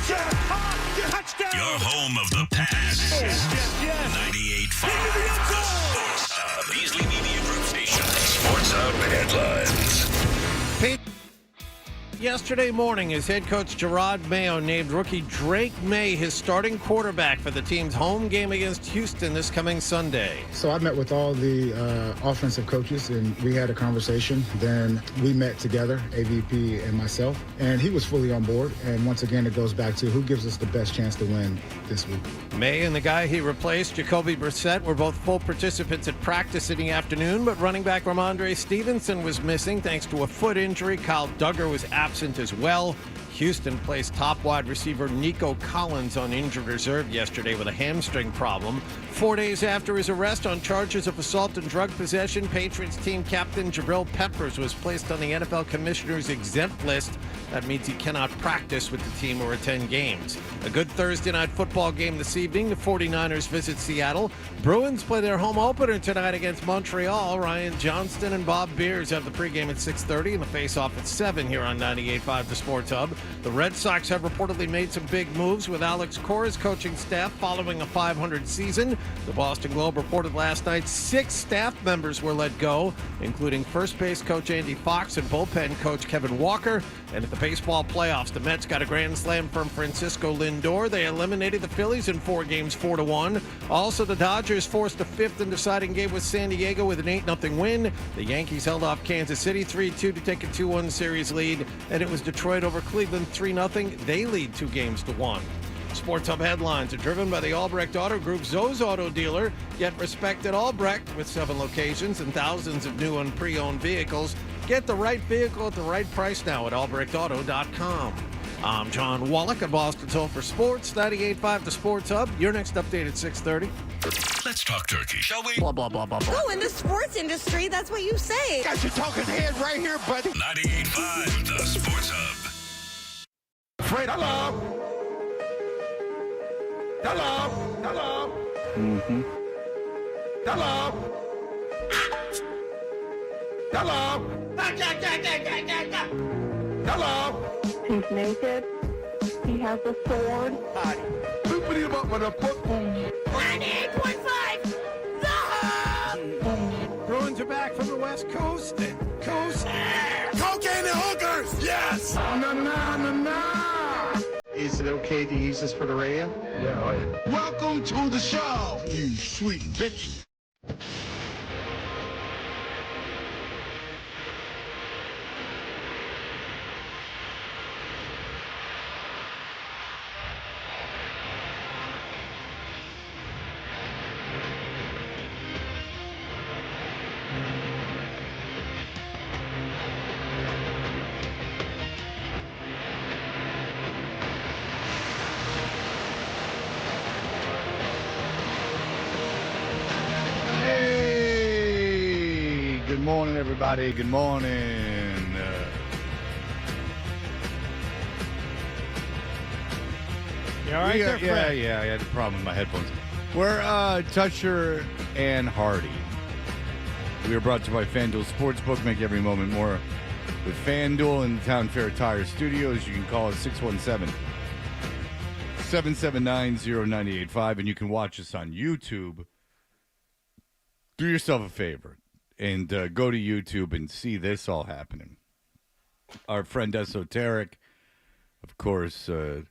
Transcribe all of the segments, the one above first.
Touchdown. Your home of the pass. Yes. 98.5. The Sports Hub. Beasley Media Group Station. Sports Hub headlines. Yesterday morning, his head coach Gerard Mayo named rookie Drake May his starting quarterback for the team's home game against Houston this coming Sunday. So I met with all the offensive coaches, and we had a conversation. Then we met together, AVP and myself, and he was fully on board. And once again, it goes back to who gives us the best chance to win this week. May and the guy he replaced, Jacoby Brissett, were both full participants at practice in the afternoon, but running back Ramondre Stevenson was missing thanks to a foot injury. Kyle Duggar was absent as well. Houston placed top wide receiver Nico Collins on injured reserve yesterday with a hamstring problem. 4 days after his arrest on charges of assault and drug possession, Patriots team captain Jabril Peppers was placed on the NFL Commissioner's exempt list. That means he cannot practice with the team or attend games. A good Thursday night football game this evening. The 49ers visit Seattle. Bruins play their home opener tonight against Montreal. Ryan Johnston and Bob Beers have the pregame at 6:30 and the face-off at 7 here on 98.5 The Sports Hub. The Red Sox have reportedly made some big moves with Alex Cora's coaching staff following a .500 season. The Boston Globe reported last night 6 staff members were let go, including first base coach Andy Fox and bullpen coach Kevin Walker. And at the baseball playoffs, the Mets got a grand slam from Francisco Lindor. They eliminated the Phillies in 4 games, 4-1. Also, the Dodgers forced a 5th and deciding game with San Diego with an 8-0 win. The Yankees held off Kansas City 3-2 to take a 2-1 series lead. And it was Detroit over Cleveland 3-0. They lead 2 games to 1. Sports Hub headlines are driven by the Albrecht Auto Group, Zoe's auto dealer. Get respect at Albrecht with 7 locations and thousands of new and pre-owned vehicles. Get the right vehicle at the right price now at albrechtauto.com. I'm John Wallach at Boston's Home for Sports, 98.5 The Sports Hub. Your next update at 6:30. Let's talk turkey, shall we? Blah, blah, blah, blah, blah. Oh, in the sports industry, that's what you say. Got your talking head right here, buddy. 98.5 The Sports Hub. Afraid hello. Hello. Hello. Mm-hmm. Hello. Hello. Hello. He's naked. He has a sword. Open him up with a football. 98.5 The Hub. Bruins are back from the West Coast. Cocaine and hookers. Yes. Na. Is it okay to use this for the radio? Yeah. Welcome to the show, you sweet bitch. Good morning, everybody. Good morning. You all right there, Fred? Yeah, I had a problem with my headphones. We're Toucher and Hardy. We are brought to you by FanDuel Sportsbook. Make every moment more with FanDuel in the Town Fair Tire Studios. You can call us 617-779-0985, and you can watch us on YouTube. Do yourself a favor and go to YouTube and see this all happening. Our friend Esoteric, of course, a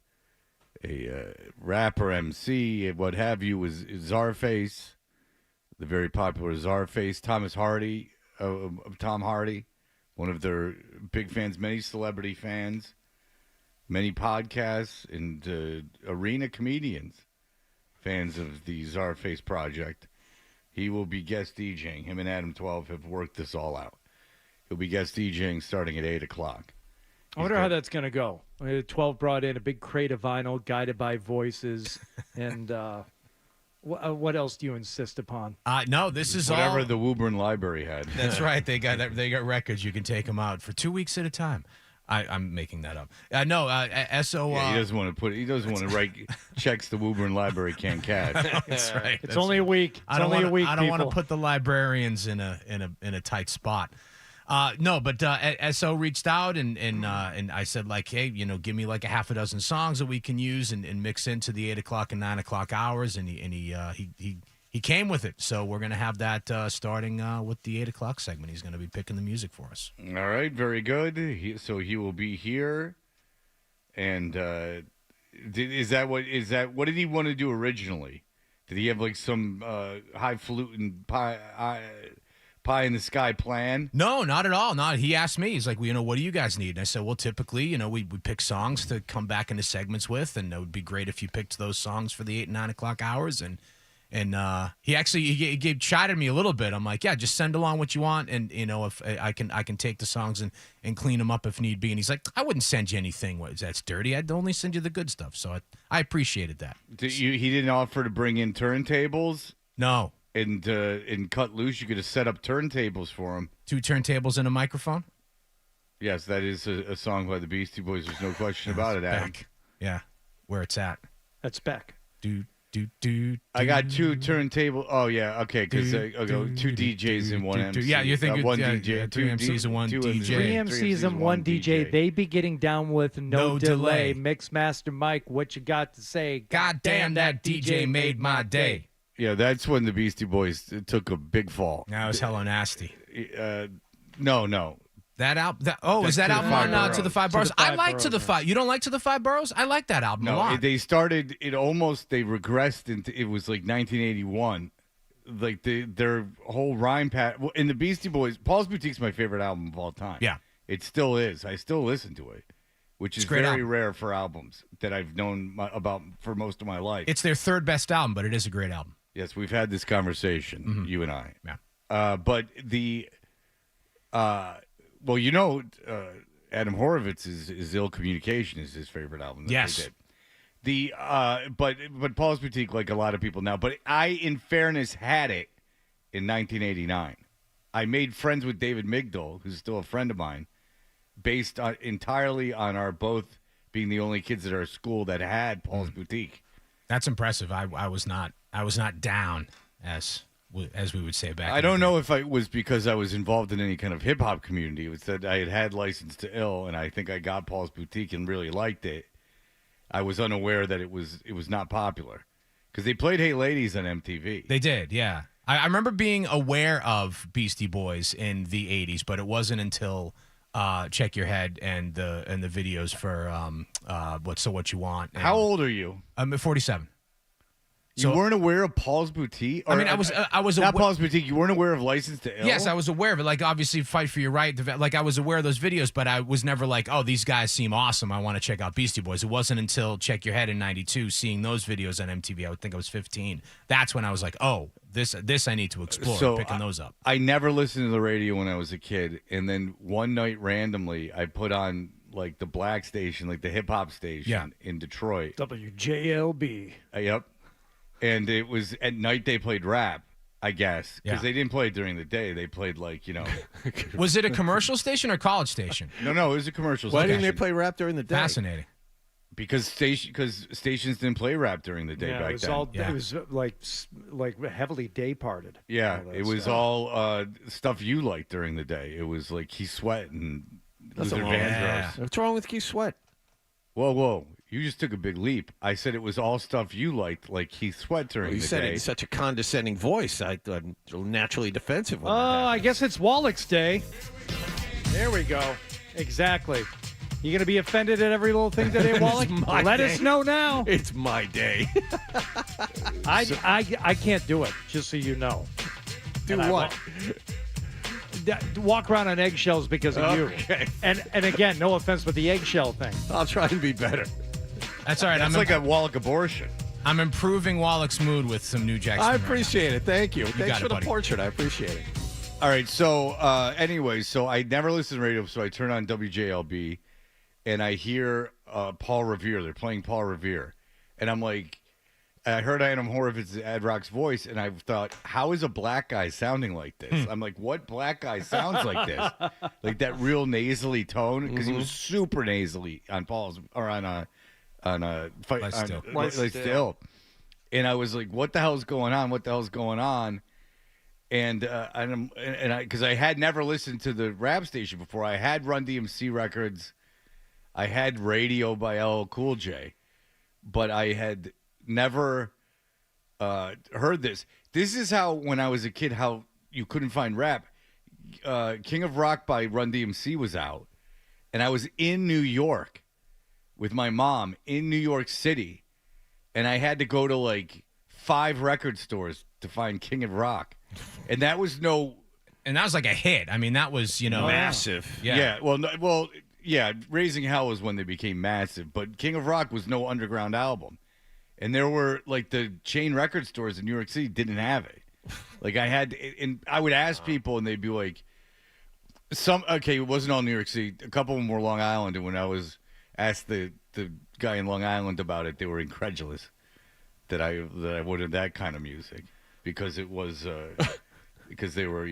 rapper, MC, what have you, is Czarface, the very popular Czarface. Thomas Hardy, of Tom Hardy, one of their big fans, many celebrity fans, many podcasts, and arena comedians, fans of the Czarface project. He will be guest DJing. Him and Adam 12 have worked this all out. He'll be guest DJing starting at 8 o'clock. I wonder how that's going to go. 12 brought in a big crate of vinyl, guided by voices, and what else do you insist upon? No, this is whatever all... the Woburn Library had. That's right. They got records. You can take them out for 2 weeks at a time. I'm making that up. No, SO. Yeah, he doesn't want to write checks the Woburn Library can't cash. That's right. It's only a week. I don't want to put the librarians in a tight spot. No, but SO reached out and I said like, hey, give me like a half a dozen songs that we can use and mix into the 8 o'clock and 9 o'clock hours, and he came with it. So we're gonna have that starting with the 8 o'clock segment. He's gonna be picking the music for us. All right, very good. So he will be here, and what did he want to do originally? Did he have like some highfalutin pie in the sky plan? No, not at all. Not. He asked me. He's like, well, what do you guys need? And I said, well, typically, we pick songs to come back into segments with, and it would be great if you picked those songs for the 8 and 9 o'clock hours. And he actually he chided me a little bit. I'm like, yeah, just send along what you want, and if I can take the songs and clean them up if need be. And he's like, I wouldn't send you anything that's dirty. I'd only send you the good stuff. So I appreciated that. He didn't offer to bring in turntables? No. And cut loose, you could have set up turntables for him. 2 turntables and a microphone? Yes, that is a song by the Beastie Boys. There's no question about it, Adam. Beck. Yeah, where it's at. That's Beck. I got 2 turntable. Oh yeah, okay, because 2 DJs and 1 MC. Yeah, you're thinking one DJ, 2 MCs and 1 DJ. 3 MCs and 1 DJ. They be getting down with no delay. Mixmaster Mike, what you got to say? God damn, that DJ made my day. Yeah, that's when the Beastie Boys took a big fall. That was hella nasty. No. That album. Is that album on To the Five Boroughs? I like To the Five. You don't like To the Five Boroughs? I like that album a lot. They started. They regressed into. It was like 1981. Like their whole rhyme pattern. In the Beastie Boys, Paul's Boutique's my favorite album of all time. Yeah, it still is. I still listen to it, which is very rare for albums that I've known about for most of my life. It's their 3rd best album, but it is a great album. Yes, we've had this conversation, you and I. Yeah. But Adam Horowitz's Ill Communication is his favorite album. Yes. They did. But Paul's Boutique, like a lot of people now. But I, in fairness, had it in 1989. I made friends with David Migdal, who's still a friend of mine, based entirely on our both being the only kids at our school that had Paul's Boutique. That's impressive. I was not down, as we would say back. I don't know if it was because I was involved in any kind of hip hop community. It was that I had License to Ill, and I think I got Paul's Boutique and really liked it. I was unaware that it was not popular because they played Hey Ladies on MTV. They did, yeah. I remember being aware of Beastie Boys in the 80s, but it wasn't until Check Your Head and the videos for What You Want. How old are you? I'm 47. You weren't aware of Paul's Boutique? I mean, I was not Paul's Boutique. You weren't aware of License to Ill? Yes, I was aware of it. Like, obviously, Fight for Your Right. Like, I was aware of those videos, but I was never like, oh, these guys seem awesome. I want to check out Beastie Boys. It wasn't until Check Your Head in '92, seeing those videos on MTV. I would think I was 15. That's when I was like, oh, this I need to explore. So picking those up. I never listened to the radio when I was a kid, and then one night randomly, I put on like the black station, like the hip hop station in Detroit. WJLB. Yep. And it was at night they played rap, I guess, because they didn't play it during the day. They played like, Was it a commercial station or college station? No, it was a commercial Why station. didn't they play rap during the day? Fascinating. Because stations didn't play rap during the day back then. It was like heavily day parted. Yeah, it was all stuff you liked during the day. It was like Keith Sweat and Luther Vandross. What's wrong with Keith Sweat? Whoa. You just took a big leap. I said it was all stuff you liked, like Keith Sweat during the day. You said it in such a condescending voice. I'm naturally defensive. I guess it's Wallach's Day. There we go. Exactly. You going to be offended at every little thing today, Wallach? Let us know now. It's my day. I can't do it, just so you know. Do what? Walk around on eggshells because of you. And again, no offense, but the eggshell thing. I'll try and be better. That's all right. It's like a Wallach abortion. I'm improving Wallach's mood with some New Jack Swing. I appreciate it. Thank you. Thanks for the buddy. portrait. I appreciate it. All right. So anyway, so I never listen to radio, so I turn on WJLB, and I hear Paul Revere. They're playing Paul Revere, and I'm like, I heard Adam Horowitz's Ad Rock's voice, and I thought, how is a black guy sounding like this? I'm like, what black guy sounds like this? Like that real nasally tone, because he was super nasally on Paul's or on Light Still. And I was like, what the hell's going on? What the hell's going on? And because I had never listened to the rap station before. I had Run DMC records. I had Radio by LL Cool J, but I had never heard this. This is how, when I was a kid, how you couldn't find rap. King of Rock by Run DMC was out, and I was in New York with my mom in New York City, and I had to go to like 5 record stores to find King of Rock. And that was like a hit. I mean, that was, massive. Yeah. Yeah. Raising Hell was when they became massive, but King of Rock was no underground album. And there were, like, the chain record stores in New York City didn't have it. Like, and I would ask people, and they'd be like, it wasn't all New York City. A couple of them were Long Island, and when I was asked the guy in Long Island about it, they were incredulous that I wanted that kind of music. Because it was, because they were,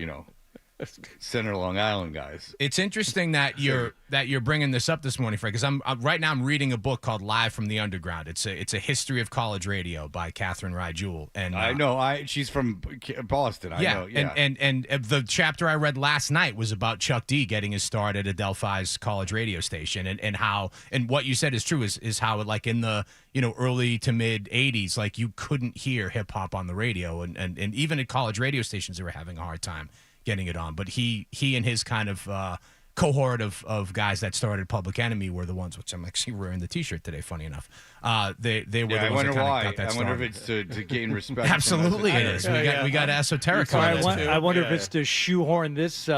Center Long Island guys. It's interesting that you're bringing this up this morning, Frank. Because right now I'm reading a book called Live from the Underground. It's a history of college radio by Catherine Rye Jewell. And I know, she's from Boston. I know, yeah. And the chapter I read last night was about Chuck D getting his start at Adelphi's college radio station, and how, and what you said is true, is how, like, in the early to mid 80s, like, you couldn't hear hip hop on the radio, and even at college radio stations they were having a hard time getting it on. But he and his kind of cohort of guys that started Public Enemy were the ones, which I'm actually wearing the T-shirt today, funny enough. They were the ones that kind of got that started. I wonder if it's to gain respect. Absolutely it is. We got Esoteric on this. I wonder if it's to shoehorn this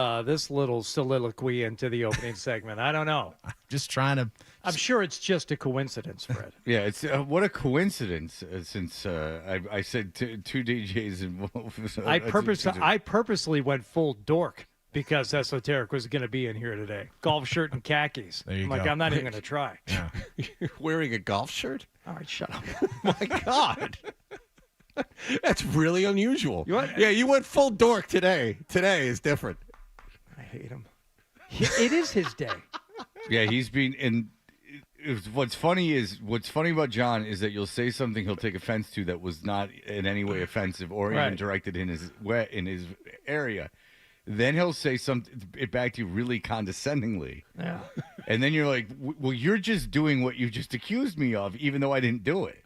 little soliloquy into the opening segment. I don't know. Just trying to... I'm sure it's just a coincidence, Fred. Yeah, it's what a coincidence. Since I said two DJs involved. I purposely went full dork because Esoteric was going to be in here today. Golf shirt and khakis. There you go. I'm not even going to try. Yeah. You're wearing a golf shirt? All right, shut up. My God. That's really unusual. What? Yeah, you went full dork today. Today is different. I hate him. It is his day. Yeah, he's been in. What's funny about John is that you'll say something he'll take offense to that was not in any way offensive or even directed in his area. Then he'll say it back to you really condescendingly. Yeah. And then you're like, well, you're just doing what you just accused me of, even though I didn't do it.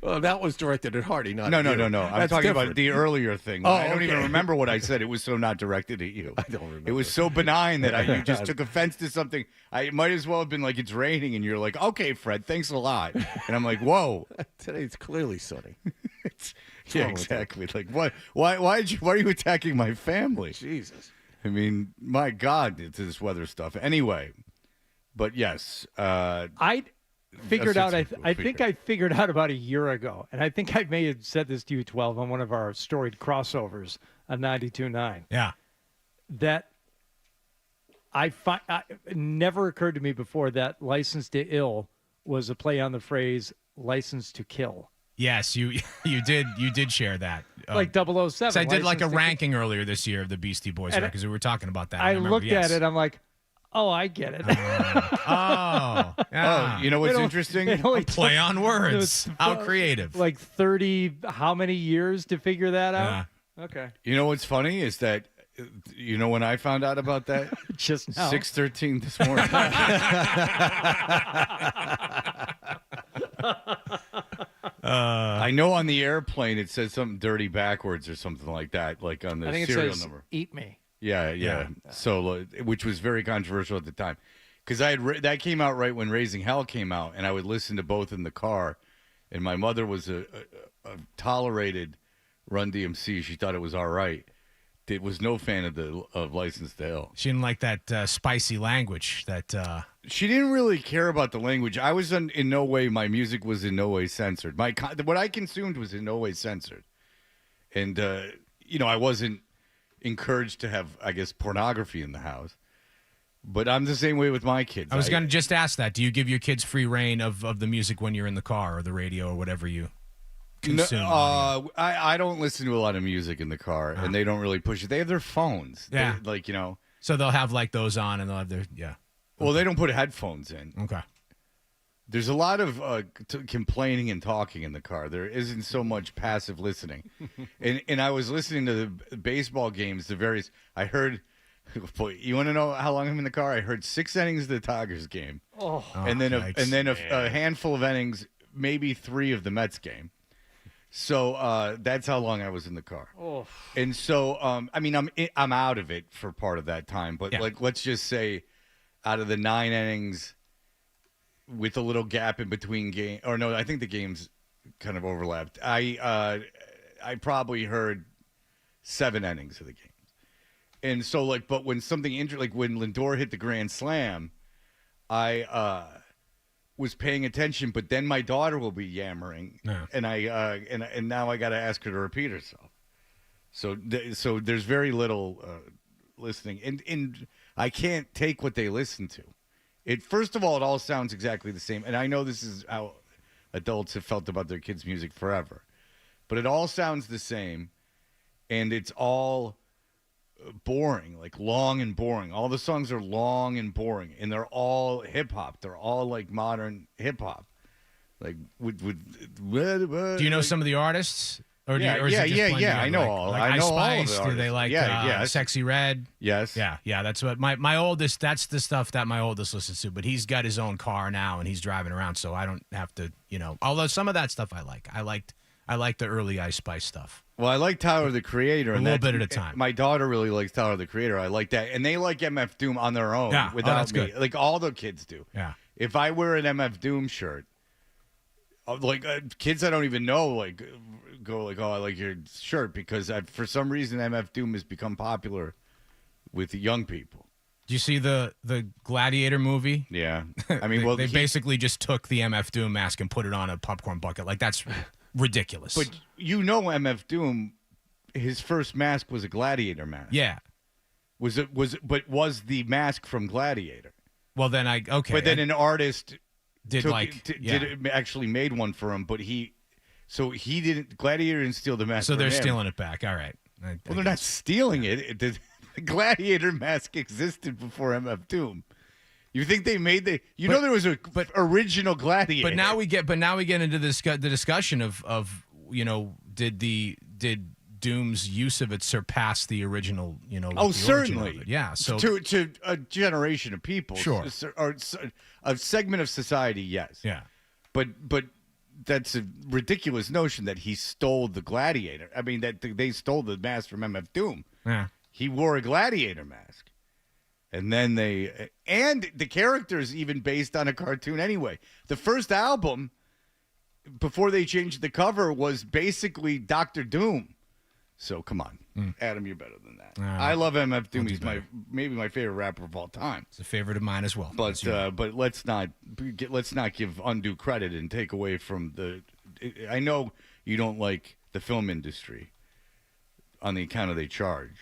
Well, that was directed at Hardy, not No. at you. I'm That's talking different. about the earlier thing. Oh, I don't okay. even remember what I said. It was so not directed at you. I don't remember. It was so benign that you just took offense to something. I might as well have been like, it's raining, and you're like, okay, Fred, thanks a lot. And I'm like, whoa. Today it's clearly sunny. Yeah, exactly. Like, what? Why are you attacking my family? Jesus. I mean, my God, it's this weather stuff. Anyway, but yes. I figured out. I think I figured out about a year ago, and I think I may have said this to you, 12, on one of our storied crossovers on 92.9. Yeah. That it never occurred to me before that "License to Ill" was a play on the phrase "License to Kill." Yes, you did share that. Like 007. So I did like a License to ranking earlier this year of the Beastie Boys records. We were talking about that. I looked at it. I'm like, oh, I get it. Yeah. Oh, you know what's interesting? Play on words. How creative. Like 30, how many years to figure that out? Yeah. Okay. You know what's funny is that, when I found out about that? Just now. 6:13 this morning. I know on the airplane it says something dirty backwards or something like that, like on the I think it serial says, number. "Eat me." Yeah. So, which was very controversial at the time, because that came out right when Raising Hell came out, and I would listen to both in the car. And my mother was a tolerated Run DMC; she thought it was all right. It was no fan of License to Ill. She didn't like that spicy language. She didn't really care about the language. I was in no way. My music was in no way censored. What I consumed was in no way censored, and I wasn't encouraged to have, I guess, pornography in the house. But I'm the same way with my kids. I was going to just ask that. Do you give your kids free reign of the music when you're in the car or the radio or whatever you consume? No, I don't listen to a lot of music in the car, and they don't really push it. They have their phones. Yeah. So they'll have like those on, and they'll have their, yeah. Well, they don't put headphones in. Okay. There's a lot of complaining and talking in the car. There isn't so much passive listening. and I was listening to the baseball games, the various. I heard. Boy, you want to know how long I'm in the car? I heard 6 innings of the Tigers game, and then a handful of innings, maybe 3 of the Mets game. So that's how long I was in the car. Oh. And so, I mean, I'm out of it for part of that time. But like, let's just say, out of the 9 innings, with a little gap in between game, or no, I think the games kind of overlapped. I probably heard 7 innings of the game. And so, like, but when something like when Lindor hit the grand slam, I was paying attention. But then my daughter will be yammering, and and now I got to ask her to repeat herself. So there's very little listening, and I can't take what they listen to. First of all, it all sounds exactly the same, and I know this is how adults have felt about their kids' music forever, but it all sounds the same, and it's all boring, like long and boring. All the songs are long and boring, and they're all hip hop. They're all like modern hip hop. Like Do you know some of the artists? Or yeah. I know all. Like I know Ice all Spice, of the do they like Sexy Red? Yes. Yeah. That's what my oldest. That's the stuff that my oldest listens to. But he's got his own car now, and he's driving around, so I don't have to. Although some of that stuff I like. I like the early Ice Spice stuff. Well, I like Tyler, the Creator. A little bit at a time. My daughter really likes Tyler, the Creator. I like that. And they like MF Doom on their own without that's me. good. Like all the kids do. Yeah. If I wear an MF Doom shirt, like kids I don't even know, like go like, oh, I like your shirt because for some reason MF Doom has become popular with young people. Do you see the Gladiator movie? Yeah. I mean, well, they basically just took the MF Doom mask and put it on a popcorn bucket. Like, that's ridiculous. But MF Doom, his first mask was a gladiator mask. Yeah. Was the mask from Gladiator. Well, then But then an artist actually made one for him, but he didn't. Gladiator didn't steal the mask. So from they're him. stealing it back. All right. Well, they're not stealing it. The Gladiator mask existed before MF Doom. You think they made there was a original Gladiator. But now we get into the discussion of did Doom's use of it surpass the original, certainly. Yeah. So to a generation of people, sure, or a segment of society, yes. Yeah. But that's a ridiculous notion that he stole the Gladiator. I mean, that they stole the mask from MF Doom. Yeah. He wore a Gladiator mask. And then the character's even based on a cartoon anyway. The first album, before they changed the cover, was basically Dr. Doom. So come on, Adam, you're better than that. I love MF Doom. He's maybe my favorite rapper of all time. It's a favorite of mine as well. But let's not give undue credit and take away from the. I know you don't like the film industry on the account of they charge.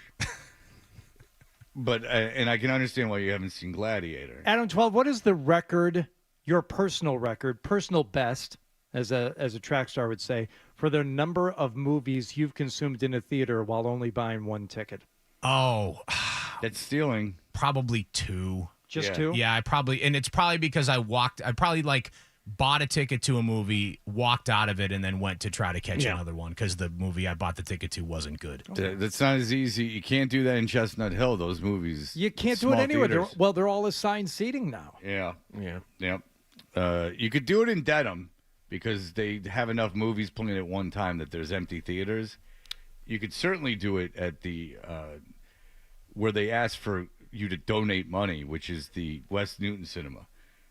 But and I can understand why you haven't seen Gladiator. Adam 12, what is the record, your personal record, personal best, as a track star would say, for the number of movies you've consumed in a theater while only buying one ticket? Oh, that's stealing. Probably 2. Just 2? Yeah, it's probably because I probably bought a ticket to a movie, walked out of it, and then went to try to catch another one because the movie I bought the ticket to wasn't good. That's not as easy. You can't do that in Chestnut Hill, those movies. You can't do it anywhere. They're all assigned seating now. Yeah. You could do it in Dedham because they have enough movies playing at one time that there's empty theaters. You could certainly do it at the where they ask for you to donate money, which is the West Newton Cinema,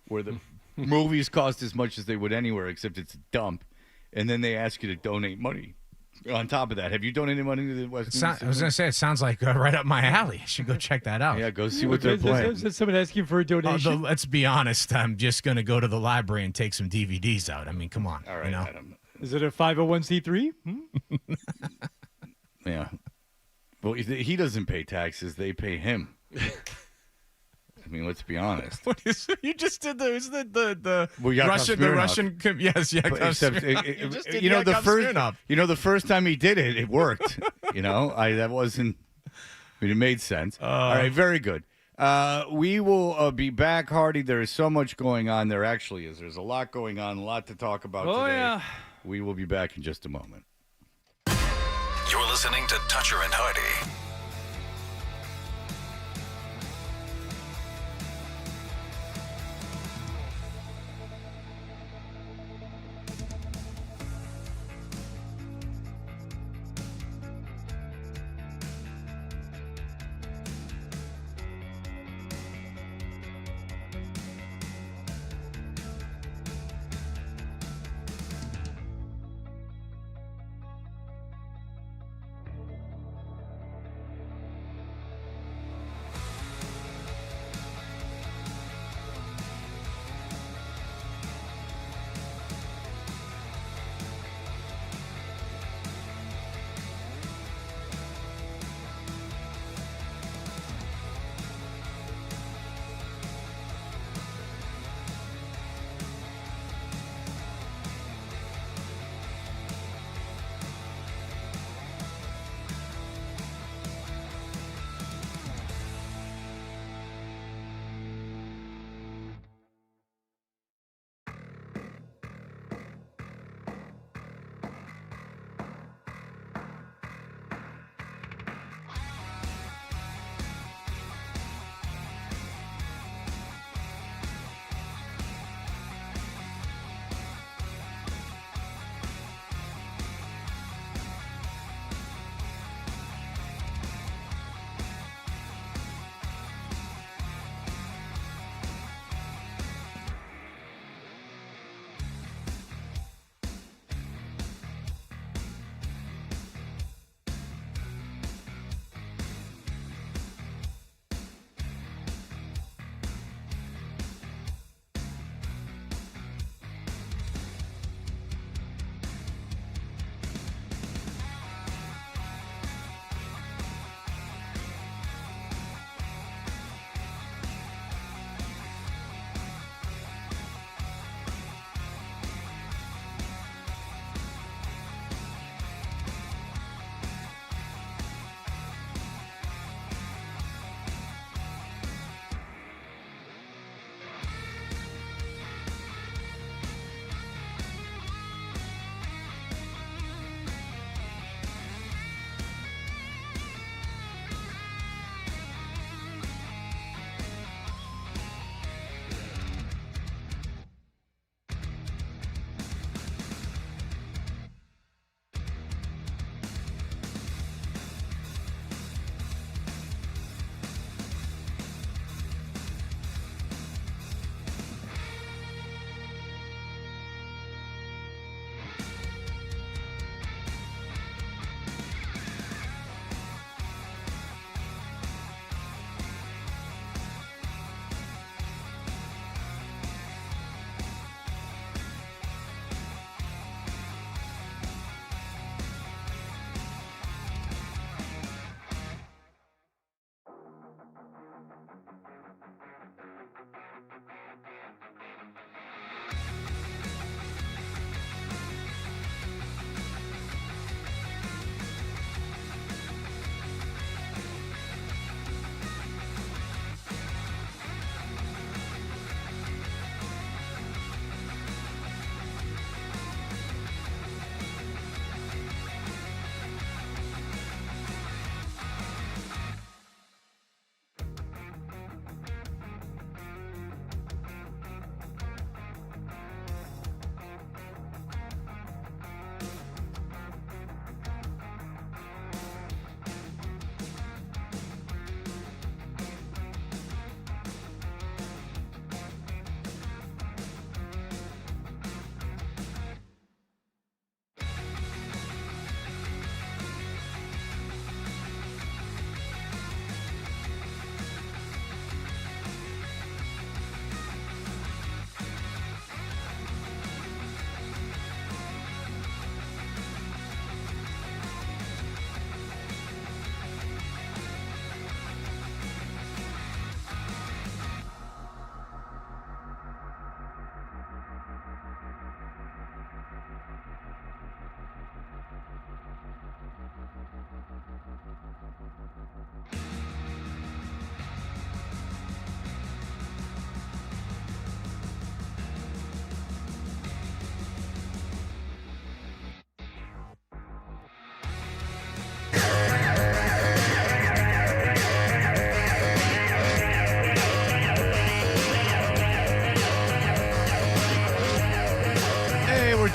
where the movies cost as much as they would anywhere, except it's a dump, and then they ask you to donate money. On top of that, have you donated money to the West Newton Cinema? I was going to say, it sounds like right up my alley. I should go check that out. Yeah, go see what they're playing. Is someone asking for a donation? Let's be honest. I'm just going to go to the library and take some DVDs out. I mean, come on. All right, Adam. Is it a 501c3? Yeah. Well, he doesn't pay taxes. They pay him. I mean, let's be honest. What is it? You just did the Russian. Yes, the first time he did it worked. That wasn't. I mean, it made sense. All right, very good. We will be back, Hardy. There is so much going on. There actually is. There's a lot going on, a lot to talk about today. Yeah. We will be back in just a moment. You're listening to Toucher and Hardy.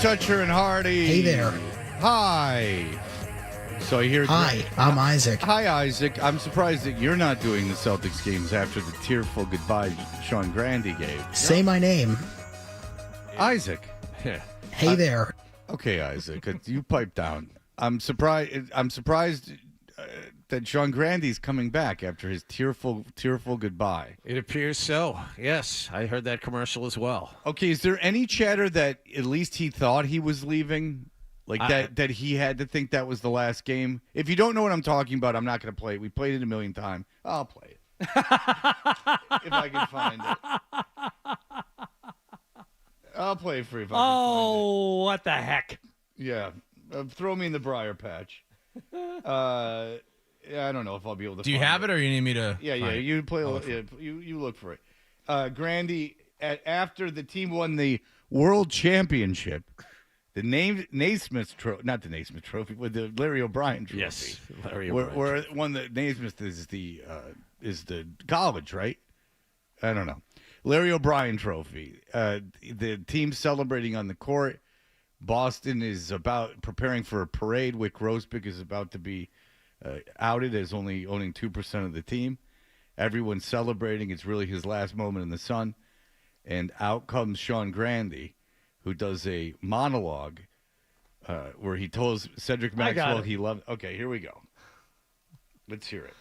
Toucher and Hardy. Hey there. Hi. So I hear. Hi, I'm Isaac. Hi, Isaac. I'm surprised that you're not doing the Celtics games after the tearful goodbye Sean Grande gave. Say my name. Isaac. Hey there. Okay, Isaac. You pipe down. I'm surprised. That Sean Grande's coming back after his tearful goodbye. It appears so. Yes, I heard that commercial as well. Okay, is there any chatter that at least he thought he was leaving? Like that he had to think that was the last game? If you don't know what I'm talking about, I'm not going to play it. We played it a million times. I'll play it. If I can find it. I'll play it for you if I can find it. What the heck? Yeah. Throw me in the briar patch. Yeah, I don't know if I'll be able to. Do you have it, or you need me to? Yeah. You play. You look for it. Grande, after the team won the World Championship, the Naismith Trophy, not the Naismith Trophy, with the Larry O'Brien Trophy. Yes, Larry O'Brien. Where one the Naismith is the college, right? I don't know. Larry O'Brien Trophy. The team celebrating on the court. Boston is preparing for a parade. Wick Grossbeck is about to be outed as only owning 2% of the team. Everyone's celebrating. It's really his last moment in the sun. And out comes Sean Grande, who does a monologue where he tells Cedric Maxwell he loved. Okay, here we go. Let's hear it.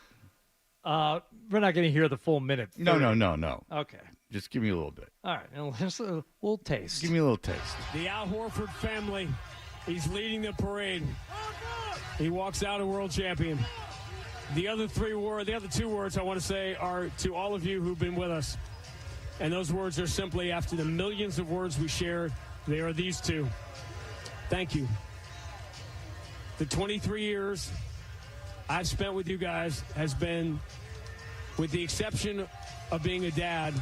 We're not going to hear the full minute. No. Okay. Just give me a little bit. All right. We'll taste. Give me a little taste. The Al Horford family. He's leading the parade. He walks out a world champion. The other two words I want to say are to all of you who've been with us. And those words are simply, after the millions of words we shared, they are these two. Thank you. The 23 years I've spent with you guys has been, with the exception of being a dad,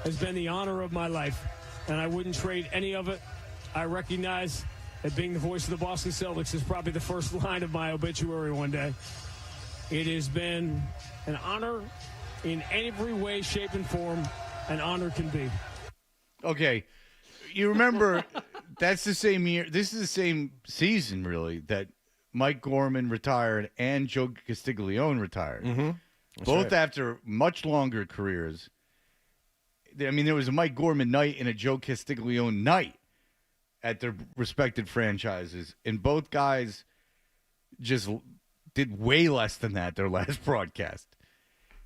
has been the honor of my life. And I wouldn't trade any of it. I recognize that being the voice of the Boston Celtics is probably the first line of my obituary one day. It has been an honor in every way, shape, and form an honor can be. Okay. You remember, that's the same year. This is the same season, really, that Mike Gorman retired and Joe Castiglione retired. Mm-hmm. Both right. after much longer careers. I mean, there was a Mike Gorman night and a Joe Castiglione night at their respected franchises, and both guys just did way less than that their last broadcast.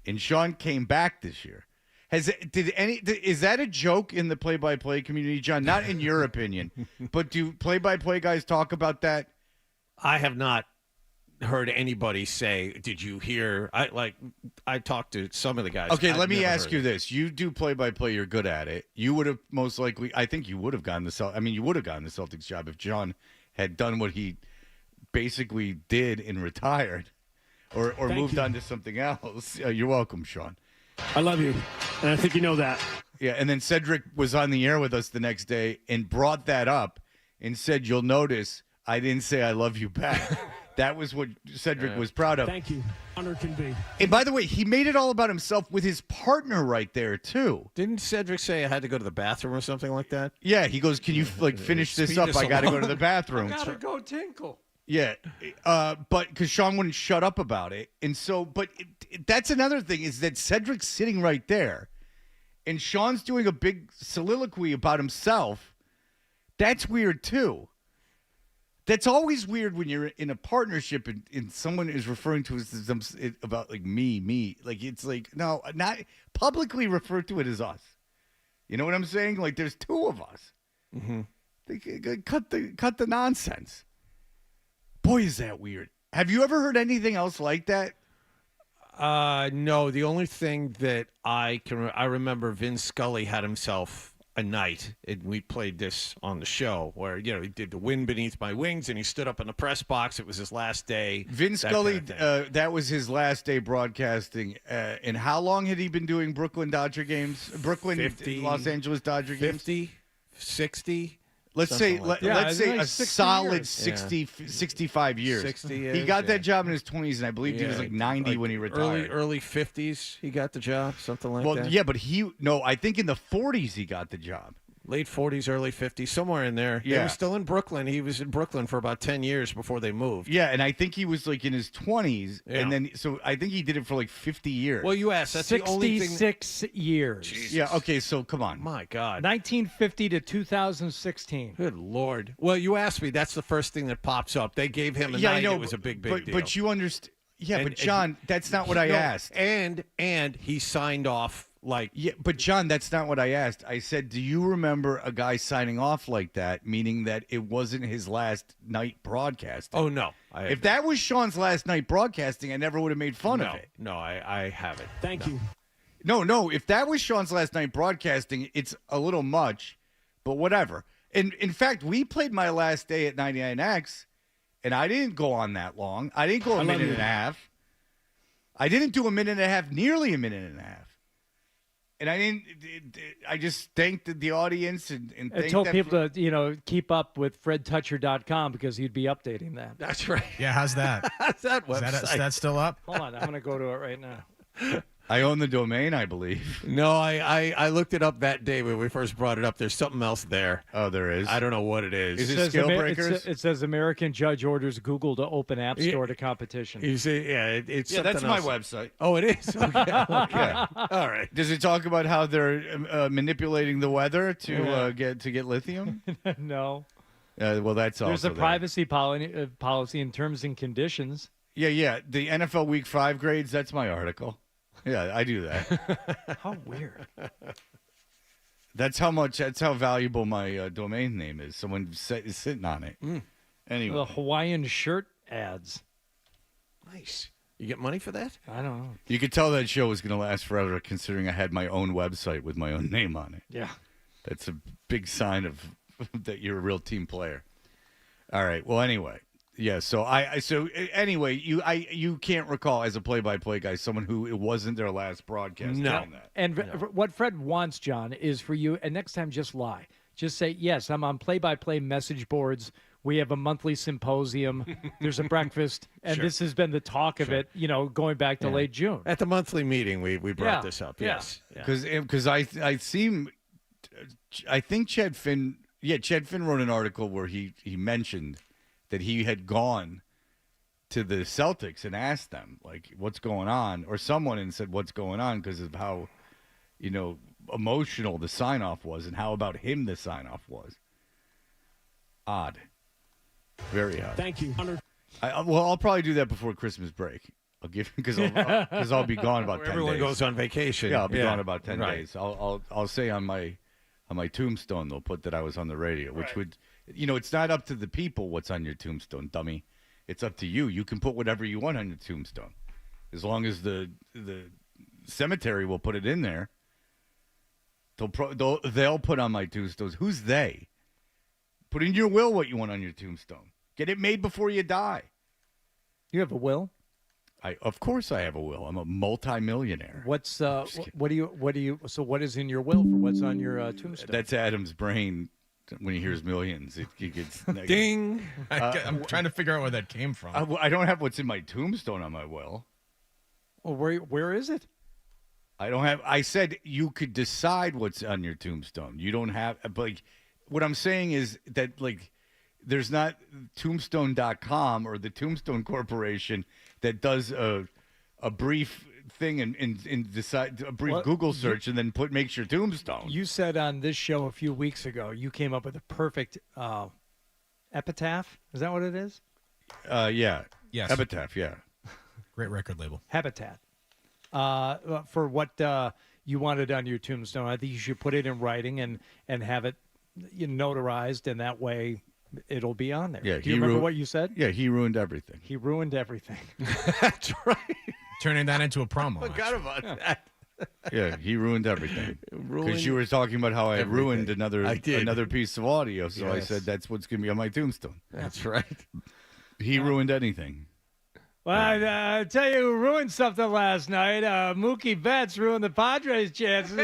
And Sean came back this year. Is that a joke in the play-by-play community, John? Not in your opinion, but do play-by-play guys talk about that? I have not heard anybody say, did you hear? I talked to some of the guys. Okay, I've let me never ask heard you it. this. You do play-by-play. You're good at it. You would have most likely, I think you would have gotten you would have gotten the Celtics job if John had done what he basically did and retired or moved on to something else. You're welcome, Sean. I love you, and I think you know that. Yeah, and then Cedric was on the air with us the next day and brought that up and said, you'll notice I didn't say I love you back. That was what Cedric was proud of. Thank you. Honor can be. And by the way, he made it all about himself with his partner right there, too. Didn't Cedric say I had to go to the bathroom or something like that? Yeah, he goes, can you finish this Speed up? us I got to go along. to the bathroom. I gotta go tinkle. Yeah, but because Sean wouldn't shut up about it. And so, but that's another thing is that Cedric's sitting right there and Sean's doing a big soliloquy about himself. That's weird, too. That's always weird when you're in a partnership and someone is referring to us as about like me. Like it's like, no, not publicly refer to it as us. You know what I'm saying? Like there's two of us. Mm-hmm. Cut the nonsense. Boy, is that weird. Have you ever heard anything else like that? No. The only thing that I remember Vin Scully had himself a night, and we played this on the show where, he did The Wind Beneath My Wings, and he stood up in the press box. It was his last day. Vin Scully, that was his last day broadcasting. And how long had he been doing Brooklyn Dodger games? 50, Los Angeles Dodger games? 50, 60. Let's say like let's say like a 60 solid years. 65 years. 60 years. He got that job in his 20s, and I believe he was like 90 when he retired. Early 50s, he got the job, something like that. Well, yeah, but I think in the 40s he got the job. Late 40s, early 50s, somewhere in there. They were still in Brooklyn. He was in Brooklyn for about 10 years before they moved. Yeah, and I think he was like in his 20s, and then so I think he did it for like 50 years. Well, you asked. That's the only thing. 66 years. Jesus. Yeah, okay, so come on. My God. 1950 to 2016. Good Lord. Well, you asked me. That's the first thing that pops up. They gave him a night. I know, it was a big deal. But you understand. Yeah, And- but John, that's not what I asked. And he signed off like. Yeah, but John, that's not what I asked. I said, do you remember a guy signing off like that, meaning that it wasn't his last night broadcasting? Oh, no. If that was Sean's last night broadcasting, I never would have made fun of it. No, I haven't. Thank you. No. If that was Sean's last night broadcasting, it's a little much, but whatever. And in fact, we played my last day at 99X, and I didn't go on that long. I didn't go a minute and a half. I didn't do a minute and a half, nearly a minute and a half. And I didn't. I just thanked the audience and I told people to keep up with FredToucher.com because he'd be updating that. That's right. Yeah, how's that? How's that website? Is that still up? Hold on, I'm going to go to it right now. I own the domain, I believe. No, I looked it up that day when we first brought it up. There's something else there. Oh, there is? I don't know what it is. Is it Scale Breakers? It says American judge orders Google to open App Store to competition. You see, it's Yeah, that's something my else. website. Oh, it is? Okay. Yeah. All right. Does it talk about how they're manipulating the weather to get lithium? No. Well, that's also There's a there. privacy policy and terms and conditions. Yeah. The NFL Week 5 grades, that's my article. Yeah, I do that. How weird. That's how valuable my domain name is. Someone is sitting on it. Anyway. The Hawaiian shirt ads. Nice. You get money for that? I don't know. You could tell that show was going to last forever considering I had my own website with my own name on it. Yeah. That's a big sign of that you're a real team player. All right. Well, anyway. Yeah, so anyway, you can't recall as a play-by-play guy someone who it wasn't their last broadcast. No. Doing that. And what Fred wants, John, is for you, and next time just lie. Just say, yes, I'm on play-by-play message boards. We have a monthly symposium. There's a breakfast, and this has been the talk of it, going back to late June. At the monthly meeting, we brought this up, yes. Because I think Chad Finn wrote an article where he mentioned that he had gone to the Celtics and asked them, like, what's going on? Or someone and said, what's going on? Because of how, emotional the sign-off was and how about him the sign-off was. Odd. Very odd. Thank you. I'll probably do that before Christmas break. I'll give because I'll be gone about 10 Everyone days. goes on vacation. Yeah, I'll be gone about 10 days. I'll say on my tombstone they'll put that I was on the radio, which would, it's not up to the people what's on your tombstone, dummy. It's up to you. You can put whatever you want on your tombstone, as long as the cemetery will put it in there. They'll put on my tombstones. Who's they? Put in your will what you want on your tombstone. Get it made before you die. You have a will? Of course I have a will. I'm a multimillionaire. What is in your will for what's on your tombstone? That's Adam's brain when he hears millions. It gets negative. Ding. I'm trying to figure out where that came from. I don't have what's in my tombstone on my will. Well, where is it? I don't have. I said you could decide what's on your tombstone. You don't have. Like, what I'm saying is that there's not Tombstone.com or the Tombstone Corporation that does a brief thing and decide a brief Google search and then makes your tombstone. You said on this show a few weeks ago you came up with a perfect epitaph. Is that what it is? Yeah. Yes. Epitaph. Yeah. Great record label. Habitat. For what you wanted on your tombstone, I think you should put it in writing and have it notarized, and that way it'll be on there. Yeah, do you remember what you said? Yeah, he ruined everything. He ruined everything. That's right. Turning that into a promo. Forgot about that. Yeah, he ruined everything. Because you were talking about how I ruined another piece of audio, so I said that's what's going to be on my tombstone. That's right. He ruined anything. Well, I tell you who ruined something last night. Mookie Betts ruined the Padres' chances.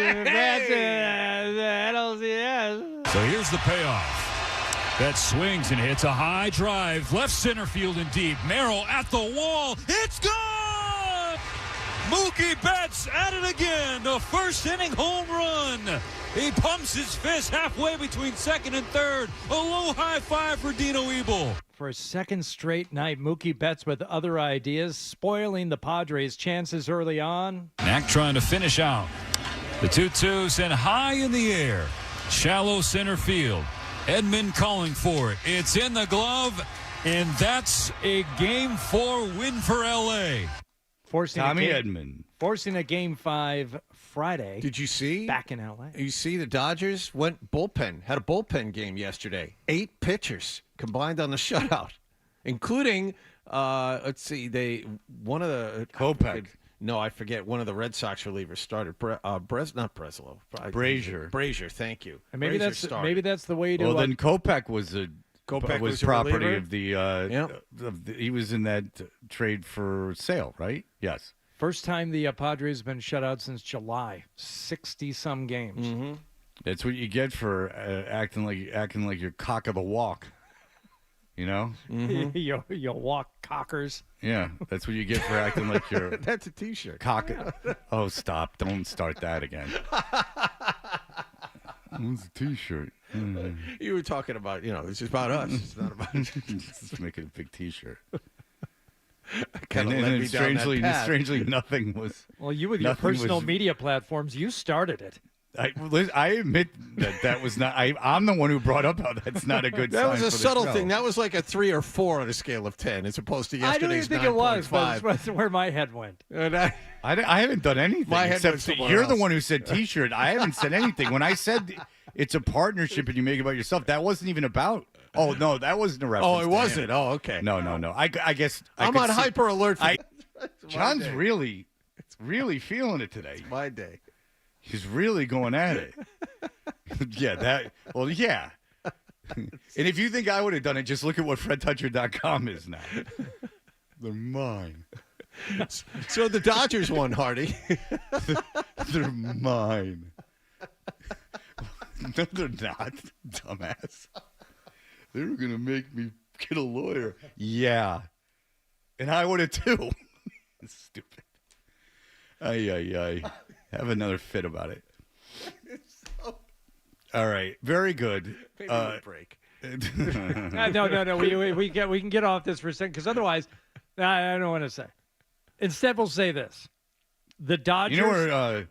So here's the payoff. Betts swings and hits a high drive. Left center field and deep. Merrill at the wall. It's gone! Mookie Betts at it again. The first inning home run. He pumps his fist halfway between second and third. A low high five for Dino Ebel. For a second straight night, Mookie Betts with other ideas, spoiling the Padres' chances early on. Knack trying to finish out. The 2-2 sent high in the air. Shallow center field. Edman calling for it. It's in the glove, and that's a Game 4 win for L.A. Forcing Edman. Forcing a Game 5 Friday. Did you see? Back in L.A. You see the Dodgers went bullpen, had a bullpen game yesterday. 8 pitchers combined on the shutout, including, let's see, one of the... Kopech. No, I forget. One of the Red Sox relievers started. Not Breslow. Brazier, thank you. And maybe that's the way to... Well, then Kopech was property reliever? of the he was in that trade for sale, right? Yes. First time the Padres have been shut out since July. 60-some games. Mm-hmm. That's what you get for acting like you're cock of the walk. You know? Mm-hmm. you walk cockers. Yeah, that's what you get for acting like you're... That's a T-shirt. Cock. Oh, stop. Don't start that again. It's a T-shirt. You were talking about, it's just about us. It's not about... Just make it a big T-shirt. And then strangely, nothing was... Well, you with your personal media platforms, you started it. I admit that was not... I'm the one who brought up how that's not a good sign. That was a subtle show. thing. That was like a 3 or 4 on a scale of 10 as opposed to yesterday's 9.5. I don't even think it was, but that's where my head went. And I haven't done anything. My head except went you're else. the one who said T-shirt. I haven't said anything. When I said it's a partnership and you make it about yourself, that wasn't even about... Oh, no, that wasn't a reference. Oh, it wasn't? Oh, okay. No. I guess... I'm on hyper alert for John's really feeling it today. It's my day. He's really going at it. Yeah. And if you think I would have done it, just look at what FredToucher.com is now. They're mine. So the Dodgers won, Hardy. They're mine. No, they're not, dumbass. They were going to make me get a lawyer. Yeah. And I would have too. Stupid. Ay. Have another fit about it. All right. Very good. Maybe a break. No. We can get off this for a second because otherwise, I don't want to say. Instead, we'll say this: the Dodgers. You know where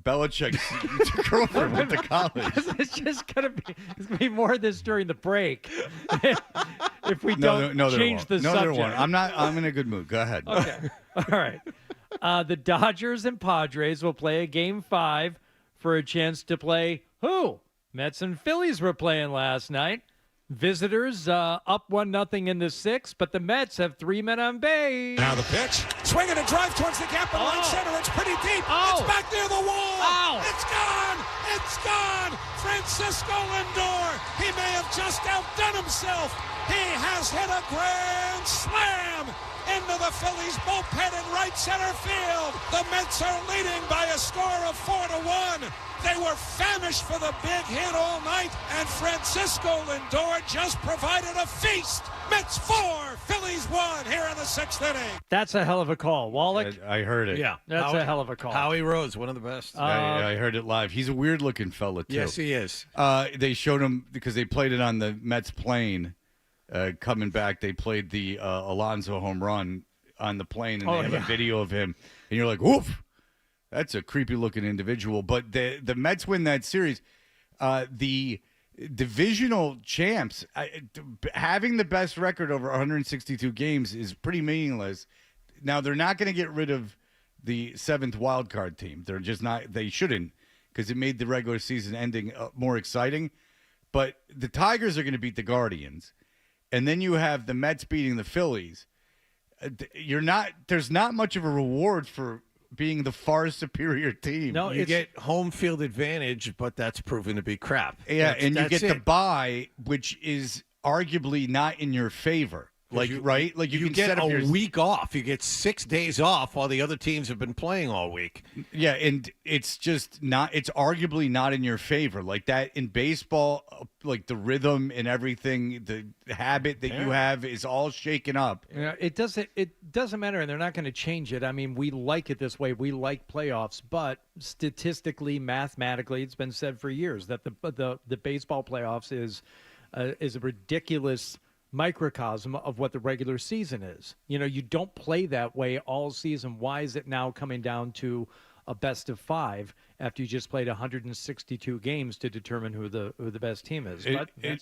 Belichick's girlfriend went to college. It's gonna be more of this during the break. If we don't change the subject. I'm in a good mood. Go ahead. Okay. All right. The Dodgers and Padres will play a Game 5 for a chance to play who? Mets and Phillies were playing last night. Visitors up 1-0 in the 6th, but the Mets have 3 men on base. Now the pitch. Swinging a drive towards the gap in right center. It's pretty deep. Oh. It's back near the wall. Ow. It's gone. It's gone. Francisco Lindor. He may have just outdone himself. He has hit a grand slam into the Phillies bullpen in right center field. The Mets are leading by a score of 4-1. They were famished for the big hit all night, and Francisco Lindor just provided a feast. Mets 4, Phillies 1 here in the 6th inning. That's a hell of a call, Wallach. I heard it. Yeah. That's a hell of a call. Howie Rose, one of the best. I heard it live. He's a weird-looking fella, too. Yes, he is. They showed him because they played it on the Mets plane. Coming back, they played the Alonso home run on the plane, and they have a video of him. And you're like, woof, that's a creepy-looking individual. But the Mets win that series. The divisional champs, having the best record over 162 games is pretty meaningless. Now, they're not going to get rid of the 7th wild card team. They're just not. They shouldn't, because it made the regular season ending more exciting. But the Tigers are going to beat the Guardians. And then you have the Mets beating the Phillies. There's not much of a reward for being the far superior team. No, you get home field advantage, but that's proven to be crap. Yeah, and you get the it. bye, which is arguably not in your favor. Like, right? Like you can get set up a week off. You get 6 days off while the other teams have been playing all week. Yeah, and it's just not. It's arguably not in your favor. Like that in baseball, like the rhythm and everything, the habit that you have is all shaken up. Yeah, it doesn't matter, and they're not going to change it. I mean, we like it this way. We like playoffs, but statistically, mathematically, it's been said for years that the baseball playoffs is a ridiculous microcosm of what the regular season is. You know, you don't play that way all season. Why is it now coming down to a best of 5 after you just played 162 games to determine who the best team is?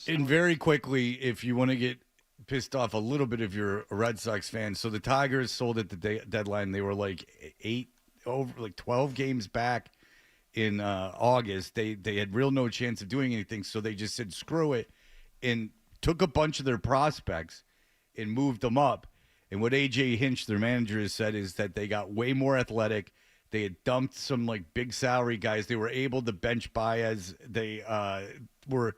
And very quickly, if you want to get pissed off a little bit if you're a Red Sox fan, so the Tigers sold at the deadline. They were like 12 games back in August. They had real no chance of doing anything, so they just said screw it and took a bunch of their prospects and moved them up. And what A.J. Hinch, their manager, has said is that they got way more athletic. They had dumped some like big salary guys. They were able to bench Baez. They were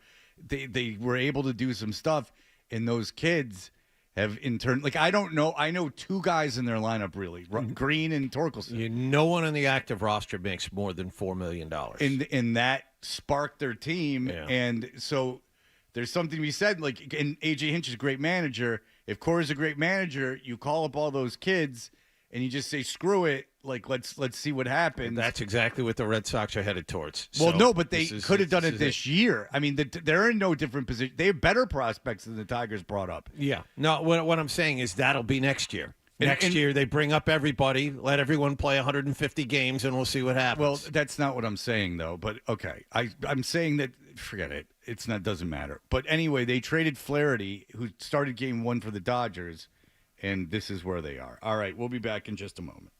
able to do some stuff. And those kids have in turn, like I don't know. I know 2 guys in their lineup really, Green and Torkelson. No one on the active roster makes more than $4 million. And that sparked their team. Yeah. And so there's something to be said. Like, and A.J. Hinch is a great manager. If Corey's a great manager, you call up all those kids and you just say, screw it. Like, let's see what happens. That's exactly what the Red Sox are headed towards. Well, no, but they could have done it this year. I mean, they're in no different position. They have better prospects than the Tigers brought up. Yeah. No, what I'm saying is that'll be next year. Next year, they bring up everybody, let everyone play 150 games, and we'll see what happens. Well, that's not what I'm saying, though. But, okay, I'm saying that, forget it. Doesn't matter. But anyway, they traded Flaherty, who started game 1 for the Dodgers, and this is where they are. All right, we'll be back in just a moment.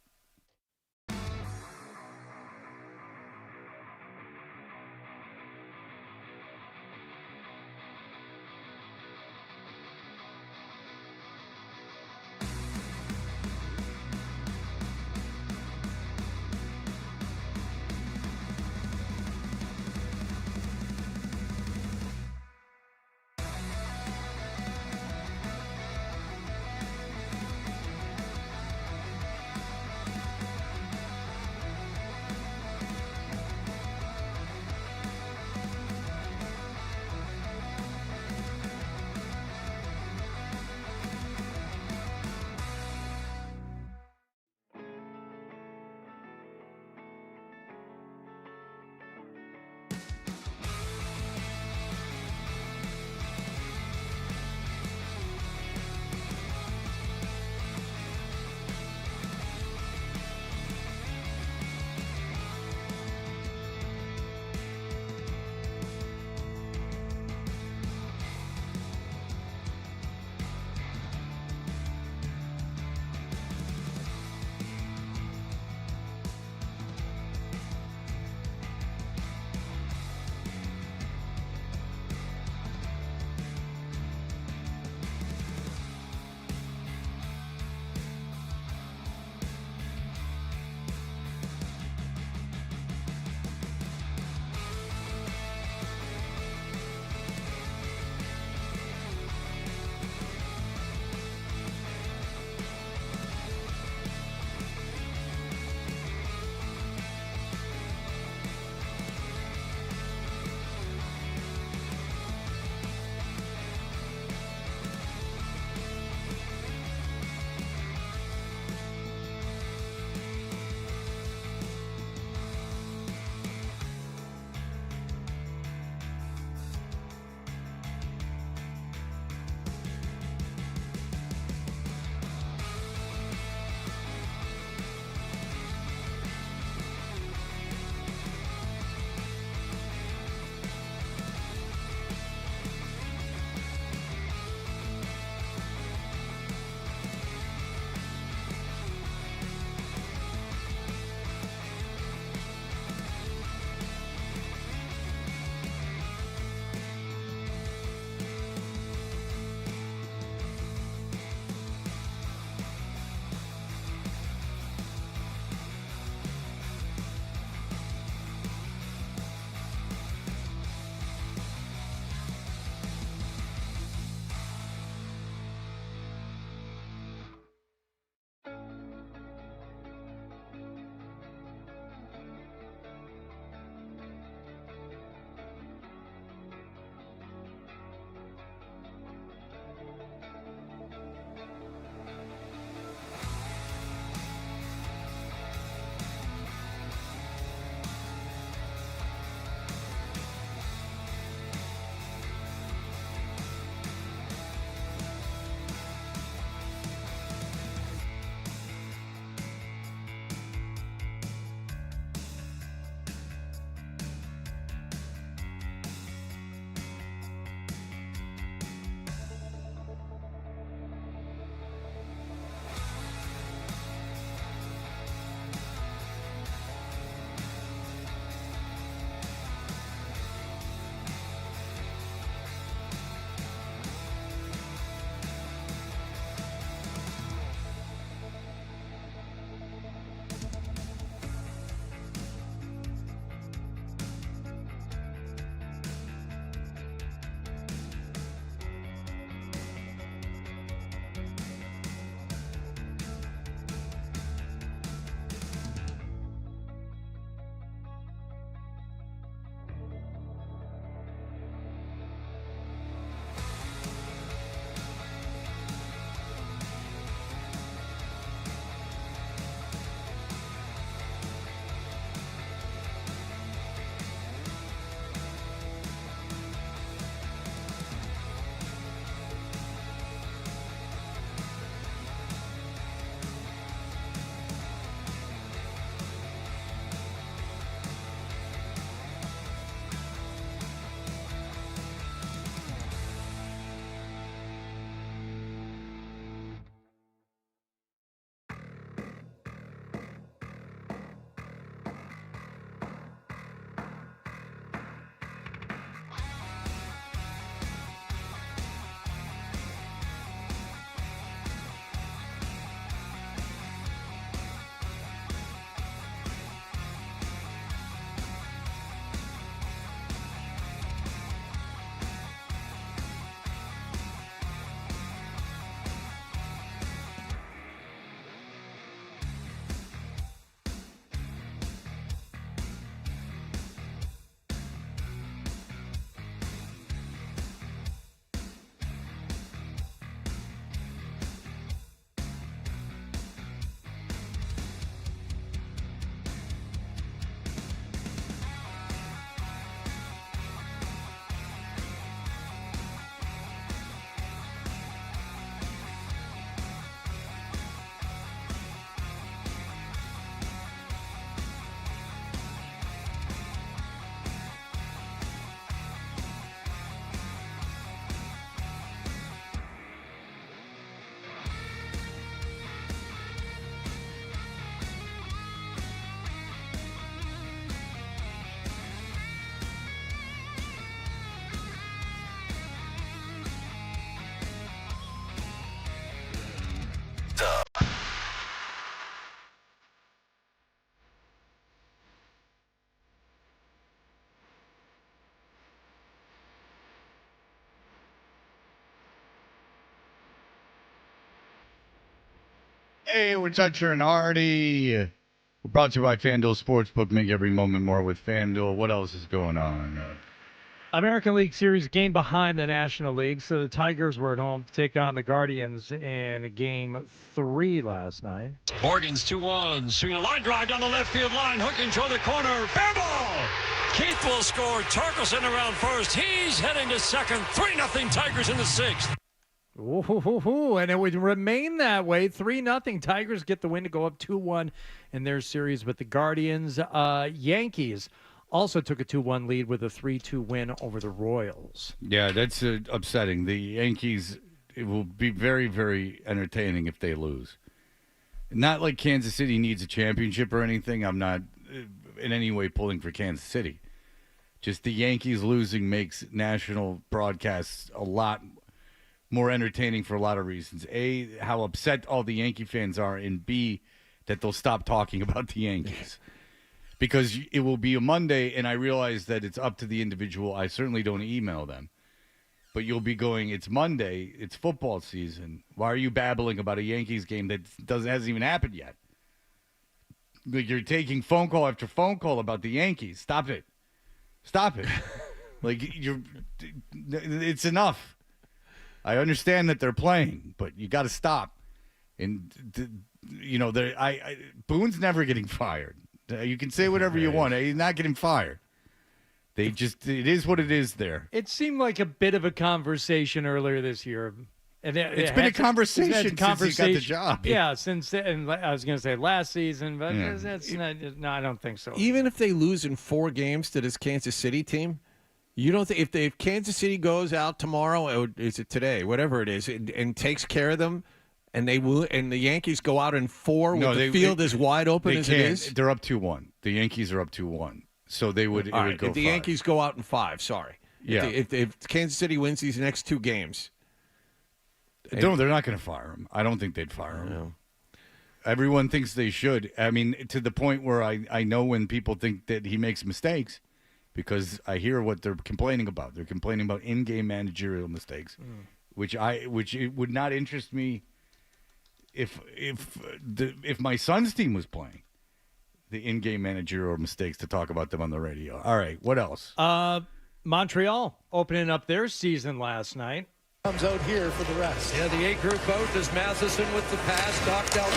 Hey, we're Toucher and Hardy. We're brought to you by FanDuel Sportsbook. Make every moment more with FanDuel. What else is going on? American League Series game behind the National League. So the Tigers were at home to take on the Guardians in Game 3 last night. Morgan's 2-1. Swinging a line drive down the left field line. Hooking toward the corner. Fair ball. Keith will score. Torkelson around first. He's heading to second. 3-0 Tigers in the sixth. Ooh, and it would remain that way. 3-0. Tigers get the win to go up 2-1 in their series with the Guardians. Yankees also took a 2-1 lead with a 3-2 win over the Royals. Yeah, that's upsetting. The Yankees, it will be very, very entertaining if they lose. Not like Kansas City needs a championship or anything. I'm not in any way pulling for Kansas City. Just the Yankees losing makes national broadcasts a lot more entertaining for a lot of reasons. A, how upset all the Yankee fans are, and B, that they'll stop talking about the Yankees. Because it will be a Monday, and I realize that it's up to the individual. I certainly don't email them. But you'll be going, it's Monday, it's football season. Why are you babbling about a Yankees game that hasn't even happened yet? Like, you're taking phone call after phone call about the Yankees. Stop it. Stop it. It's enough. I understand that they're playing, but you got to stop. And, Boone's never getting fired. You can say whatever you want. He's not getting fired. It is what it is there. It seemed like a bit of a conversation earlier this year. And it's been a conversation since he got the job. Yeah, and I was going to say last season, but that's not. No, I don't think so. Even if they lose in 4 games to this Kansas City team, you don't think if Kansas City goes out tomorrow, or is it today, whatever it is, and takes care of them, and the Yankees go out in 4 with the field as wide open as it is? They're up 2-1. The Yankees are up 2-1. So they would, right, would go if the 5. Yankees go out in 5, sorry. Yeah. If Kansas City wins these next 2 games. No, they're not going to fire him. I don't think they'd fire him. No. Everyone thinks they should. I mean, to the point where I know when people think that he makes mistakes, because I hear what they're complaining about. They're complaining about in-game managerial mistakes, which it would not interest me if my son's team was playing. The in-game managerial mistakes, to talk about them on the radio. All right, what else? Montreal opening up their season last night. Comes out here for the rest. Yeah, the 8 group out is Matheson with the pass, knocked out.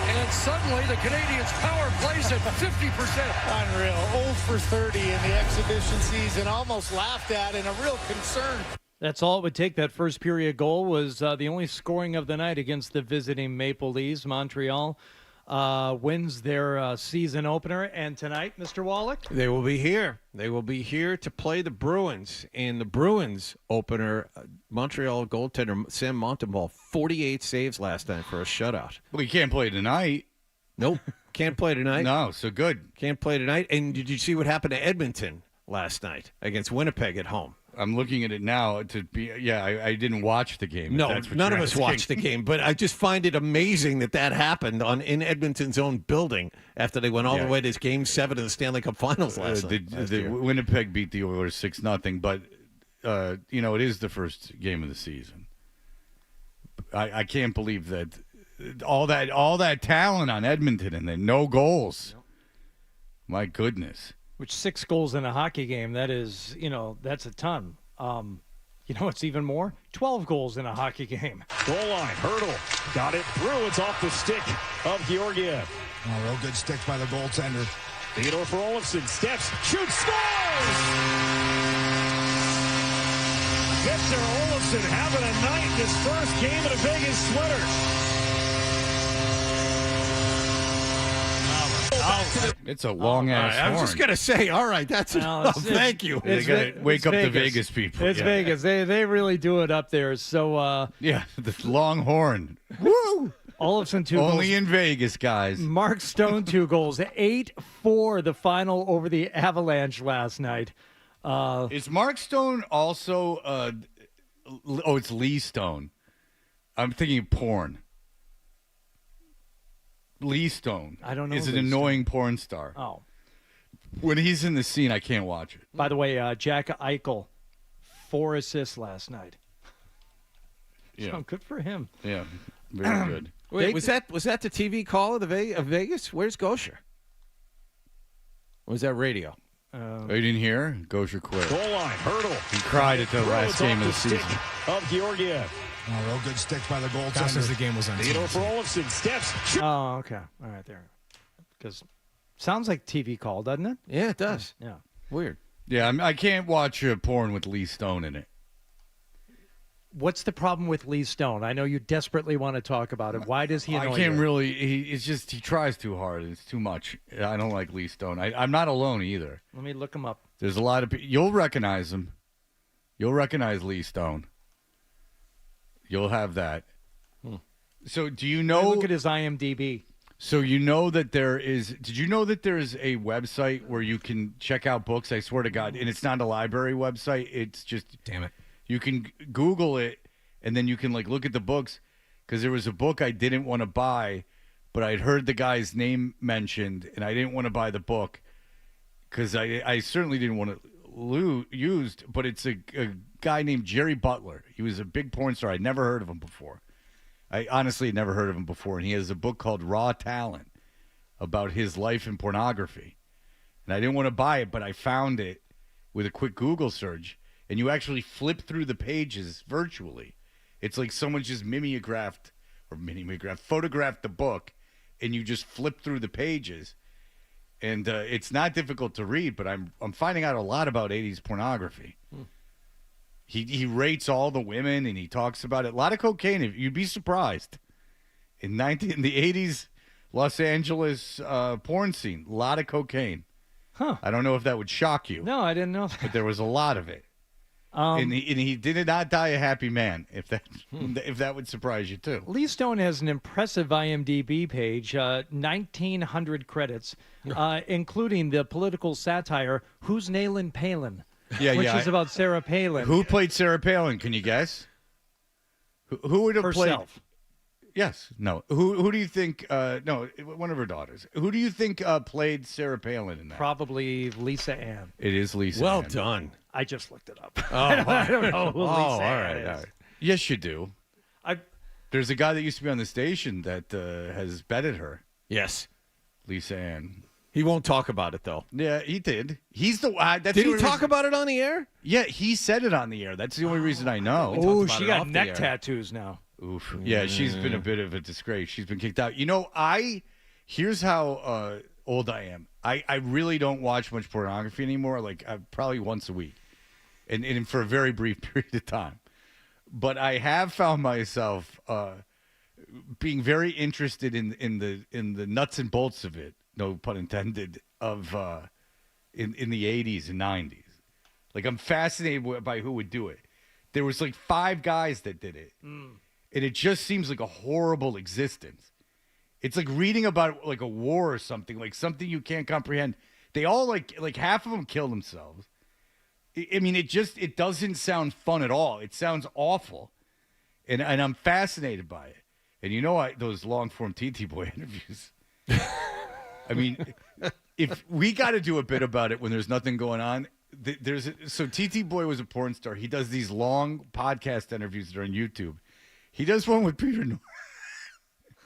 And suddenly the Canadians' power plays at 50%. Unreal. 0 for 30 in the exhibition season. Almost laughed at, and a real concern. That's all it would take. That first period goal was the only scoring of the night against the visiting Maple Leafs. Montreal wins their season opener. And tonight, Mr. Wallach? They will be here. They will be here to play the Bruins. In the Bruins opener, Montreal goaltender Sam Montembeault, 48 saves last night for a shutout. Well, he can't play tonight. Nope. Can't play tonight. No, so good. Can't play tonight. And did you see what happened to Edmonton last night against Winnipeg at home? I'm looking at it now I didn't watch the game. No, none of us watched the game, but I just find it amazing that happened in Edmonton's own building after they went all the way to Game 7 of the Stanley Cup Finals last year. Winnipeg beat the Oilers 6-0, but it is the first game of the season. I can't believe that all that talent on Edmonton and then no goals. Yep. My goodness. Which 6 goals in a hockey game, that is, that's a ton. It's even more? 12 goals in a hockey game. Goal line, Hurdle. Got it through. It's off the stick of Georgiev. Oh, real good stick by the goaltender. Theodore for Olofsson. Steps, shoots, scores! Victor Olofsson having a night in his first game in a Vegas sweater. It's a long-ass horn. I was just going to say, all right, that's enough. Thank you. They got to wake up the Vegas people. It's Vegas. They really do it up there. So the long horn. Woo! Olofsson 2 goals. Only in Vegas, guys. Mark Stone 2 goals. 8-4 the final over the Avalanche last night. Is Mark Stone also it's Lee Stone. I'm thinking porn. Lee Stone. I don't know. Is an annoying porn star. Oh. When he's in the scene, I can't watch it. By the way, Jack Eichel, 4 assists last night. Yeah. So good for him. Yeah, very good. Wait, was that the TV call of of Vegas? Where's Gosher? Or was that radio? Oh, you didn't hear? Gosher quit. Goal line, hurdle. He cried at the last game of the season. Of Georgiev. Oh, real good sticks by the goaltender. Just as the game was on Theodore TV. for Olofsson. Steps. Oh, okay. All right, there. Because sounds like TV call, doesn't it? Yeah, it does. Yeah. Weird. Yeah, I can't watch porn with Lee Stone in it. What's the problem with Lee Stone? I know you desperately want to talk about it. Why does he annoy I can't you? really. It's just he tries too hard. It's too much. I don't like Lee Stone. I'm not alone either. Let me look him up. There's a lot of people. You'll recognize him. You'll recognize Lee Stone. You'll have that. So do you know? Look at his IMDb. So you know that there is. Did you know that there is a website where you can check out books? I swear to God, and it's not a library website. It's just. Damn it. You can Google it, and then you can like look at the books. Because there was a book I didn't want to buy, but I'd heard the guy's name mentioned, and I didn't want to buy the book because I certainly didn't want to used. But it's a guy named Jerry Butler. He was a big porn star. I'd never heard of him before. I honestly had never heard of him before, and he has a book called Raw Talent about his life in pornography. And I didn't want to buy it, but I found it with a quick Google search, and you actually flip through the pages virtually. It's like someone just photographed the book, and you just flip through the pages. And it's not difficult to read, but I'm finding out a lot about 80s pornography. He rates all the women, and he talks about it. A lot of cocaine. You'd be surprised. In the 80s, Los Angeles porn scene, a lot of cocaine. Huh. I don't know if that would shock you. No, I didn't know that. But there was a lot of it. And he did not die a happy man, if that would surprise you, too. Lee Stone has an impressive IMDb page, 1,900 credits, including the political satire, Who's Nailin' Palin? Which is about Sarah Palin. Who played Sarah Palin? Can you guess? Who would have Herself. played? Yes. No. Who do you think? No, one of her daughters. Who do you think played Sarah Palin in that? Probably Lisa Ann. It is Lisa Well Ann. done. I just looked it up. Oh, I don't know who Lisa all Ann right, is. all right. Yes, you do. There's a guy that used to be on the station that has betted her. Yes. Lisa Ann. He won't talk about it, though. Yeah, he did. He's the. That's Did the he only talk reason- about it on the air? Yeah, he said it on the air. That's the only reason I know. Oh, about she it got off the neck air. tattoos now. Oof. Yeah, she's been a bit of a disgrace. She's been kicked out. You know, here's how old I am. I really don't watch much pornography anymore, like probably once a week. And for a very brief period of time. But I have found myself being very interested in the nuts and bolts of it, no pun intended, of in the 80s and 90s. Like, I'm fascinated by who would do it. There was like 5 guys that did it. And it just seems like a horrible existence. It's like reading about like a war or something, like something you can't comprehend. They all like half of them kill themselves. I mean, it doesn't sound fun at all. It sounds awful. And I'm fascinated by it. And you know, those long form TT Boy interviews. I mean, if we got to do a bit about it when there's nothing going on. So TT Boy was a porn star. He does these long podcast interviews that are on YouTube. He does one with Peter North.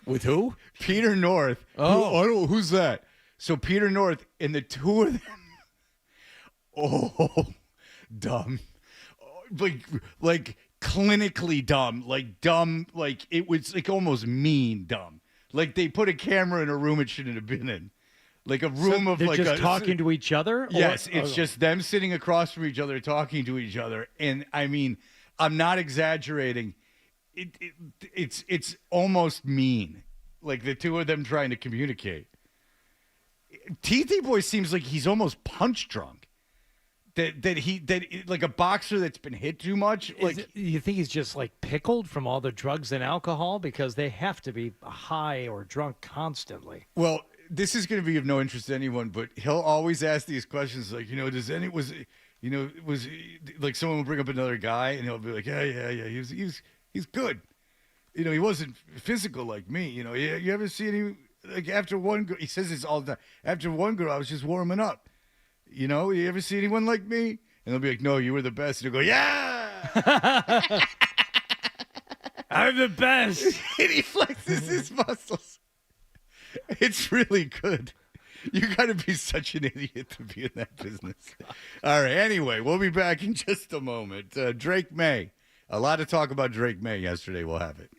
With who? Peter North. Oh. I don't know, who's that? So Peter North and the two of them. Oh, dumb. Like clinically dumb. Like it was like almost mean dumb. Like they put a camera in a room it shouldn't have been in. Like a room of They're like just talking to each other? Yes, it's just them sitting across from each other, talking to each other. And I mean, I'm not exaggerating. It's almost mean. Like the two of them trying to communicate. TT Boy seems like he's almost punch drunk. That like a boxer that's been hit too much. Like you think he's just like pickled from all the drugs and alcohol, because they have to be high or drunk constantly. Well, this is going to be of no interest to anyone, but he'll always ask these questions like, was like someone will bring up another guy and he'll be like, yeah, he's good. He wasn't physical like me. You ever see any, like after one girl, he says this all the time. After one girl, I was just warming up. You ever see anyone like me? And they'll be like, no, you were the best. And he'll go, yeah. I'm the best. And he flexes his muscles. It's really good. You got to be such an idiot to be in that business. All right. Anyway, we'll be back in just a moment. Drake May. A lot of talk about Drake May yesterday. We'll have it.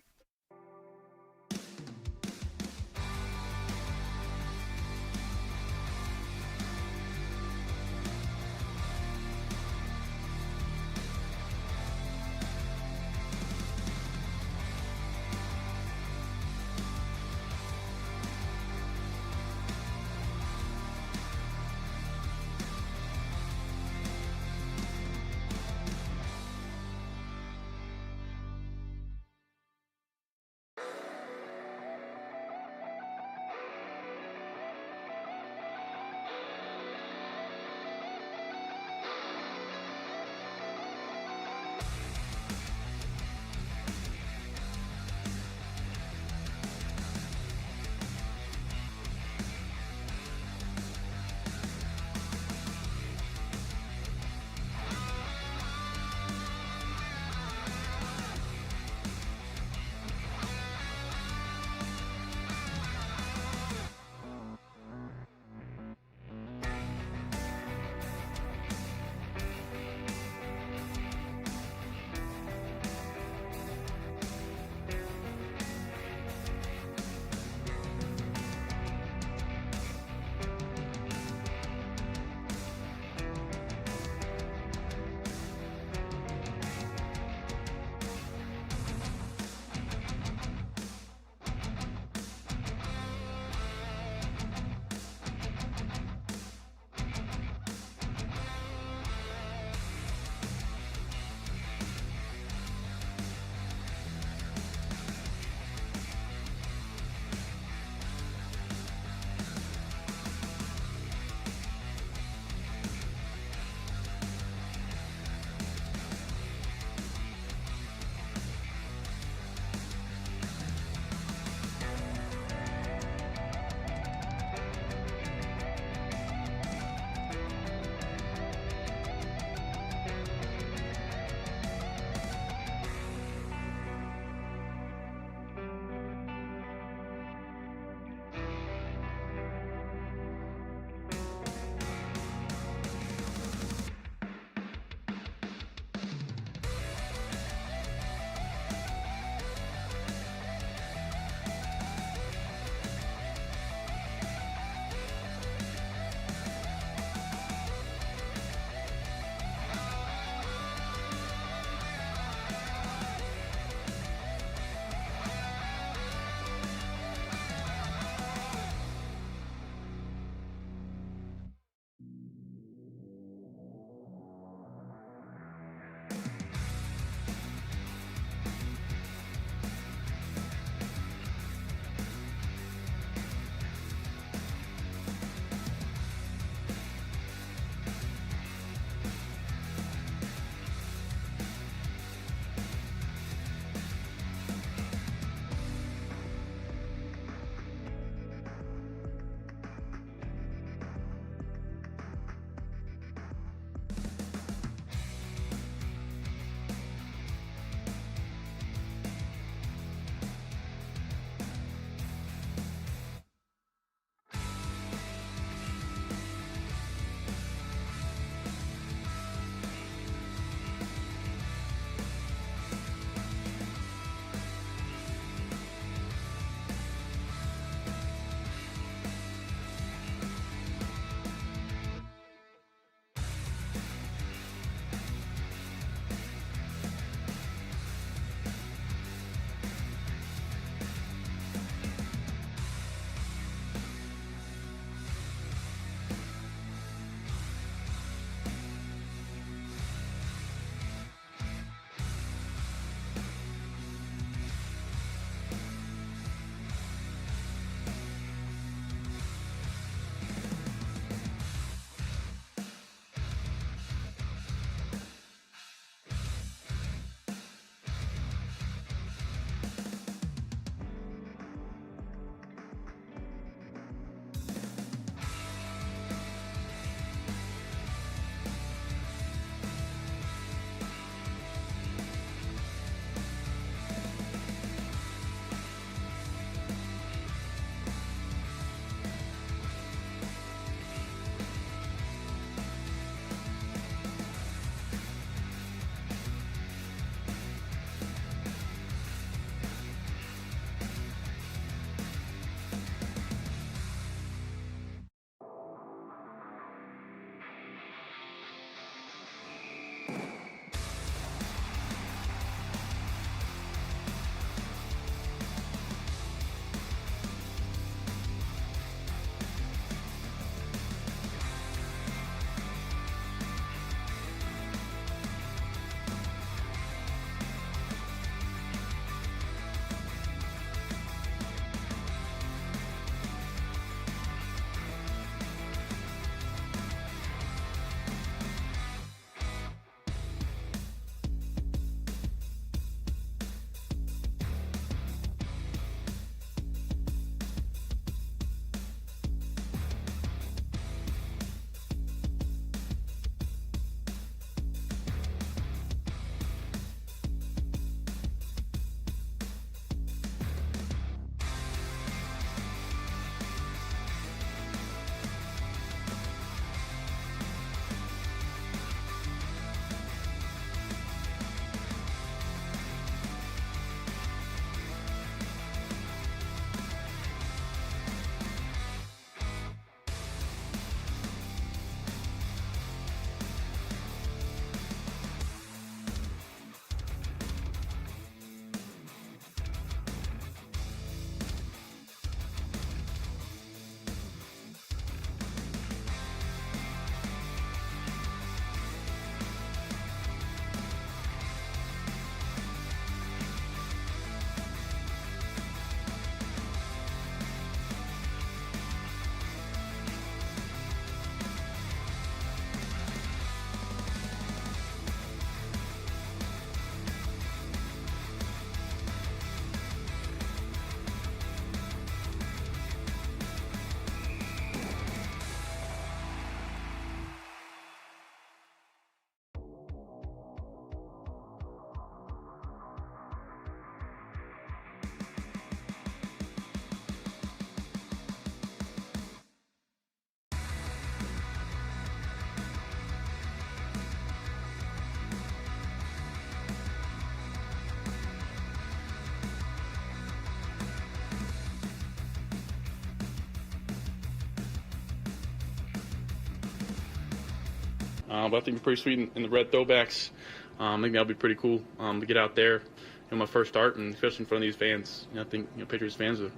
but I think it'd be pretty sweet in the red throwbacks. I think that'll be pretty cool to get out there, my first start, and especially in front of these fans. I think Patriots fans are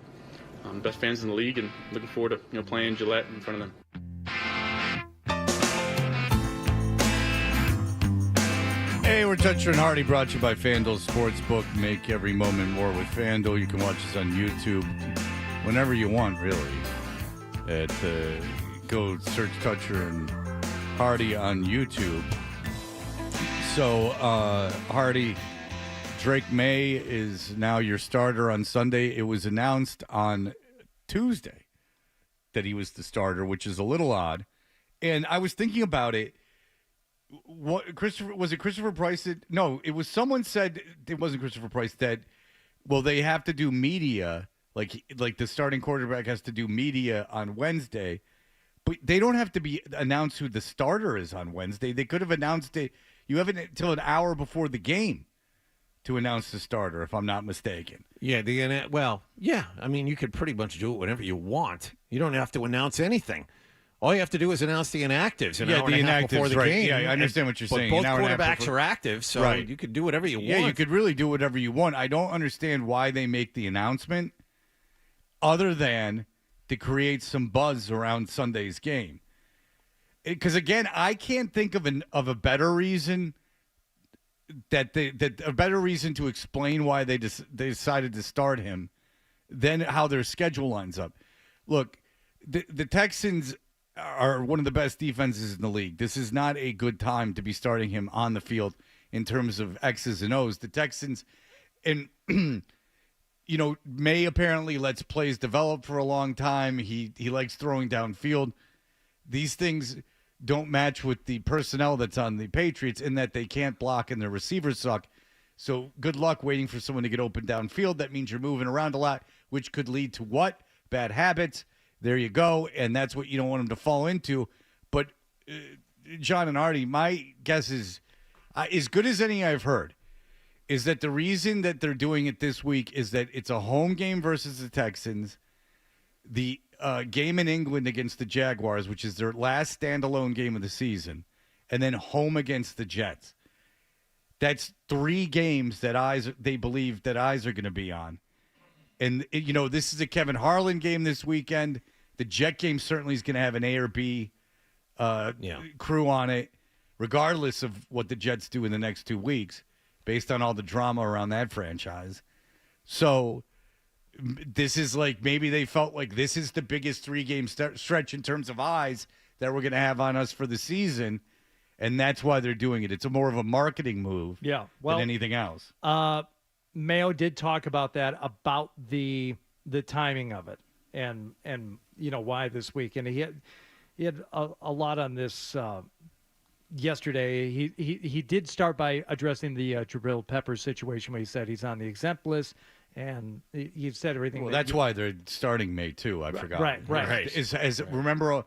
the best fans in the league, and looking forward to playing Gillette in front of them. Hey, we're Toucher and Hardy, brought to you by FanDuel Sportsbook. Make every moment more with FanDuel. You can watch us on YouTube whenever you want, really. Go search Toucher and Hardy on YouTube. So, Hardy, Drake May is now your starter on Sunday. It was announced on Tuesday that he was the starter, which is a little odd. And I was thinking about it. What Christopher Price? No, it was someone said it wasn't Christopher Price that. Well, they have to do media, like the starting quarterback has to do media on Wednesday, but they don't have to be announced who the starter is on Wednesday. They could have announced it. You have it until an hour before the game to announce the starter, if I'm not mistaken. Yeah, I mean, you could pretty much do it whenever you want. You don't have to announce anything. All you have to do is announce the inactives an hour and a half before the game. Yeah, I understand what you're saying. Both quarterbacks are active, so you could do whatever you want. Yeah, you could really do whatever you want. I don't understand why they make the announcement other than to create some buzz around Sunday's game. Because, again, I can't think of a better reason a better reason to explain why they decided to start him than how their schedule lines up. Look, the Texans are one of the best defenses in the league. This is not a good time to be starting him on the field in terms of X's and O's. The Texans, and May apparently lets plays develop for a long time. He likes throwing downfield. These things don't match with the personnel that's on the Patriots in that they can't block and their receivers suck. So good luck waiting for someone to get open downfield. That means you're moving around a lot, which could lead to what? Bad habits. There you go, and that's what you don't want him to fall into. But, John and Artie, my guess is, as good as any I've heard, is that the reason that they're doing it this week is that it's a home game versus the Texans, the game in England against the Jaguars, which is their last standalone game of the season, and then home against the Jets. That's 3 games that they believe that eyes are going to be on. And, this is a Kevin Harlan game this weekend. The Jet game certainly is going to have an A or B crew on it, regardless of what the Jets do in the next 2 weeks, based on all the drama around that franchise. So this is like maybe they felt like this is the biggest 3-game stretch in terms of eyes that we're going to have on us for the season, and that's why they're doing it. It's more of a marketing move than anything else. Mayo did talk about that, about the timing of it, and why this week. And he had a lot on this yesterday. He did start by addressing the Jabril Peppers situation, where he said he's on the exempt list, and he said everything. Well, that's why they're starting May too. I forgot. Right. Remember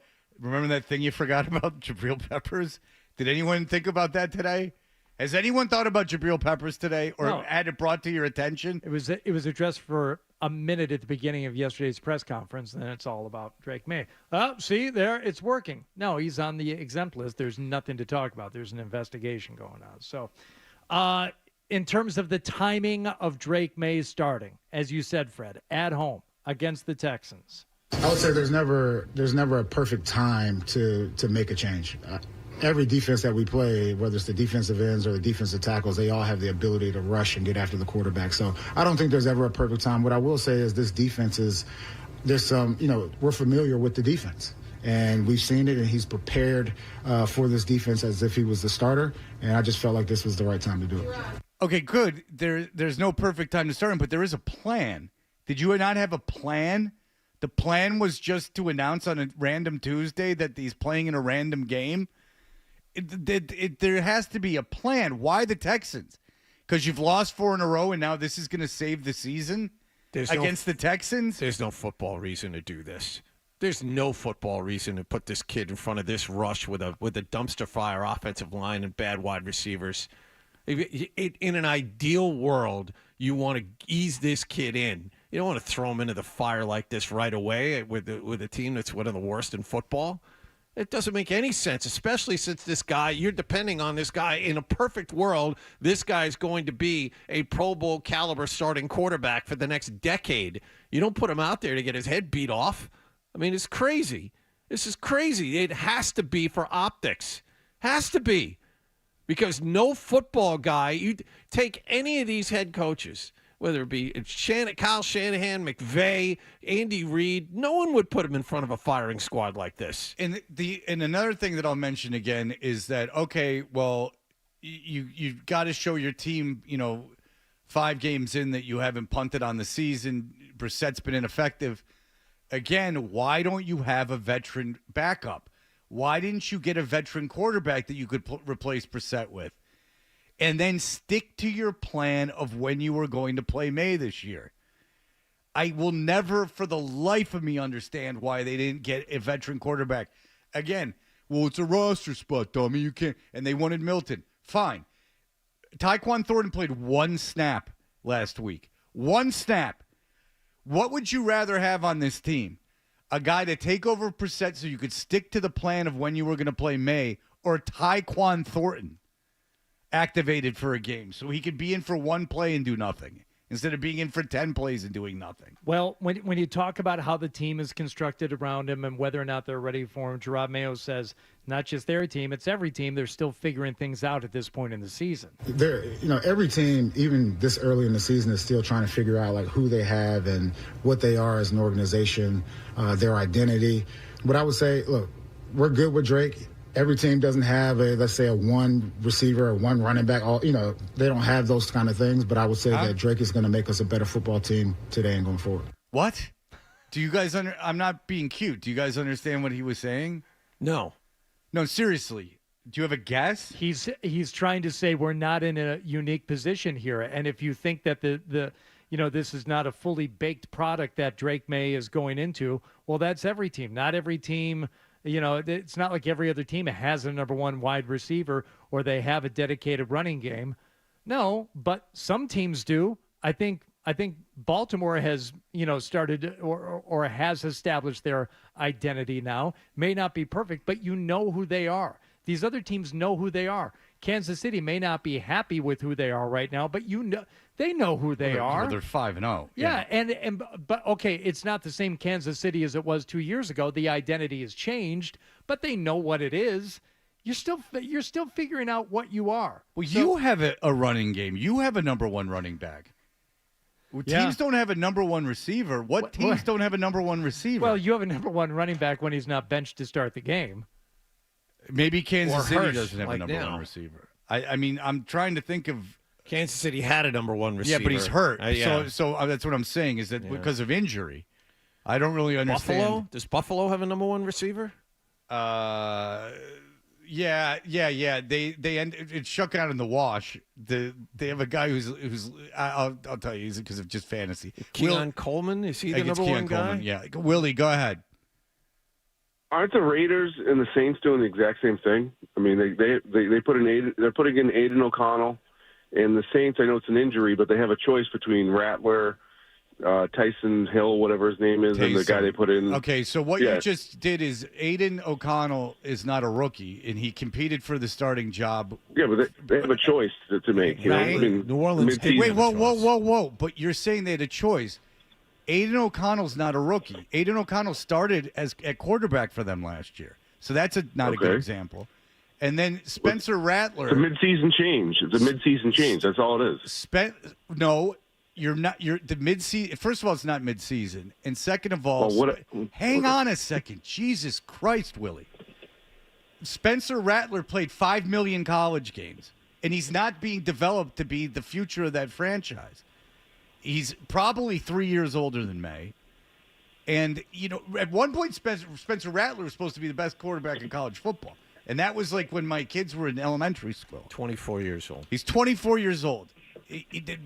that thing you forgot about Jabril Peppers? Did anyone think about that today? Has anyone thought about Jabril Peppers today, or had it brought to your attention? It was addressed for a minute at the beginning of yesterday's press conference, and then it's all about Drake May. Oh, see, there, it's working. No, he's on the exempt list. There's nothing to talk about. There's an investigation going on. So, in terms of the timing of Drake May starting, as you said, Fred, at home against the Texans. I would say there's never a perfect time to make a change. Every defense that we play, whether it's the defensive ends or the defensive tackles, they all have the ability to rush and get after the quarterback. So I don't think there's ever a perfect time. What I will say is this defense there's some, we're familiar with the defense. And we've seen it, and he's prepared for this defense as if he was the starter. And I just felt like this was the right time to do it. Okay, good. There's no perfect time to start him, but there is a plan. Did you not have a plan? The plan was just to announce on a random Tuesday that he's playing in a random game. There has to be a plan. Why the Texans? Because you've lost 4 in a row, and now this is going to save the season against the Texans? There's no football reason to do this. There's no football reason to put this kid in front of this rush with a dumpster fire offensive line and bad wide receivers. In an ideal world, you want to ease this kid in. You don't want to throw him into the fire like this right away with a team that's one of the worst in football. It doesn't make any sense, especially since this guy, you're depending on this guy. In a perfect world, this guy is going to be a Pro Bowl caliber starting quarterback for the next decade. You don't put him out there to get his head beat off. I mean, it's crazy. This is crazy. It has to be for optics. Has to be. Because no football guy, you take any of these head coaches, whether it be Kyle Shanahan, McVay, Andy Reid, no one would put him in front of a firing squad like this. And another thing that I'll mention again is that, okay, well, you've got to show your team, 5 games in that you haven't punted on the season. Brissett's been ineffective. Again, why don't you have a veteran backup? Why didn't you get a veteran quarterback that you could replace Brissett with? And then stick to your plan of when you were going to play May this year. I will never, for the life of me, understand why they didn't get a veteran quarterback. Again, well, it's a roster spot, dummy. You can't. And they wanted Milton. Fine. Tyquan Thornton played 1 snap last week. 1 snap. What would you rather have on this team? A guy to take over Brissett so you could stick to the plan of when you were going to play May, or Tyquan Thornton activated for a game so he could be in for 1 play and do nothing instead of being in for 10 plays and doing nothing? Well, when you talk about how the team is constructed around him and whether or not they're ready for him, Gerard Mayo says not just their team, it's every team. They're still figuring things out at this point in the season. Every team, even this early in the season, is still trying to figure out like who they have and what they are as an organization, their identity. But I would say, look, we're good with Drake. Every team doesn't have let's say a 1 receiver or 1 running back. They don't have those kind of things. But I would say that Drake is going to make us a better football team today and going forward. What? Do you guys I'm not being cute. Do you guys understand what he was saying? No. No, seriously. Do you have a guess? He's trying to say we're not in a unique position here, and if you think that this is not a fully baked product that Drake May is going into, well, that's every team. Not every team. It's not like every other team has a number 1 wide receiver or they have a dedicated running game. No, but some teams do. I think Baltimore has, started or has established their identity now. May not be perfect, but you know who they are. These other teams know who they are. Kansas City may not be happy with who they are right now, but they know who they are. Well, they're 5-0. Yeah, but okay, it's not the same Kansas City as it was 2 years ago. The identity has changed, but they know what it is. You're still figuring out what you are. Well, you have a running game. You have a number 1 running back. Teams don't have a number 1 receiver. What teams don't have a number 1 receiver? Well, you have a number 1 running back when he's not benched to start the game. Maybe Kansas City doesn't have a number 1 receiver. I mean, I'm trying to think of. Kansas City had a number 1 receiver. Yeah, but he's hurt. So that's what I'm saying is that because of injury. I don't really understand. Buffalo? Does Buffalo have a number 1 receiver? Yeah. It's shook out in the wash. They have a guy who's I'll tell you, he's because of just fantasy. Keon Coleman, is he the number 1 guy? Coleman, yeah. Willie, go ahead. Aren't the Raiders and the Saints doing the exact same thing? I mean, they put in they're putting in Aiden O'Connell, and the Saints. I know it's an injury, but they have a choice between Rattler, Tyson Hill, whatever his name is, and the guy they put in. Okay, so what you just did is Aiden O'Connell is not a rookie, and he competed for the starting job. Yeah, but they have a choice to make. You know? I mean, New Orleans. Wait, whoa! But you're saying they had a choice. Aiden O'Connell's not a rookie. Aiden O'Connell started at quarterback for them last year, so that's not a good example. And then Spencer Rattler. It's a midseason change. It's a midseason change. That's all it is. No, you're not. You're the midseason. First of all, it's not midseason, and second of all, hang on a second. Jesus Christ, Willie. Spencer Rattler played 5 million college games, and he's not being developed to be the future of that franchise. He's probably 3 years older than May. And, at one point, Spencer Rattler was supposed to be the best quarterback in college football. And that was like when my kids were in elementary school. 24 years old. He's 24 years old.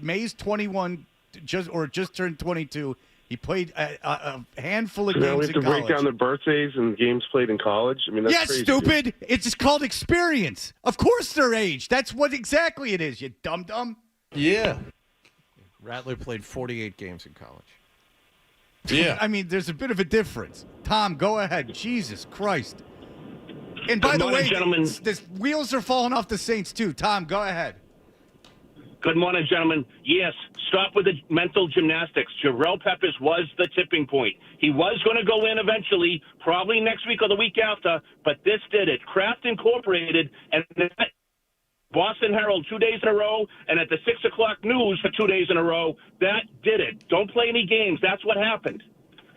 May's 21, just turned 22. He played a handful of games in college. We have to break down the birthdays and games played in college? I mean, that's crazy. Stupid. It's just called experience. Of course they're age. That's what exactly it is, you dum-dum. Yeah. Rattler played 48 games in college. Yeah. I mean, there's a bit of a difference. Tom, go ahead. Jesus Christ. And by Good the morning, way, gentlemen. the wheels are falling off the Saints too. Tom, go ahead. Good morning, gentlemen. Yes, stop with the mental gymnastics. Jarrell Peppers was the tipping point. He was going to go in eventually, probably next week or the week after, but this did it. Kraft Incorporated and the Boston Herald 2 days in a row, and at the 6 o'clock news for 2 days in a row, that did it. Don't play any games. That's what happened.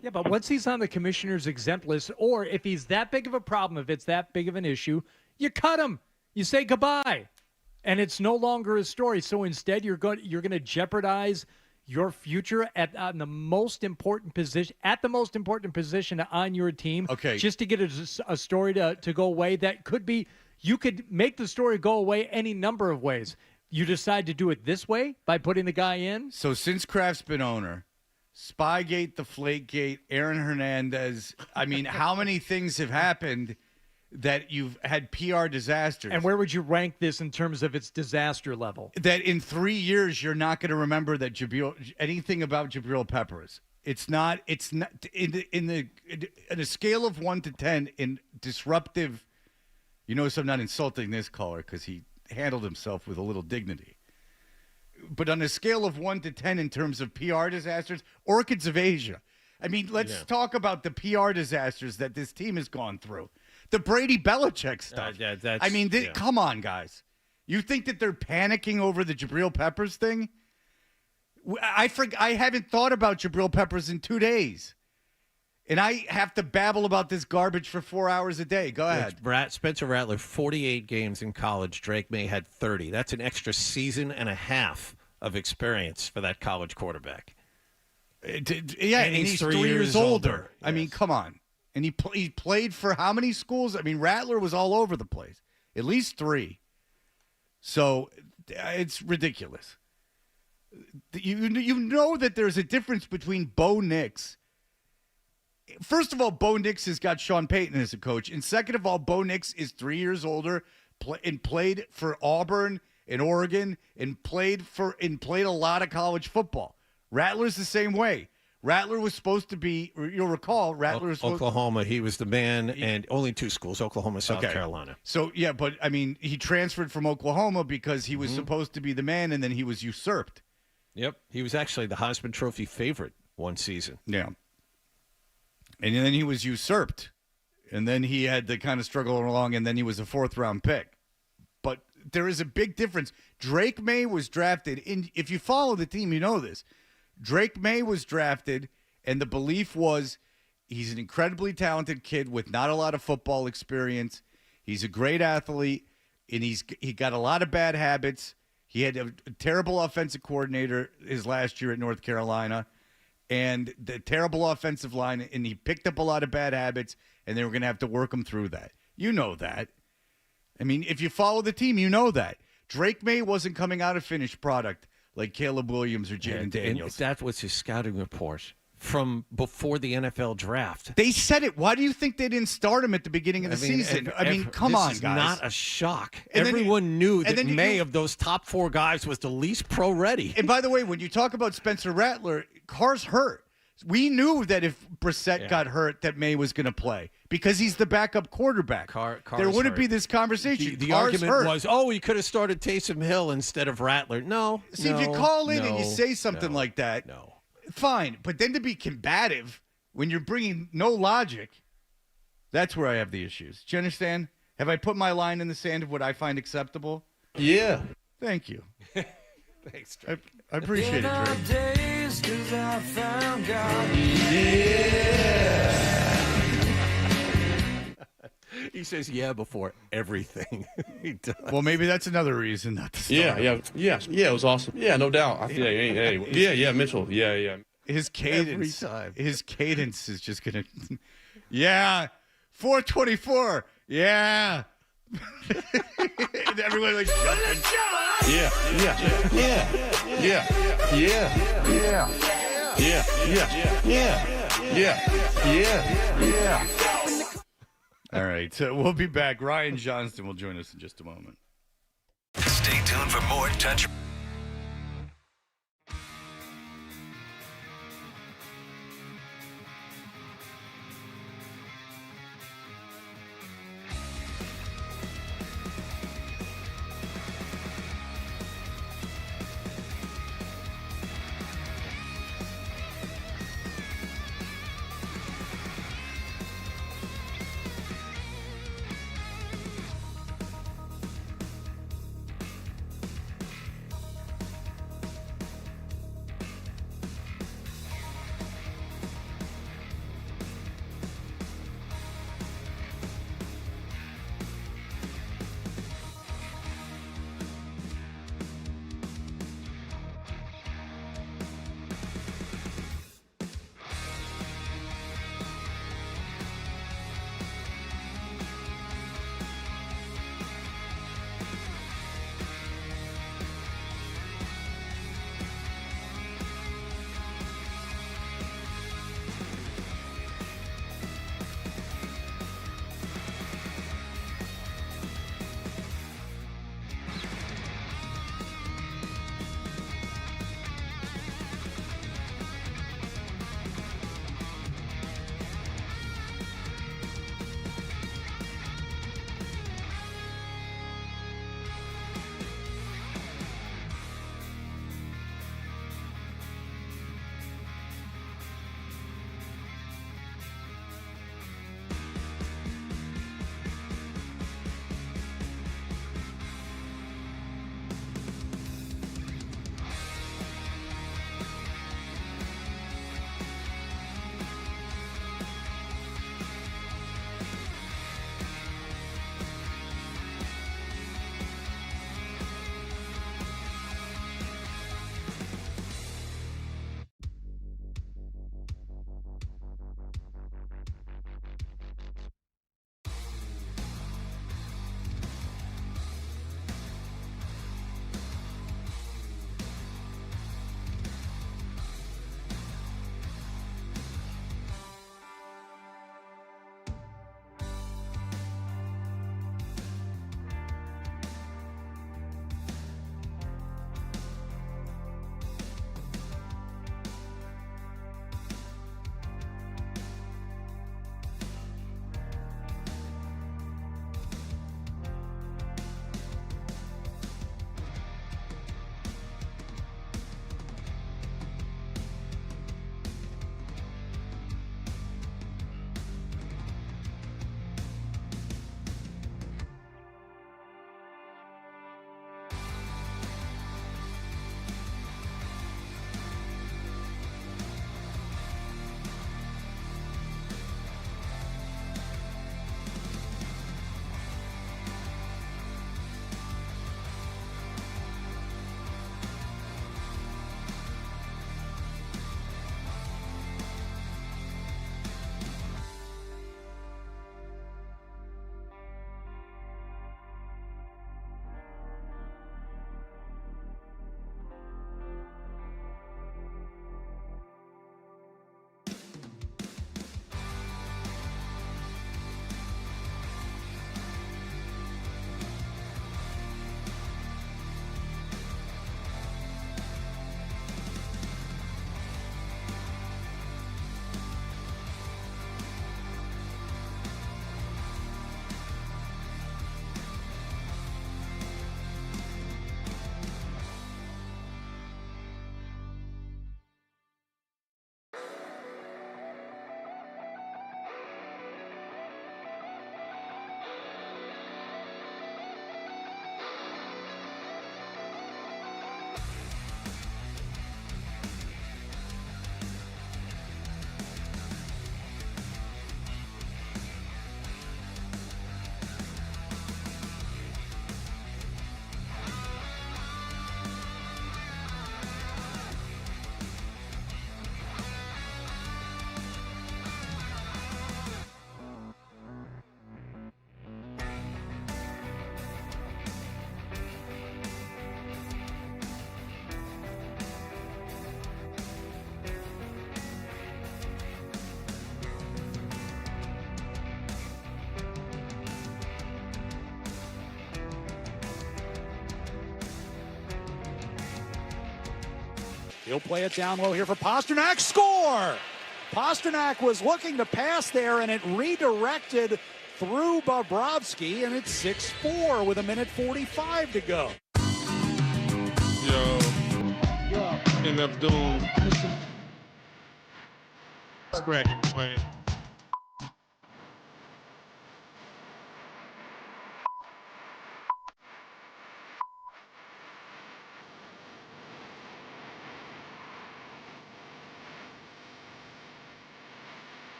Yeah, but once he's on the commissioner's exempt list, or if he's that big of a problem, if it's that big of an issue, you cut him. You say goodbye. And it's no longer a story. So instead, you're going to jeopardize your future on the most important position on your team. Okay. Just to get a story to go away that could be, you could make the story go away any number of ways. You decide to do it this way by putting the guy in. So since Kraft's been owner, Spygate, Deflategate, Aaron Hernandez, I mean, how many things have happened that you've had PR disasters? And where would you rank this in terms of its disaster level? That in 3 years you're not going to remember that anything about Jabril Peppers. It's not in a scale of 1 to 10 in disruptive. You notice I'm not insulting this caller because he handled himself with a little dignity. But on a scale of 1 to 10 in terms of PR disasters, Orchids of Asia. I mean, let's talk about the PR disasters that this team has gone through. The Brady Belichick stuff. Come on, guys. You think that they're panicking over the Jabril Peppers thing? I haven't thought about Jabril Peppers in 2 days. And I have to babble about this garbage for 4 hours a day. Go ahead. Spencer Rattler, 48 games in college. Drake May had 30. That's an extra season and a half of experience for that college quarterback. And he's 3 years older. Yes. I mean, come on. And he played for how many schools? I mean, Rattler was all over the place. At least 3. So it's ridiculous. You know that there's a difference between Bo Nix. First of all, Bo Nix has got Sean Payton as a coach. And second of all, Bo Nix is 3 years older and played for Auburn and Oregon and played a lot of college football. Rattler's the same way. Rattler was supposed to be, you'll recall, Oklahoma. He was the man, and only 2 schools, Oklahoma, South Carolina. So, yeah, but, I mean, he transferred from Oklahoma because he was supposed to be the man, and then he was usurped. Yep. He was actually the Heisman Trophy favorite one season. Yeah. And then he was usurped. And then he had to kind of struggle along, and then he was a 4th-round pick. But there is a big difference. Drake May was drafted. If you follow the team, you know this. Drake May was drafted, and the belief was he's an incredibly talented kid with not a lot of football experience. He's a great athlete, and he got a lot of bad habits. He had a terrible offensive coordinator his last year at North Carolina, and the terrible offensive line, and he picked up a lot of bad habits, and they were going to have to work him through that. You know that. I mean, if you follow the team, you know that. Drake May wasn't coming out a finished product like Caleb Williams or Jaden Daniels. That was his scouting report from before the NFL draft. They said it. Why do you think they didn't start him at the beginning of the season? Come on, guys. This is not a shock. Everyone knew that May of those top 4 guys was the least pro-ready. And by the way, when you talk about Spencer Rattler, Carr's hurt. We knew that if Brissett got hurt, that May was going to play because he's the backup quarterback. There wouldn't be this conversation. The argument was, he could have started Taysom Hill instead of Rattler. No. See, if you call in and you say something like that, fine. But then to be combative when you're bringing no logic, that's where I have the issues. Do you understand? Have I put my line in the sand of what I find acceptable? Yeah. Thank you. Thanks, Drake. I appreciate it, Drake. Days 'cause I found God. He says before everything. He does. Well, maybe that's another reason not to start. Yeah, it was awesome. Yeah, no doubt. Yeah, Mitchell. Yeah. His cadence. Every time. His cadence is just gonna. 424. Yeah. And everyone like jumping. Yeah. All right, so we'll be back. Ryan Johnston will join us in just a moment. Stay tuned for more Touch. He'll play it down low here for Pasternak. Score! Pasternak was looking to pass there, and it redirected through Bobrovsky, and it's 6-4 with 1:45 to go. Yo. End up doing. Scratch, man.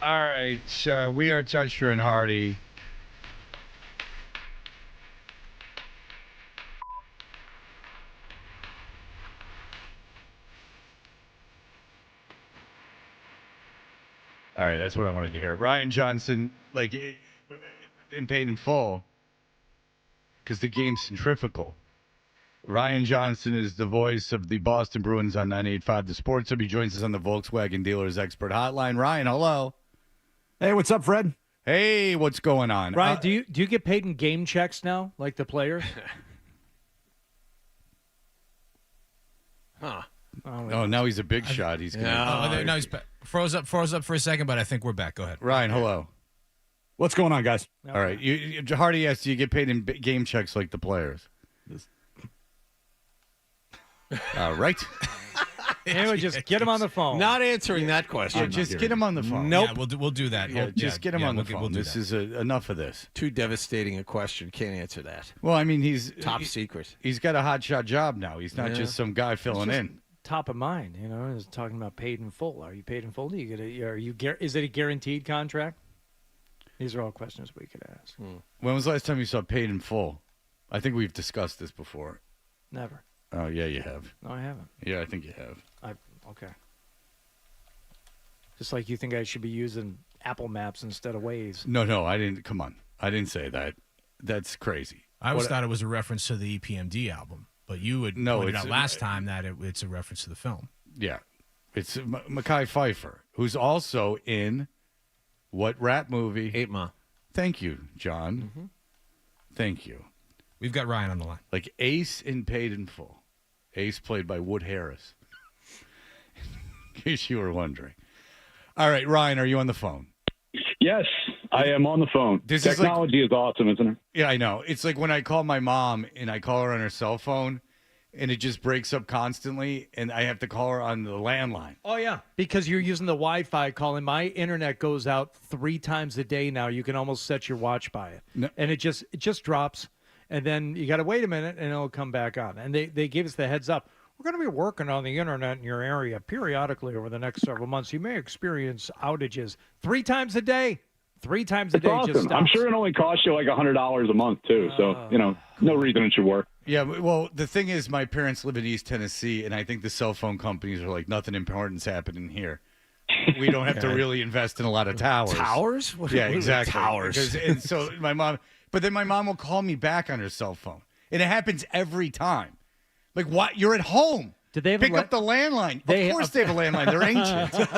All right, we are Toucher and Hardy. All right, that's what I wanted to hear. Ryan Johnston, like, in paid in full, because the game's centrifugal. Ryan Johnston is the voice of the Boston Bruins on 98.5 The Sports Hub. He joins us on the Volkswagen Dealers Expert Hotline. Ryan, hello. Hey, what's up, Fred? Hey, what's going on? Ryan, do you get paid in game checks now, like the players? Huh. Oh, now he's a big shot. He's gonna. No, he's froze up for a second, but I think we're back. Go ahead. Ryan, hello. What's going on, guys? All right. Hardy asked, do you get paid in game checks like the players? All right. Anyway, just get him on the phone. Not answering that question. Just get him on the phone. Nope. Yeah, we'll do that. Just get him on the phone. We'll do This that. is enough of this. Too devastating a question. Can't answer that. Well, I mean, he's Top secret. He's got a hotshot job now. He's not Yeah. just some guy filling Just in. Top of mind, is talking about paid in full. Are you paid in full? Do you get is it a guaranteed contract? These are all questions we could ask. When was the last time you saw paid in full? I think we've discussed this before. Never. Oh, yeah, you have. No, I haven't. Yeah, I think you have. Okay. Just like you think I should be using Apple Maps instead of Waze. No, I didn't. Come on. I didn't say that. That's crazy. I always thought it was a reference to the EPMD album, but you had pointed out last time that it's a reference to the film. Yeah. It's Mekhi Phifer, who's also in what rap movie? 8 Mile. Thank you, John. Mm-hmm. Thank you. We've got Ryan on the line. Like Ace in Paid in Full. Ace played by Wood Harris. In case you were wondering. All right, Ryan, are you on the phone? Yes, I am on the phone. Technology is awesome, isn't it? Yeah, I know. It's like when I call my mom and I call her on her cell phone and it just breaks up constantly and I have to call her on the landline. Oh, yeah. Because you're using the Wi-Fi calling. My internet goes out 3 times a day now. You can almost set your watch by it. No. And it just drops. And then you got to wait a minute and it'll come back on. And they gave us the heads up. We're going to be working on the internet in your area periodically over the next several months. You may experience outages 3 times a day. 3 times a day. Awesome. Just stops. I'm sure it only costs you like $100 a month too. So, no reason it should work. Yeah, well, the thing is, my parents live in East Tennessee, and I think the cell phone companies are like, nothing important's happening here. We don't have to really invest in a lot of towers. Towers? What Yeah, are exactly. towers? And so my mom, but then my mom will call me back on her cell phone, and it happens every time. Like, what? You're at home. Did they have pick up the landline? Of course they have a landline. They're ancient.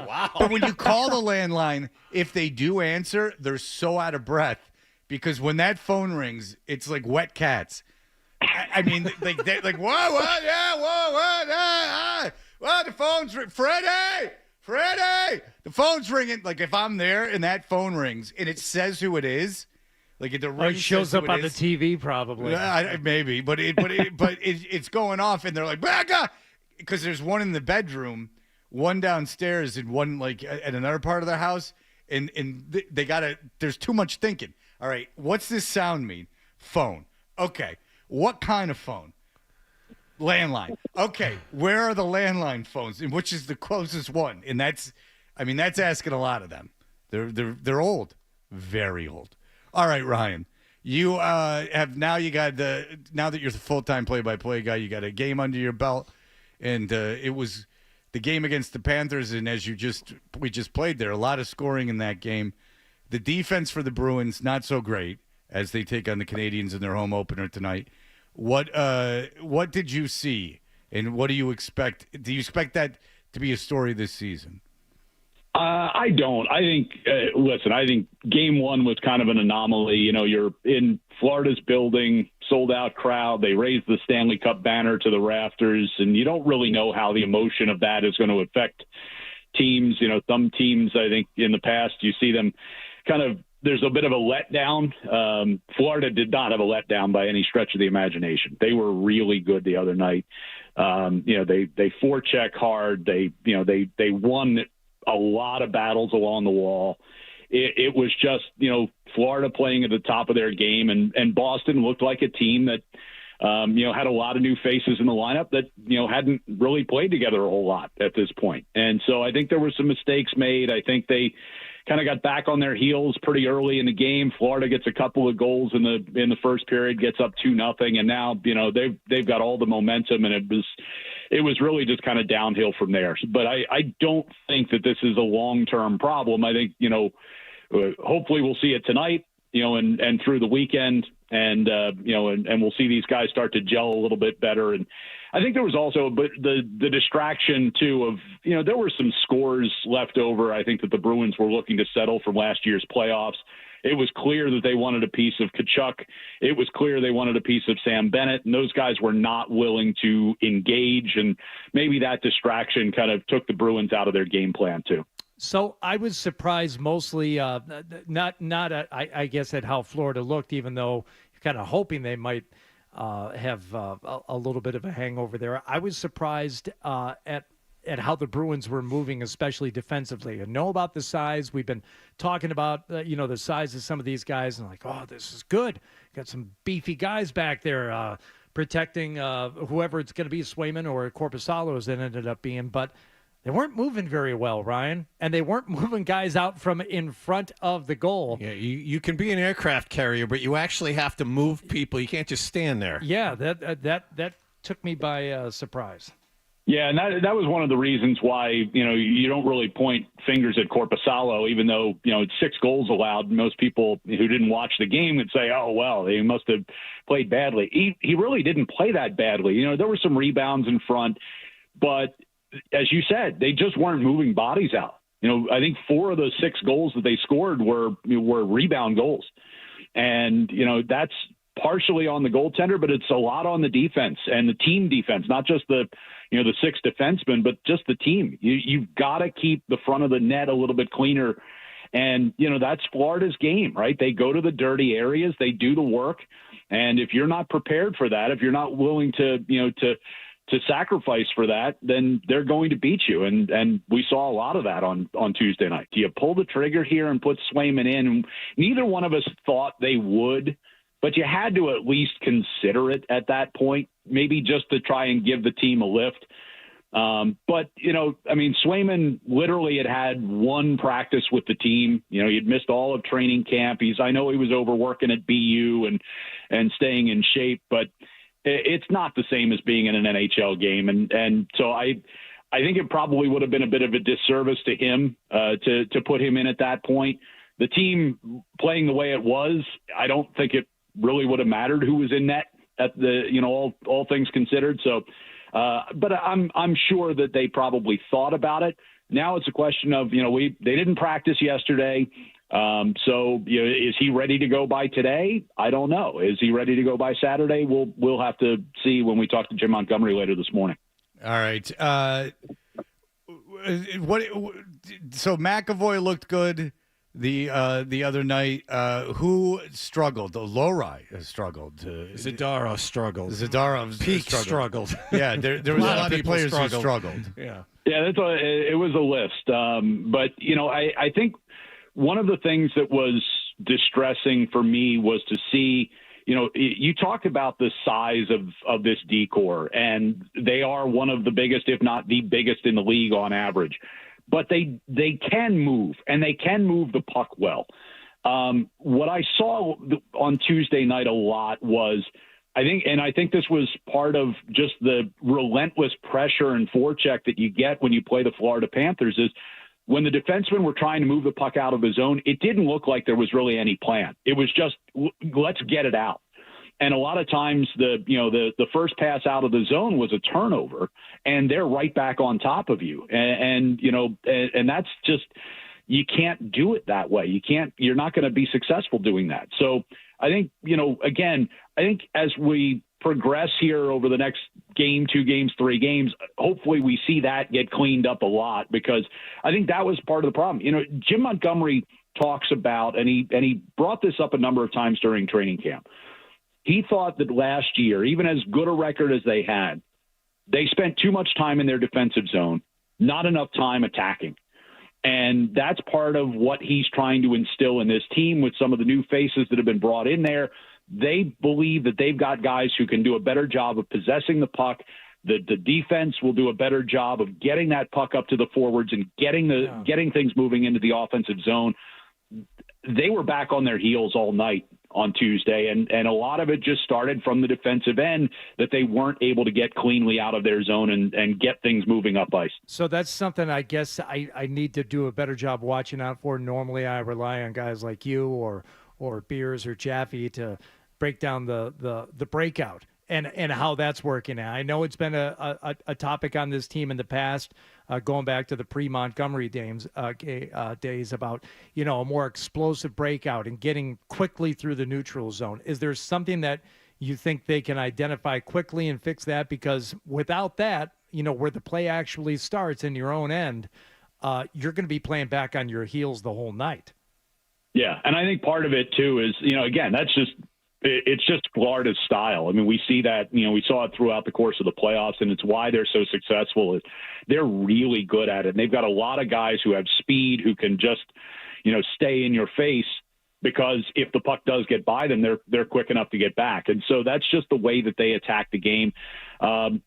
Wow. But when you call the landline, if they do answer, they're so out of breath because when that phone rings, it's like wet cats. I mean, they're like, whoa, what? Yeah, whoa, what? Well, the phone's Freddie, the phone's ringing. Like if I'm there and that phone rings and it says who it is, like the ring It shows up on the TV probably. Maybe, but it's going off and they're like, Becca, because there's one in the bedroom, one downstairs, and one like at another part of their house, and they gotta. There's too much thinking. All right, what's this sound mean? Phone. Okay. What kind of phone? Landline. Okay, where are the landline phones, and which is the closest one? And that's asking a lot of them. They're old, very old. All right, Ryan, you have now that you're the full-time play-by-play guy, you got a game under your belt, and it was the game against the Panthers, and as we just played there, a lot of scoring in that game. The defense for the Bruins not so great as they take on the Canadians in their home opener tonight. What did you see, and what do you expect? Do you expect that to be a story this season? I don't. I think, listen, I think game one was kind of an anomaly. You know, you're in Florida's building, sold out crowd. They raised the Stanley Cup banner to the rafters, and you don't really know how the emotion of that is going to affect teams. You know, some teams, I think in the past, you see them kind of, there's a bit of a letdown. Florida did not have a letdown by any stretch of the imagination. They were really good the other night. You know, they forecheck hard. They won a lot of battles along the wall. It was just, you know, Florida playing at the top of their game, and Boston looked like a team that, you know, had a lot of new faces in the lineup that, you know, hadn't really played together a whole lot at this point. And so I think there were some mistakes made. I think they kind of got back on their heels pretty early in the game. Florida gets a couple of goals in the first period, gets up 2-0, and now, you know, they've got all the momentum, and it was really just kind of downhill from there. But I don't think that this is a long-term problem. I think, you know, hopefully we'll see it tonight, you know, and through the weekend, and you know, and we'll see these guys start to gel a little bit better. And I think there was also the distraction too of, you know, there were some scores left over. I think that the Bruins were looking to settle from last year's playoffs. It was clear that they wanted a piece of Tkachuk. It was clear they wanted a piece of Sam Bennett, and those guys were not willing to engage. And maybe that distraction kind of took the Bruins out of their game plan too. So I was surprised mostly, I guess, at how Florida looked, even though you're kind of hoping they might have a little bit of a hangover there. I was surprised at how the Bruins were moving, especially defensively. I know about the size. We've been talking about, you know, the size of some of these guys, and like, oh, this is good. Got some beefy guys back there protecting whoever it's going to be, Swayman or Korpisalo, as it ended up being. But they weren't moving very well, Ryan, and they weren't moving guys out from in front of the goal. Yeah, you can be an aircraft carrier, but you actually have to move people. You can't just stand there. Yeah, that took me by surprise. Yeah, and that was one of the reasons why, you know, you don't really point fingers at Korpisalo, even though, you know, it's 6 goals allowed. Most people who didn't watch the game would say, oh, well, they must have played badly. He really didn't play that badly. You know, there were some rebounds in front, but as you said, they just weren't moving bodies out. You know, I think 4 of the 6 goals that they scored were rebound goals. And, you know, that's partially on the goaltender, but it's a lot on the defense and the team defense, not just the 6 defensemen, but just the team. You've got to keep the front of the net a little bit cleaner. And, you know, that's Florida's game, right? They go to the dirty areas, they do the work. And if you're not prepared for that, if you're not willing to sacrifice for that, then they're going to beat you. And we saw a lot of that on Tuesday night. Do you pull the trigger here and put Swayman in? Neither one of us thought they would, but you had to at least consider it at that point, maybe just to try and give the team a lift. But, you know, I mean, Swayman literally had one practice with the team. You know, he'd missed all of training camp. I know he was overworking at BU and staying in shape, but it's not the same as being in an NHL game. And so I think it probably would have been a bit of a disservice to him to put him in at that point. The team playing the way it was, I don't think it really would have mattered who was in net at the, you know, all things considered. So, but I'm sure that they probably thought about it. Now it's a question of, you know, they didn't practice yesterday. So, you know, is he ready to go by today? I don't know. Is he ready to go by Saturday? We'll have to see when we talk to Jim Montgomery later this morning. All right. So McAvoy looked good the other night. Who struggled? Lowry struggled. Zadaro struggled. Peak struggled. Yeah, there was a lot of players who struggled. Yeah. Yeah, it was a list. But, you know, I think one of the things that was distressing for me was to see, you know, you talk about the size of this D-corps, and they are one of the biggest, if not the biggest in the league on average. But they can move, and they can move the puck well. What I saw on Tuesday night a lot was, I think this was part of just the relentless pressure and forecheck that you get when you play the Florida Panthers, is when the defensemen were trying to move the puck out of the zone, it didn't look like there was really any plan. It was just, let's get it out. And a lot of times the first pass out of the zone was a turnover, and they're right back on top of you. And that's just, you can't do it that way. You're not going to be successful doing that. So I think, again, I think as we progress here over the next game, 2 games, 3 games, hopefully we see that get cleaned up a lot, because I think that was part of the problem. Jim Montgomery talks about, and he brought this up a number of times during training camp. He thought that last year, even as good a record as they had, they spent too much time in their defensive zone, not enough time attacking. And that's part of what he's trying to instill in this team with some of the new faces that have been brought in there. They believe that they've got guys who can do a better job of possessing the puck. The defense will do a better job of getting that puck up to the forwards and getting things moving into the offensive zone. They were back on their heels all night on Tuesday, and a lot of it just started from the defensive end, that they weren't able to get cleanly out of their zone and get things moving up ice. So that's something I guess I need to do a better job watching out for. Normally I rely on guys like you or Beers or Jaffe to break down the breakout and how that's working. I know it's been a topic on this team in the past, going back to the pre-Montgomery days about, a more explosive breakout and getting quickly through the neutral zone. Is there something that you think they can identify quickly and fix that? Because without that, where the play actually starts in your own end, you're going to be playing back on your heels the whole night. Yeah, and I think part of it too is, again, it's just Florida's style. I mean, we see that, we saw it throughout the course of the playoffs, and it's why they're so successful. They're really good at it. And they've got a lot of guys who have speed, who can just, stay in your face, because if the puck does get by them, they're quick enough to get back. And so that's just the way that they attack the game. I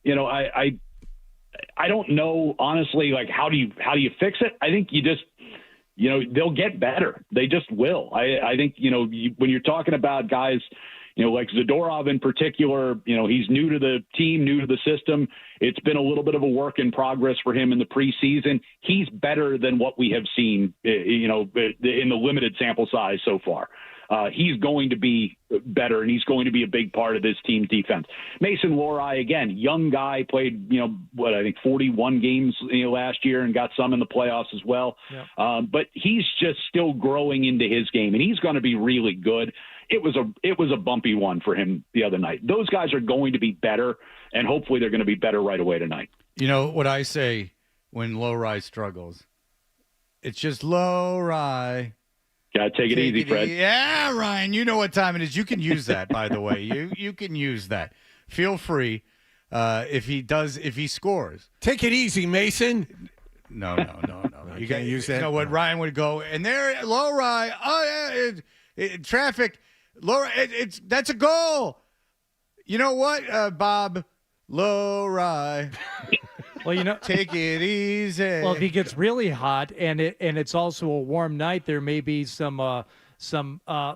don't know, honestly, like, how do you fix it? I think you just, they'll get better. They just will. I think, when you're talking about guys, like Zadorov in particular, he's new to the team, new to the system. It's been a little bit of a work in progress for him in the preseason. He's better than what we have seen, in the limited sample size so far. He's going to be better, and he's going to be a big part of this team's defense. Mason Lohrei, again, young guy, played, 41 games last year and got some in the playoffs as well. Yep. But he's just still growing into his game, and he's going to be really good. It was a bumpy one for him the other night. Those guys are going to be better, and hopefully they're going to be better right away tonight. You know what I say when Lohrei struggles? It's just Lohrei. Gotta take it easy, Fred. Yeah, Ryan, you know what time it is. You can use that, by the way. You can use that. Feel free if he scores. Take it easy, Mason. No. You can't use that. You know what Ryan would go, and there, Lohrei. Oh, yeah, traffic. Lohrei, that's a goal. You know what, Bob? Lohrei. Well, take it easy. Well, if he gets really hot and it's also a warm night, there may be some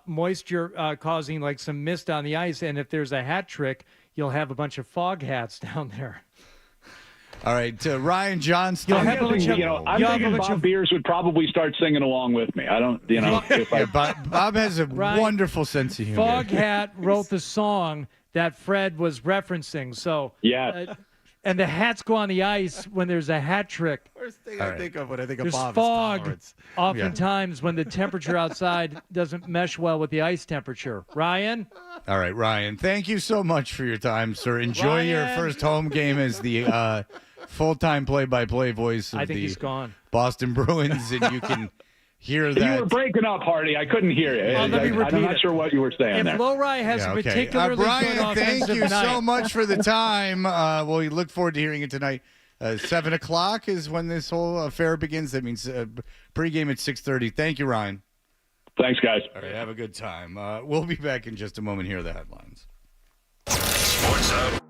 moisture causing like some mist on the ice. And if there's a hat trick, you'll have a bunch of fog hats down there. All right, Ryan Johnston. I'm thinking Bob Beers would probably start singing along with me. I don't, Bob has a wonderful sense of humor. Foghat wrote the song that Fred was referencing. So yeah. And the hats go on the ice when there's a hat trick. First thing I think of when I think of there's Bob fog is tolerance. oftentimes when the temperature outside doesn't mesh well with the ice temperature. Ryan? All right, Ryan, thank you so much for your time, sir. Enjoy your first home game as the full-time play-by-play voice of he's gone. Boston Bruins, and you can hear that. You were breaking up, Hardy. I couldn't hear you. Let me repeat I'm not sure what you were saying if there. If Lohrei has a particularly Brian, good offensive thank you night. so much for the time. Well, we look forward to hearing it tonight. 7 o'clock is when this whole affair begins. That means pregame at 6:30. Thank you, Ryan. Thanks, guys. All right, have a good time. We'll be back in just a moment. Here are the headlines. Sports Up.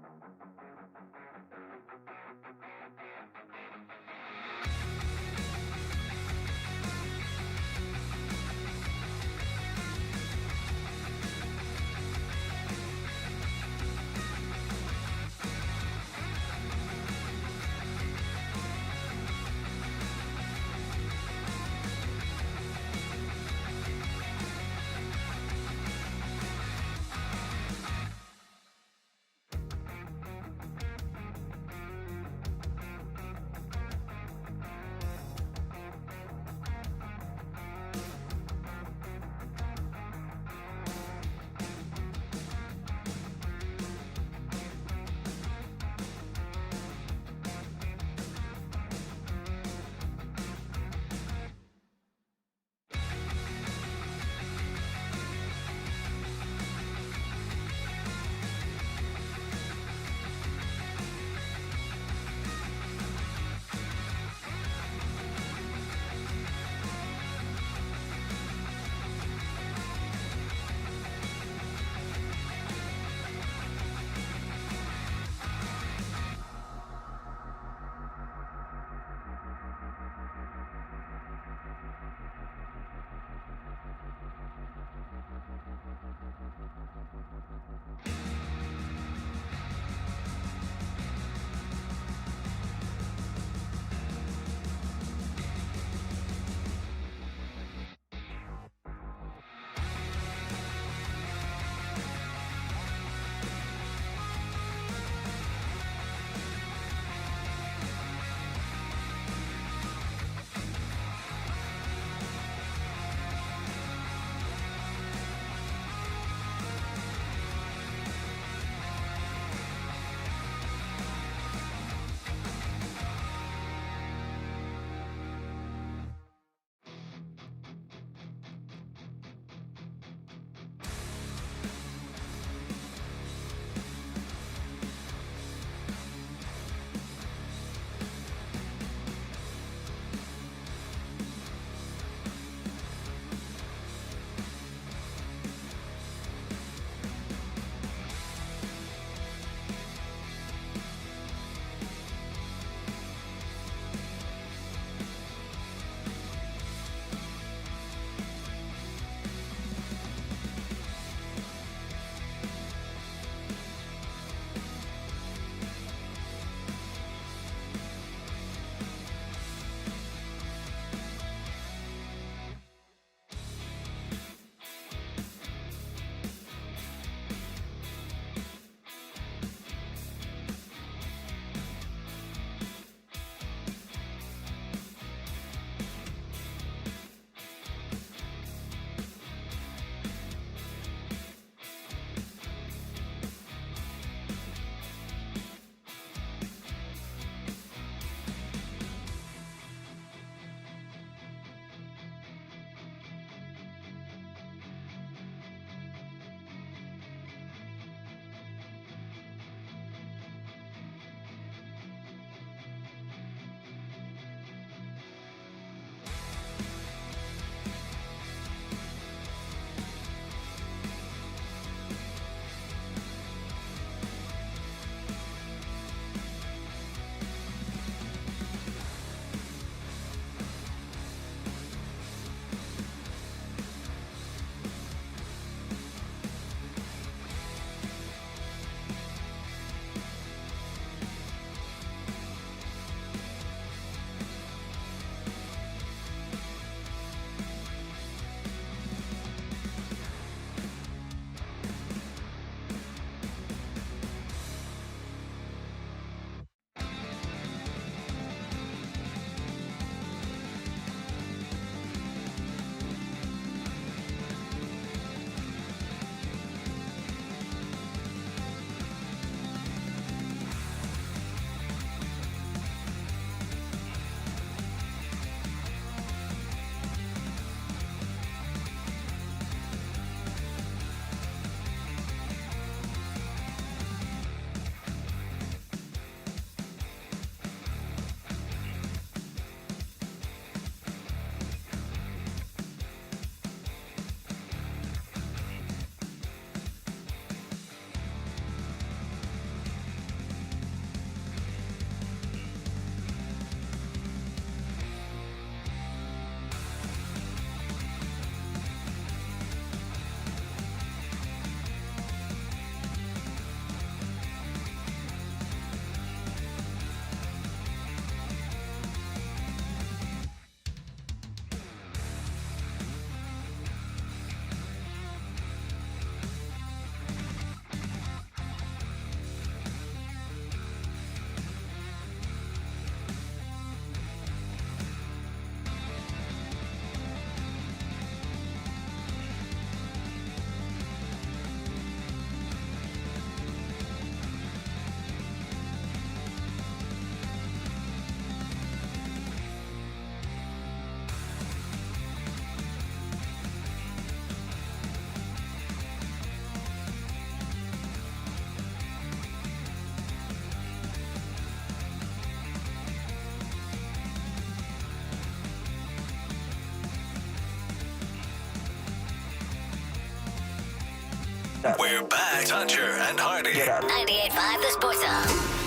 We're back. Hunter and Hardy. 98.5 The Sports Zone.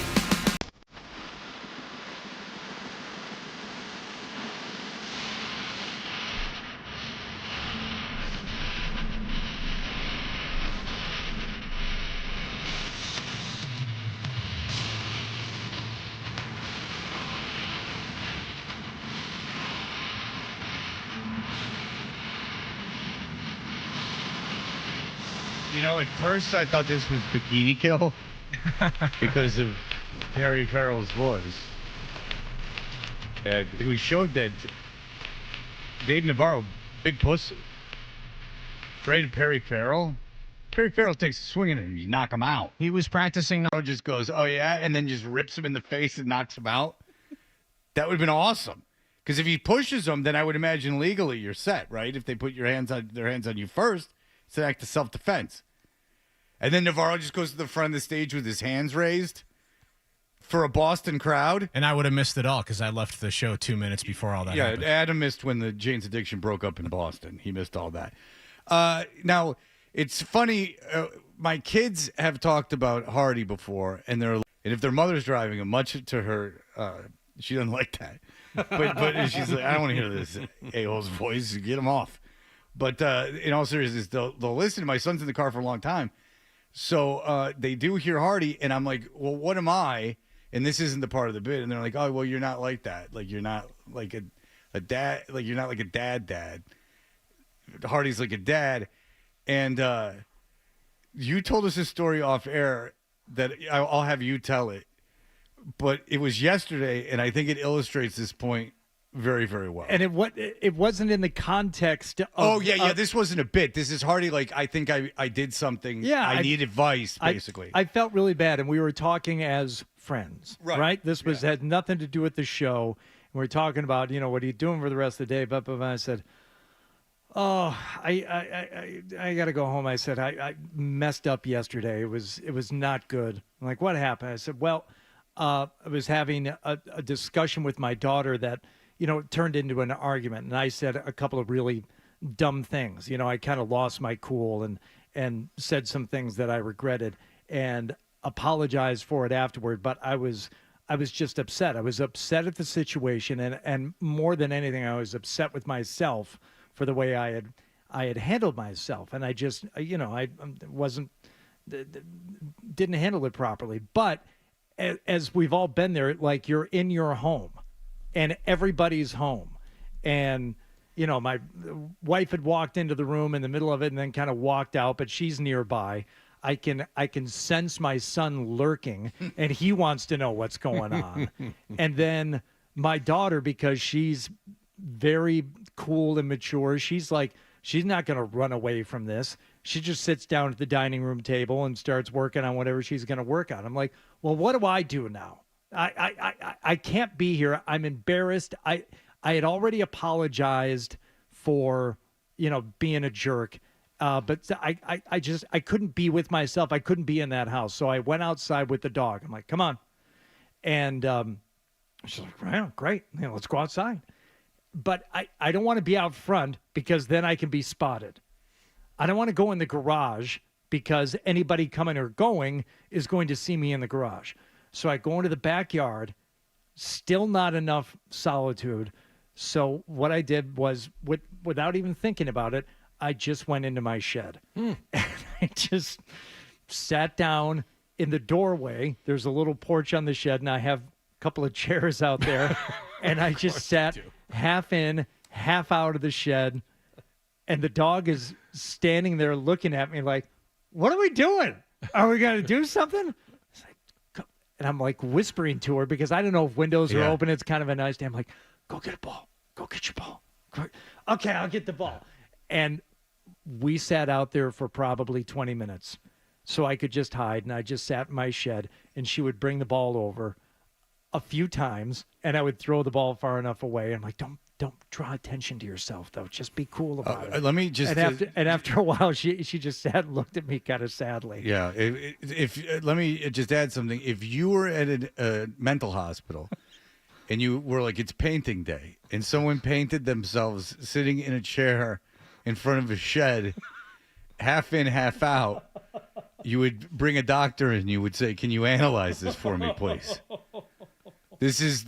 You know, at first I thought this was Bikini Kill because of Perry Farrell's voice. And we showed that Dave Navarro, big pussy, afraid of Perry Farrell. Perry Farrell takes a swing at him, you knock him out. He was practicing. Navarro just goes, oh yeah, and then just rips him in the face and knocks him out. That would have been awesome. Because if he pushes him, then I would imagine legally you're set, right? If they put their hands on you first, it's an act of self-defense. And then Navarro just goes to the front of the stage with his hands raised for a Boston crowd. And I would have missed it all because I left the show 2 minutes before all that happened. Adam missed when the Jane's Addiction broke up in Boston. He missed all that. Now, it's funny. My kids have talked about Hardy before, and if their mother's driving them, much to her, she doesn't like that. But she's like, I don't want to hear this a-hole's voice. Get him off. But in all seriousness, they'll listen. My son's in the car for a long time. So they do hear Hardy, and I'm like, well, what am I? And this isn't the part of the bit. And they're like, oh, well, you're not like that. Like, you're not like a dad. Like, you're not like a dad. Hardy's like a dad. And you told us a story off air that I'll have you tell it. But it was yesterday, and I think it illustrates this point very, very well. And it wasn't in the context of... Oh, yeah, this wasn't a bit. This is Hardy, like, I think I did something. Yeah. I need advice, basically. I felt really bad, and we were talking as friends, right? This had nothing to do with the show. And we were talking about, what are you doing for the rest of the day? But I said, oh, I got to go home. I said, I messed up yesterday. It was not good. I'm like, what happened? I said, well, I was having a discussion with my daughter that, turned into an argument. And I said a couple of really dumb things. I kind of lost my cool and said some things that I regretted and apologized for it afterward. But I was just upset. I was upset at the situation. And more than anything, I was upset with myself for the way I had handled myself. And I just, I didn't handle it properly. But as we've all been there, like you're in your home and everybody's home. And, my wife had walked into the room in the middle of it and then kind of walked out, but she's nearby. I can sense my son lurking and he wants to know what's going on. And then my daughter, because she's very cool and mature, she's like, she's not going to run away from this. She just sits down at the dining room table and starts working on whatever she's going to work on. I'm like, well, what do I do now? I can't be here. I'm embarrassed. I had already apologized for, being a jerk. But I couldn't be with myself. I couldn't be in that house. So I went outside with the dog. I'm like, come on. And she's like, well, great. Let's go outside. But I don't want to be out front because then I can be spotted. I don't want to go in the garage because anybody coming or going is going to see me in the garage. So I go into the backyard, still not enough solitude. So what I did was, without even thinking about it, I just went into my shed. And I just sat down in the doorway. There's a little porch on the shed, and I have a couple of chairs out there. And I just sat half in, half out of the shed. And the dog is standing there looking at me like, what are we doing? Are we going to do something? And I'm like whispering to her because I don't know if windows are open. It's kind of a nice day. I'm like, go get a ball. Go get your ball. Okay, I'll get the ball. And we sat out there for probably 20 minutes so I could just hide. And I just sat in my shed, and she would bring the ball over a few times, and I would throw the ball far enough away. I'm like, don't draw attention to yourself, though. Just be cool about it. Let me just... And after a while, she just sat and looked at me kind of sadly. Yeah. Let me just add something. If you were at a mental hospital and you were like, it's painting day, and someone painted themselves sitting in a chair in front of a shed, half in, half out, you would bring a doctor and you would say, "Can you analyze this for me, please?" This is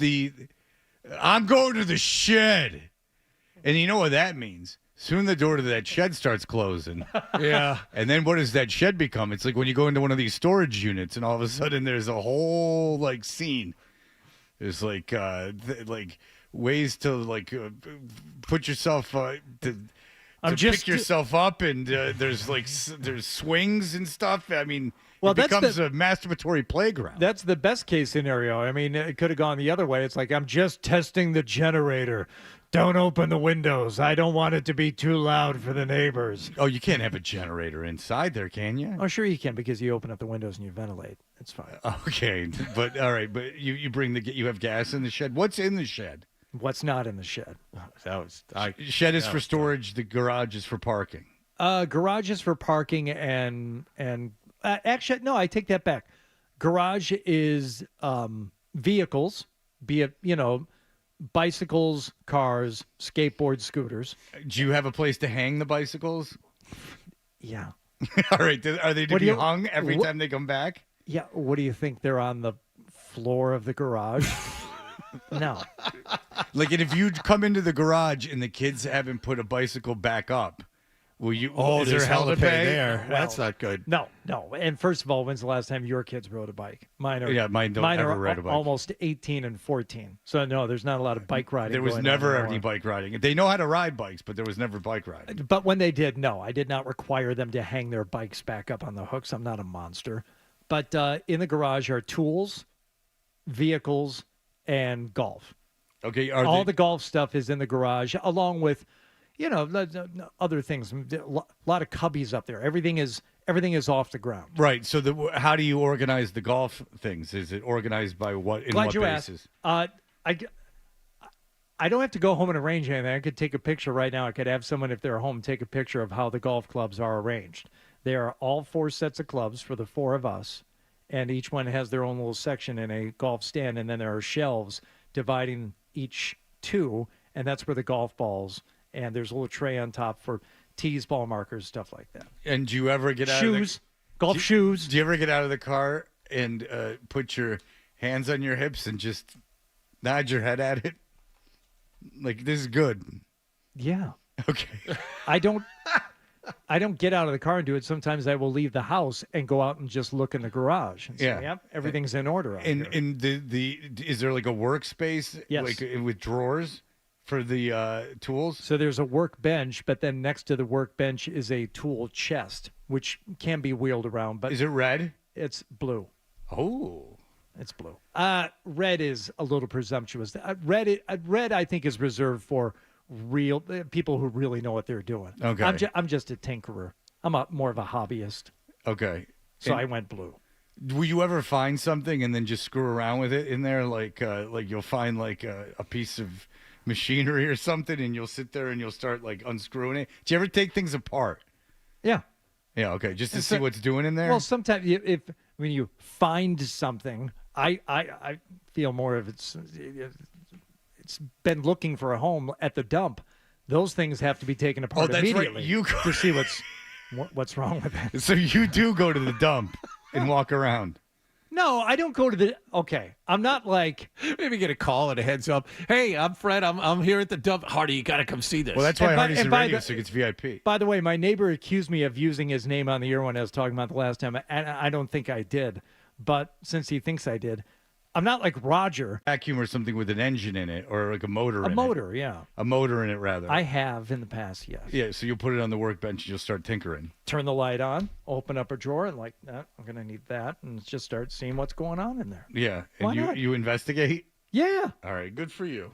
I'm going to the shed. And you know what that means? Soon the door to that shed starts closing. Yeah. And then what does that shed become? It's like when you go into one of these storage units and all of a sudden there's a whole like scene. There's like ways to put yourself to pick yourself up, and there's swings and stuff. I mean, Well, it that's becomes a masturbatory playground. That's the best case scenario. I mean, it could have gone the other way. It's like, I'm just testing the generator. Don't open the windows. I don't want it to be too loud for the neighbors. Oh, you can't have a generator inside there, can you? Oh, sure you can, because you open up the windows and you ventilate. It's fine. Okay, but all right, but you have gas in the shed. What's in the shed? What's not in the shed? Shed is for storage. The garage is for parking. Garage is for parking and actually, no, I take that back. Garage is vehicles, be it, bicycles, cars, skateboards, scooters. Do you have a place to hang the bicycles? Yeah. All right. Are they to be hung every time they come back? Yeah. What do you think? They're on the floor of the garage? No. Like, and if you come into the garage and the kids haven't put a bicycle back up, will you? Oh, is there's there hell to pay there. Well, That's not good. No. And first of all, when's the last time your kids rode a bike? Mine mine don't ever ride a bike. Almost 18 and 14. So no, there's not a lot of bike riding. There was going never on any bike riding. They know how to ride bikes, but there was never bike riding. But when they did, no, I did not require them to hang their bikes back up on the hooks. I'm not a monster. But in the garage are tools, vehicles, and golf. Okay. All the golf stuff is in the garage, along with, other things. A lot of cubbies up there. Everything is off the ground. Right. So how do you organize the golf things? Is it organized by what? In Glad what you basis? asked. I don't have to go home and arrange anything. I could take a picture right now. I could have someone, if they're home, take a picture of how the golf clubs are arranged. They are all 4 sets of clubs for the 4 of us, and each one has their own little section in a golf stand, and then there are shelves dividing each 2, and that's where the golf balls, and there's a little tray on top for tees, ball markers, stuff like that. And do you ever get out shoes, of golf shoes? Do you ever get out of the car and put your hands on your hips and just nod your head at it? Like, this is good. Yeah. Okay. I don't get out of the car and do it. Sometimes I will leave the house and go out and just look in the garage and say, yep, everything's in order out here. And is there like a workspace? Yes. Like with drawers for the tools? So there's a workbench, but then next to the workbench is a tool chest, which can be wheeled around. But is it red? It's blue. Oh. It's blue. Red is a little presumptuous. Red, I think, is reserved for real people who really know what they're doing. Okay. I'm just a tinkerer. I'm more of a hobbyist. Okay. So I went blue. Will you ever find something and then just screw around with it in there? Like you'll find like a piece of machinery or something, and you'll sit there and you'll start like unscrewing it. Do you ever take things apart? Yeah. Yeah. Okay. Just to see what's doing in there. Well, sometimes when you find something, I feel more of it's been looking for a home at the dump. Those things have to be taken apart immediately to see what's wrong with it. So you do go to the dump and walk around. No, I don't go to the. Okay, I'm not like. Maybe get a call and a heads up. Hey, I'm Fred. I'm here at the dump. Hardy, you got to come see this. Well, that's why Hardy's in radio, so he gets VIP. By the way, my neighbor accused me of using his name on the air when I was talking about the last time, and I don't think I did. But since he thinks I did, I'm not like Roger. Vacuum or something with an engine in it, or like a motor in it. A motor, yeah. A motor in it, rather. I have in the past, yes. Yeah, so you'll put it on the workbench and you'll start tinkering. Turn the light on, open up a drawer, and I'm going to need that, and just start seeing what's going on in there. Yeah, and Why not? you investigate? Yeah. All right, good for you.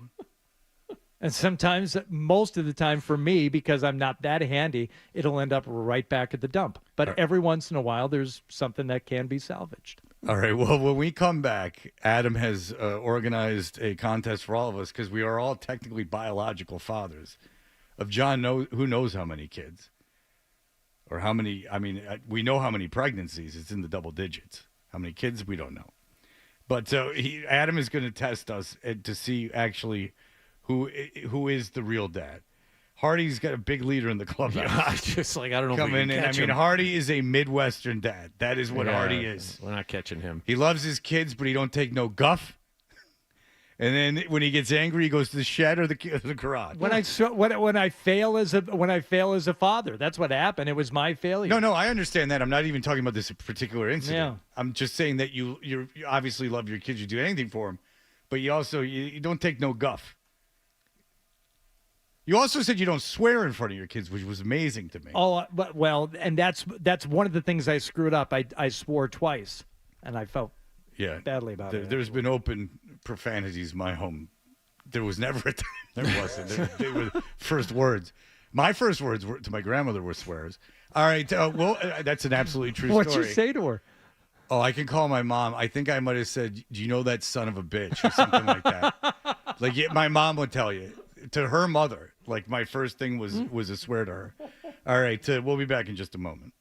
And sometimes, most of the time for me, because I'm not that handy, it'll end up right back at the dump. But every once in a while, there's something that can be salvaged. All right. Well, when we come back, Adam has organized a contest for all of us because we are all technically biological fathers of John. Who knows how many kids or how many? I mean, we know how many pregnancies. It's in the double digits. How many kids? We don't know. But Adam is going to test us to see actually who is the real dad. Hardy's got a big leader in the clubhouse. Just like, I don't know if we Coming can in. catch I mean, him. Hardy is a Midwestern dad. That is what Yeah, Hardy is. We're not catching him. He loves his kids, but he don't take no guff. And then when he gets angry, he goes to the shed or the garage. When I fail as a father, that's what happened. It was my failure. No, I understand that. I'm not even talking about this particular incident. Yeah. I'm just saying that you obviously love your kids. You do anything for them, but you also you don't take no guff. You also said you don't swear in front of your kids, which was amazing to me. Oh, but and that's one of the things I screwed up. I swore twice, and I felt badly about it. There's been open profanities in my home. There was never a time. There wasn't. They were first words. My first words to my grandmother were swears. All right. That's an absolutely true story. What'd you say to her? Oh, I can call my mom. I think I might have said, "Do you know that son of a bitch?" or something like that. Like my mom would tell you to her mother. Like my first thing was a swear to her. All right. We'll be back in just a moment.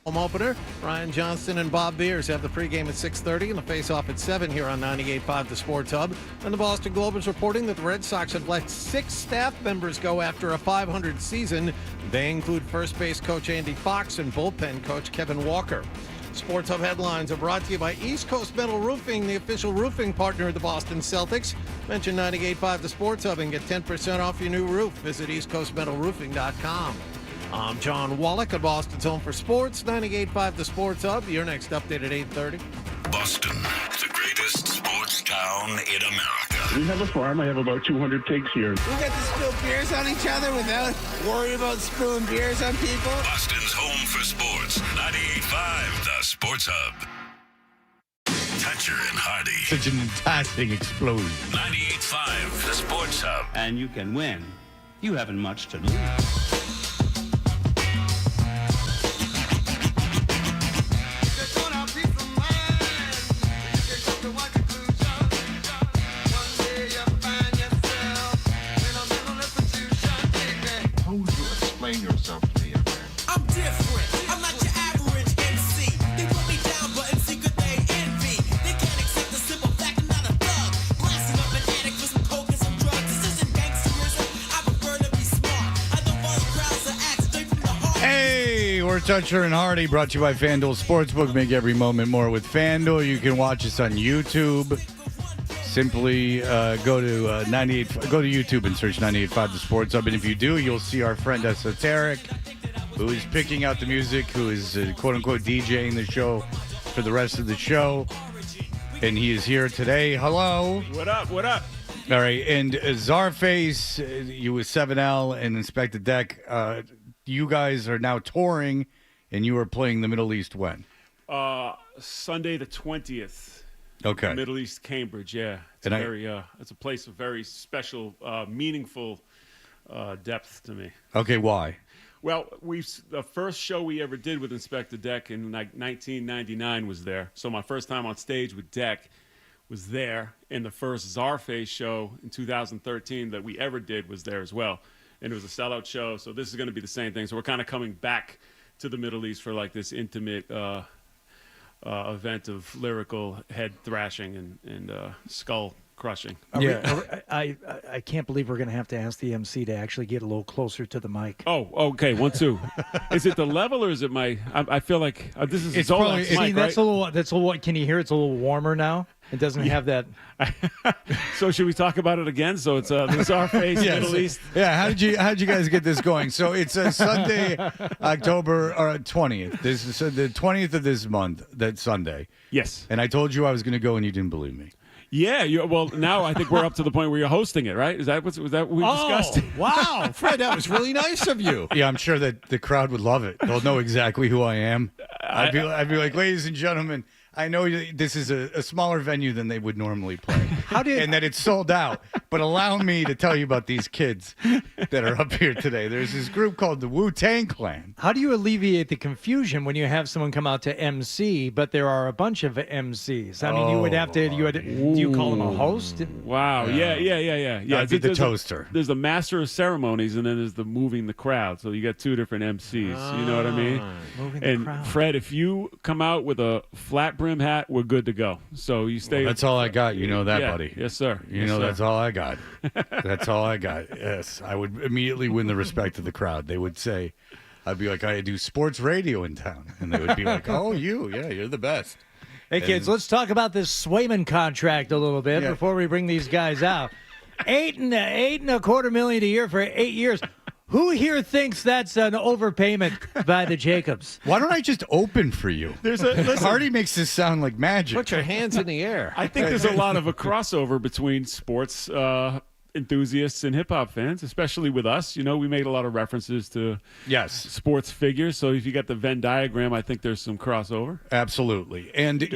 Home opener, Ryan Johnston and Bob Beers have the pregame at 6:30 and the face-off at 7 here on 98.5 The Sports Hub. And the Boston Globe is reporting that the Red Sox have let 6 staff members go after a .500 season. They include first base coach Andy Fox and bullpen coach Kevin Walker. Sports Hub headlines are brought to you by East Coast Metal Roofing, the official roofing partner of the Boston Celtics. Mention 98.5 The Sports Hub and get 10% off your new roof. Visit eastcoastmetalroofing.com. I'm John Wallach at Boston's Home for Sports, 98.5 The Sports Hub. Your next update at 8:30. Boston, the greatest sports town in America. We have a farm. I have about 200 pigs here. We get to spill beers on each other without worrying about spilling beers on people. Boston's Home for Sports, 98.5 The Sports Hub. Toucher and Hardy. Such an fantastic explosion. 98.5 The Sports Hub. And you can win. You haven't much to lose. Yourself to me, young man. I'm different. I'm not your average MC. They put me down, but in secret they envy. They can't accept the simple fact I'm not a thug. Blasting up an addict for some coke and some drugs. This isn't gangsterism. I prefer to be smart. I don't follow crowds or act straight from the heart. Hey, we're Toucher and Hardy, brought to you by FanDuel Sportsbook. Make every moment more with FanDuel. You can watch us on YouTube. Simply go to 98. Go to YouTube and search 98.5 The Sports Hub, and if you do, you'll see our friend Esoteric, who is picking out the music, who is quote unquote DJing the show for the rest of the show, and he is here today. Hello. What up? What up? All right, and Czarface, you with 7L and Inspect the Deck. You guys are now touring, and you are playing the Middle East when? Sunday the 20th. Okay. Middle East, Cambridge, yeah. It's it's a place of very special, meaningful depth to me. Okay, why? Well, the first show we ever did with Inspector Deck in like 1999 was there. So my first time on stage with Deck was there, and the first Czarface show in 2013 that we ever did was there as well. And it was a sellout show, so this is going to be the same thing. So we're kind of coming back to the Middle East for like this intimate event of lyrical head thrashing and skull crushing. I can't believe we're going to have to ask the MC to actually get a little closer to the mic. Oh, okay. 1, 2. Is it the level or is it my? I feel like this is. It's probably. Mic, that's right? a little. That's a little. Can you hear? It's a little warmer now. It doesn't have that. So should we talk about it again? So it's this our face Middle East. Yeah. How did you guys get this going? So it's Sunday, October 20th. This is the 20th of this month. That Sunday. Yes. And I told you I was going to go, and you didn't believe me. Yeah. Well, now I think we're up to the point where you're hosting it, right? Was that what we discussed? Wow, Fred, that was really nice of you. Yeah, I'm sure that the crowd would love it. They'll know exactly who I am. I'd be like, ladies and gentlemen, I know this is a smaller venue than they would normally play, and that it's sold out. But allow me to tell you about these kids that are up here today. There's this group called the Wu-Tang Clan. How do you alleviate the confusion when you have someone come out to MC, but there are a bunch of MCs? I mean, you would have to. Do you call them a host? Wow. Yeah. I'd be the toaster. There's the master of ceremonies, and then there's the moving the crowd. So you got two different MCs. You know what I mean? Moving the And crowd. Fred, if you come out with a flat brim hat, we're good to go. So you stay. That's all I got. You know that, buddy. Yes, sir. You know that's all I got. That's all I got. Yes, I would immediately win the respect of the crowd. They would say, I'd be like, I do sports radio in town, and they would be like, oh, you're the best. Hey, kids, let's talk about this Swayman contract a little bit before we bring these guys out. $8.25 million a year for 8 years. Who here thinks that's an overpayment by the Jacobs? Why don't I just open for you? Hardy makes this sound like magic. Put your hands in the air. I think there's a lot of a crossover between sports enthusiasts and hip-hop fans, especially with us. You know, we made a lot of references to sports figures. So if you got the Venn diagram, I think there's some crossover. Absolutely. And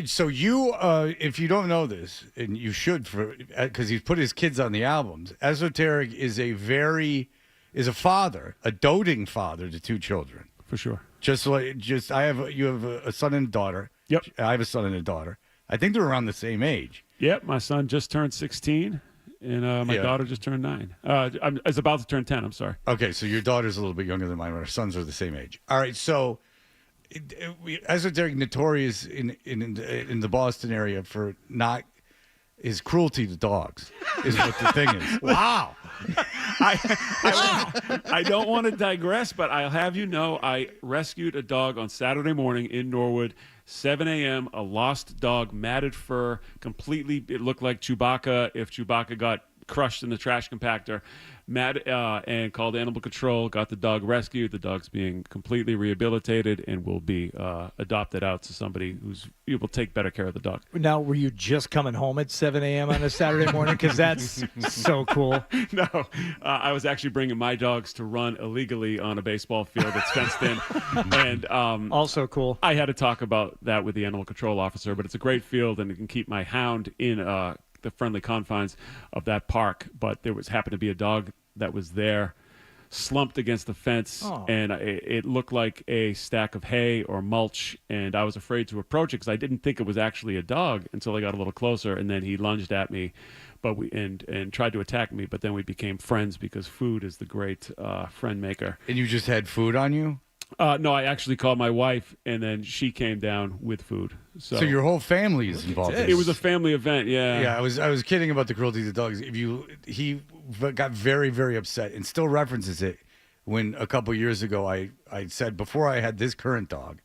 so you, if you don't know this, and you should, because he's put his kids on the albums, Esoteric is a father, a doting father to 2 children. For sure. You have a son and a daughter. Yep. I have a son and a daughter. I think they're around the same age. Yep. My son just turned 16. And my daughter just turned 9. I was about to turn 10. I'm sorry. Okay, so your daughter's a little bit younger than mine, but our sons are the same age. All right, so Esoteric notorious in the Boston area for not his cruelty to dogs is what the thing is. Wow. I don't want to digress, but I'll have you know I rescued a dog on Saturday morning in Norwood, 7 a.m., a lost dog, matted fur, completely, it looked like Chewbacca if Chewbacca got crushed in the trash compactor. And called animal control, got the dog rescued. The dog's being completely rehabilitated and will be adopted out to somebody who will take better care of the dog. Now, were you just coming home at 7 a.m. on a Saturday morning? Because that's so cool. No, I was actually bringing my dogs to run illegally on a baseball field that's fenced in. And also cool. I had to talk about that with the animal control officer, but it's a great field and it can keep my hound in the friendly confines of that park. But there happened to be a dog that was there slumped against the fence, and it looked like a stack of hay or mulch, and I was afraid to approach it because I didn't think it was actually a dog until I got a little closer, and then he lunged at me and tried to attack me, but then we became friends because food is the great friend maker. And you just had food on you? No, I actually called my wife, and then she came down with food. So your whole family is involved. It was a family event, yeah. Yeah, I was kidding about the cruelty to dogs. He got very, very upset and still references it when a couple years ago I said, before I had this current dog,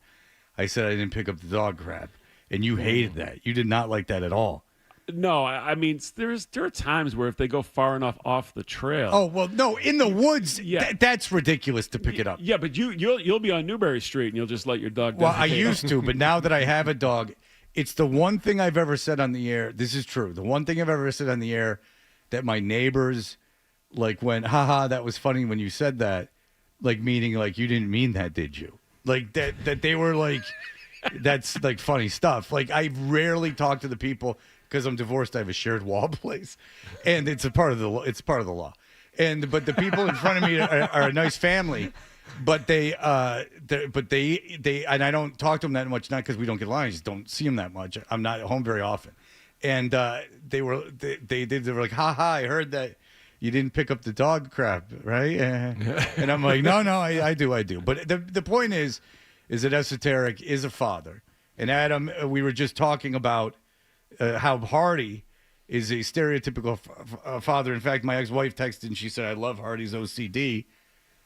I said I didn't pick up the dog crap, and you hated that. You did not like that at all. No, I mean there are times where if they go far enough off the trail. Oh well, no, in the woods, that's ridiculous to pick it up. Yeah, but you'll be on Newberry Street and you'll just let your dog. Well, I used to, but now that I have a dog, it's the one thing I've ever said on the air. This is true. The one thing I've ever said on the air that my neighbors went, haha, that was funny when you said that, meaning you didn't mean that, did you? That they were like, that's funny stuff. I rarely talk to the people. Because I'm divorced, I have a shared wall place, and it's part of the law. But the people in front of me are a nice family, but they and I don't talk to them that much, not because we don't get along, I just don't see them that much. I'm not at home very often, and they were like, ha, I heard that you didn't pick up the dog crap, right? And I'm like, no, I do. But the point is that Esoteric is a father, and Adam, we were just talking about. How Hardy is a stereotypical father. In fact, my ex-wife texted and she said, I love Hardy's OCD.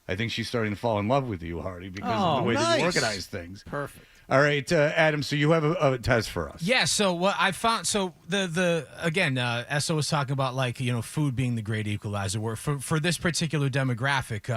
I think she's starting to fall in love with you, Hardy, because of the way that you organize things. Perfect. All right, Adam, so you have a test for us. Yeah, so what I found, again, Esso was talking about food being the great equalizer. Where for this particular demographic,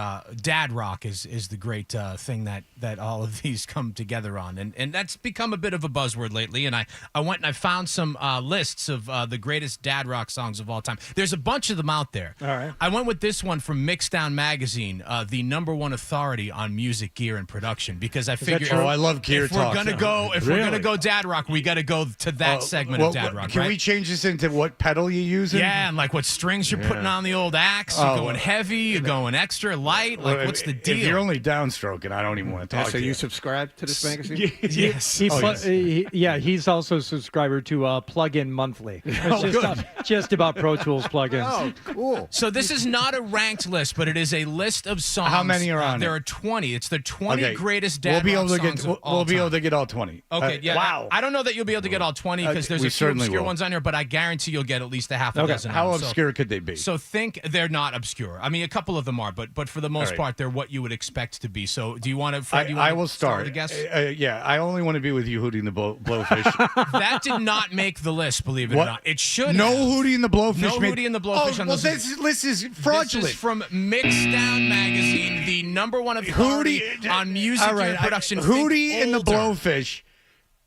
dad rock is the great thing that all of these come together on, and that's become a bit of a buzzword lately. And I went and I found some lists of the greatest dad rock songs of all time. There's a bunch of them out there. All right. I went with this one from Mixdown Magazine, the #1 authority on music, gear, and production, because I figured, I love gear. If we're gonna go dad rock, we got to go to that segment of dad rock. Can we change this into what pedal you using? Yeah, and what strings you're putting on the old axe. You're going heavy. You're going extra light. What's the deal? If you're only downstroking, I don't even want to talk to you. So you subscribe to this magazine? Yes. He's also a subscriber to Plug-in Monthly. It's just about Pro Tools plugins. Oh, cool. So this is not a ranked list, but it is a list of songs. How many are on there? Are 20. It's the 20 greatest dad rock songs of all We'll be time. able to get all 20. Okay, yeah. Wow. I don't know that you'll be able to get all 20 because there's a few obscure ones on here, but I guarantee you'll get at least a half a dozen. How obscure could they be? So think they're not obscure. I mean, a couple of them are, but for the most part, they're what you would expect to be. So do you want to? I will start. A guess? Yeah, I only want to be with you, Hootie and the Blowfish. That did not make the list, believe it or not. It should. No Hootie and the Blowfish. No Hootie and the Blowfish on this list. This list is fraudulent. This is from Mixdown Magazine, the #1 authority on music and production. Hootie and the Blowfish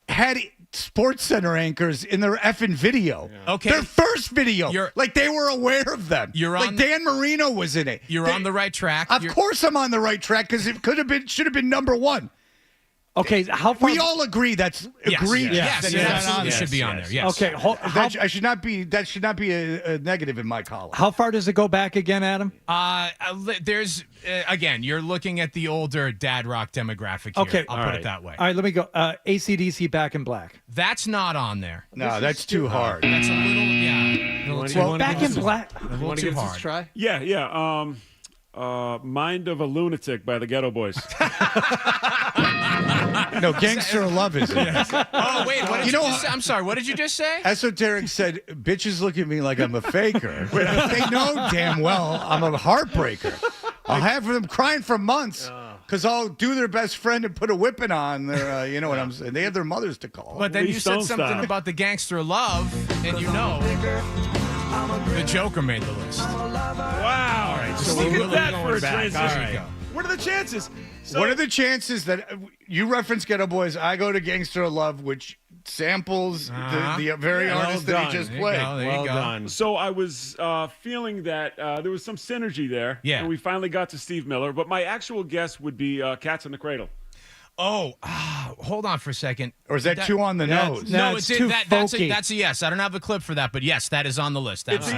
had Sports Center anchors in their effing video. Yeah. Okay. Their first video. They were aware of them. Dan Marino was in it. You're on the right track. Of course I'm on the right track because it should have been #1. Okay, how far? We all agree that's agreed. Yes, it absolutely should be on there. Yes. Okay, that should not be a negative in my column. How far does it go back again, Adam? There's again, you're looking at the older dad rock demographic here. Okay, I'll put it that way. All right, let me go. AC/DC Back in Black. That's not on there. No, that's too hard. That's a little, Back in Black. A little too hard. Try? Yeah. Mind of a Lunatic by the Ghetto Boys. No, Gangster of Love is it. Oh, wait, what did you just say? I'm sorry, what did you just say? Esoteric said, bitches look at me like I'm a faker. They know damn well I'm a heartbreaker. I'll have them crying for months because I'll do their best friend and put a whipping on their, you know what I'm saying? They have their mothers to call. But then you said something about the Gangster of Love, and you know the Joker made the list. Wow. All right, So we're look at really that going for a back. transition. There you go. What are the chances? So, what are the chances that you reference Ghetto Boys? I go to Gangster of Love, which samples the very artist that he just played. Well done. So I was feeling that there was some synergy there. Yeah. And we finally got to Steve Miller, but my actual guess would be Cats in the Cradle. Oh, hold on for a second. Or is that too on the nose? No, it's it's too that's folky. a yes. I don't have a clip for that, but yes, that is on the list. It's a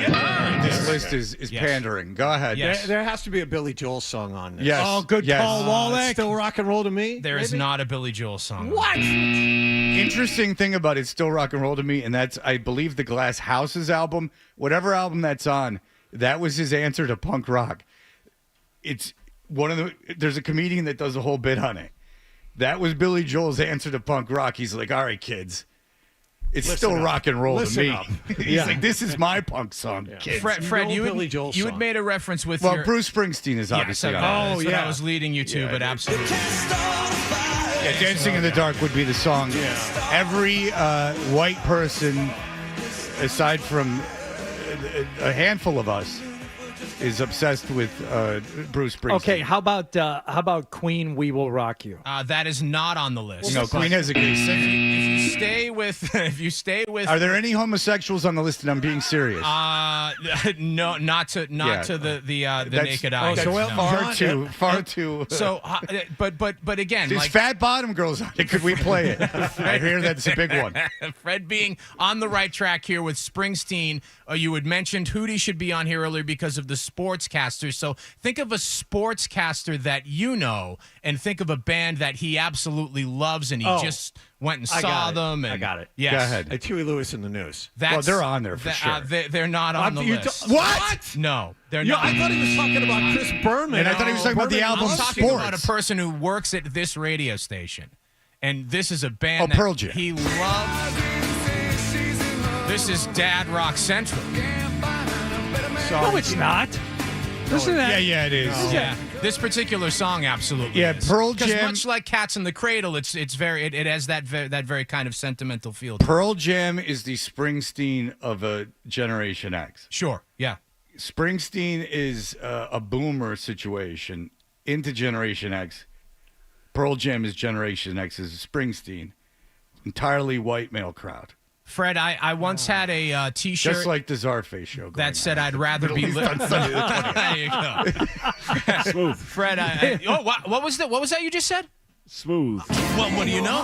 This list is pandering. Go ahead. Yes. There has to be a Billy Joel song on this. Yes. Oh, good Yes. call, Wallach. Still rock and roll to me? There is not a Billy Joel song. What? Interesting thing about It's Still Rock and Roll to Me, and that's, I believe, the Glass Houses album. Whatever album that's on, that was his answer to punk rock. It's one of the, there's a comedian that does a whole bit on it. That was Billy Joel's answer to punk rock. He's like, all right, kids, it's Listen still up. rock and roll Listen to me. up. He's Yeah. like, this is my punk song, kids. Fred, you Billy had, Joel you had song. made a reference with Well, your... Bruce Springsteen is obviously yes, on it. that's what I was leading you to, but absolutely. Yeah, Dancing in the Dark would be the song. Every white person, aside from a handful of us, is obsessed with Bruce Springsteen. Okay, how about Queen? We Will Rock You. That is not on the list. No, Queen has a good If singing. you stay with, if you stay with, Are there any homosexuals on the list? And I'm being serious. no, not to the That's- naked eye. that's No. far too. So, but again, These like fat bottom girls on it. Could we play it? I hear that's a big one. Fred being on the right track here with Springsteen. You had mentioned Hootie should be on here earlier because of the sportscaster. So think of a sportscaster that you know, and think of a band that he absolutely loves, and he just went and saw them. And, I got it. Yes. Go ahead. It's Huey Lewis in the news. Well, they're on there for sure. They're not on the list. What? No, they're Yo, not. I thought he was talking about Chris Berman. And I thought he was talking about the album I'm talking Sports. about a person who works at this radio station, and this is a band Pearl that Jam. he loves. This is Dad Rock Central. No, it's not. Listen to that. Yeah, it is. Yeah, this particular song absolutely. Yeah, is. Pearl 'Cause Jam- much like Cats in the Cradle, it has that very kind of sentimental feel. Pearl Jam is the Springsteen of a Generation X. Sure. Yeah. Springsteen is a boomer situation into Generation X. Pearl Jam is Generation X's Springsteen. Entirely white male crowd. Fred, I once had a T-shirt Just like the Czarface show. that said I'd rather be Middle East on Sunday the 20th. There you go. Smooth. Fred, what was that? What was that you just said? Smooth. Well, what do you know?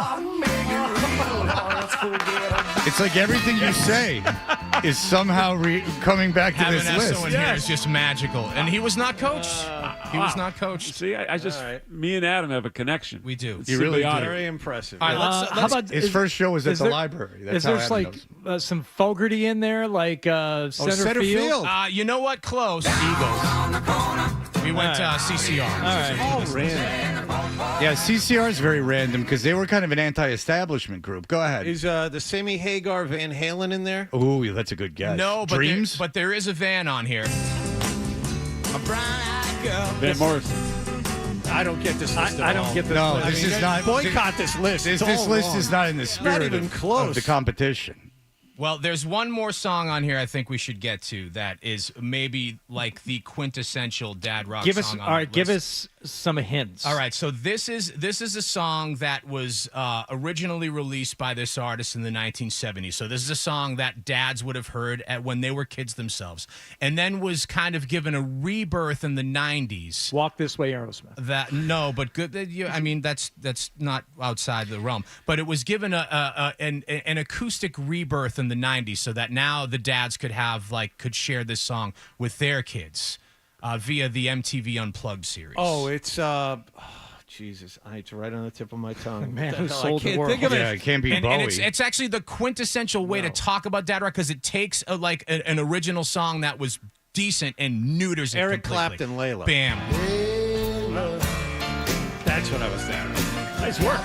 It's like everything you say is somehow coming back to Having this Esso list. in here is just magical, and he was not coached. He was not coached. See, I just, me and Adam have a connection. We do. It's You really symbiotic. do. Very impressive. All right, How about His first show was at the there- library. That's is how there Adam like knows. some Fogarty in there, like center field? You know what? Close. Eagles. We went CCR. All right. All random. Yeah, CCR is very random because they were kind of an anti-establishment group. Go ahead. Is the Sammy Hagar Van Halen in there? Ooh, that's a good guess. No, but Dreams? but there is a van on here. Van Morrison. I don't get this list. I don't get this. No, list. this is not. Boycott this list. This It's all list wrong. is not in the spirit even of close. the competition. Well, there's one more song on here I think we should get to that is maybe like the quintessential dad rock Give us song on all right. the Give list. us some hints. All right, so this is a song that was originally released by this artist in the 1970s. So this is a song that dads would have heard when they were kids themselves, and then was kind of given a rebirth in the 90s. Walk This Way, Aerosmith. That no, but good. I mean, that's not outside the realm. But it was given an acoustic rebirth in the 90s, so that now the dads could share this song with their kids via the MTV Unplugged series. Oh, it's Jesus! It's right on the tip of my tongue. Man What who the hell? sold I the can't world. think of Yeah, it. it can't be and Bowie. it's actually the quintessential way to talk about dad rock because it takes an original song that was decent and neuters it Eric completely. Clapton, Layla. Bam. That's what I was thinking. Nice work.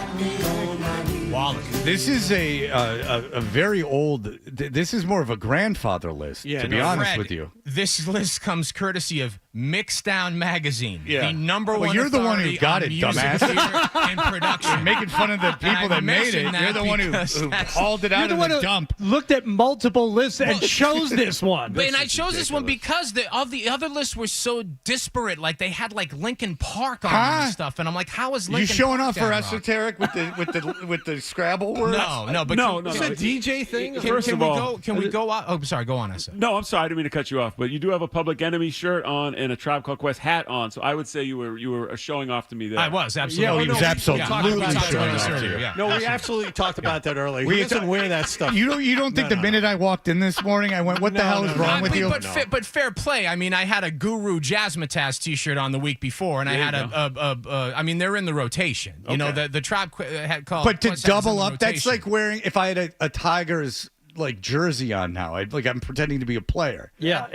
Wallet. This is a very old. This is more of a grandfather list, to be honest Fred, with you. This list comes courtesy of Mixdown Magazine, Yeah. the number Well, one. you're the one who authority got on it, music dumbass. theater and production. You're making fun of the people that made it. You're the one who hauled it out of the dump. Looked at multiple lists and chose this one. But, and I chose this one because the other lists were so disparate. Like they had like Linkin Park on them and stuff, and I'm like, how is Linkin You showing Park off for that rock? Esoteric with the Scrabble words? No, but It's a DJ thing. First of all, can we go out? Oh, sorry, go on, Essa. No, I'm sorry, I didn't mean to cut you off, but you do have a Public Enemy shirt on and a Tribe Called Quest hat on, so I would say you were showing off to me there. I was absolutely. he was absolutely showing off to you. Yeah. No, we absolutely talked about that earlier. He doesn't wear that stuff. You don't think the minute I walked in this morning, I went, "What the hell is wrong with you?" But fair play. I mean, I had a Guru Jazzmatazz T-shirt on the week before, and I had I mean, they're in the rotation. You know, the Tribe had called. But to Quest double has in up, the that's rotation. like wearing if I had a Tigers like jersey on now. I'm pretending to be a player. Yeah,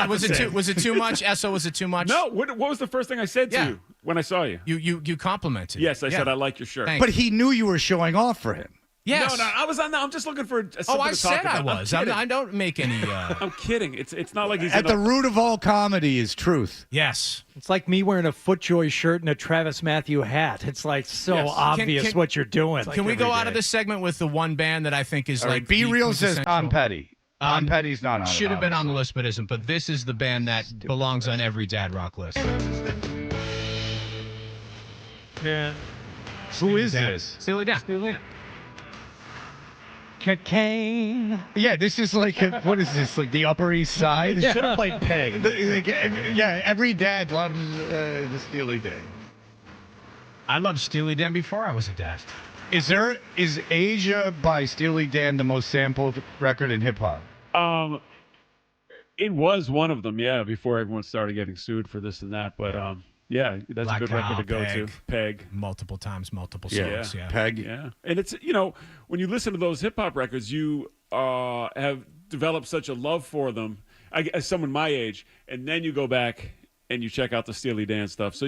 was it too much? Esso, was it too much? No, what was the first thing I said to you when I saw you? You complimented. Yes, I said I like your shirt. But he knew you were showing off for him. Yes. No, I'm just looking for something Oh, I to talk said I about. was. I'm kidding. I don't make any. I'm kidding. It's not like he's At the root of all comedy is truth. Yes. It's like me wearing a FootJoy shirt and a Travis Matthew hat. It's like so Yes. obvious Can- what you're doing. Can we go out of this segment with the one band that I think is All right, like Be the Real says Tom quintessential- Petty. Tom Petty's not on it. Should have been on the list, but isn't. But this is the band that belongs on every dad rock list. Yeah. Who is this? Steely Dan. Cocaine. Yeah, this is like what is this? Like the Upper East Side? Should have played Peg. Yeah, every dad loves the Steely Dan. I loved Steely Dan before I was a dad. Is Asia by Steely Dan the most sampled record in hip hop? It was one of them, yeah, before everyone started getting sued for this and that. But yeah, that's Black a good record to go Peg. to. Peg. Multiple times, multiple Yeah. songs. Yeah. Peg. Yeah, and it's when you listen to those hip hop records, you have developed such a love for them as someone my age, and then you go back and you check out the Steely Dan stuff. So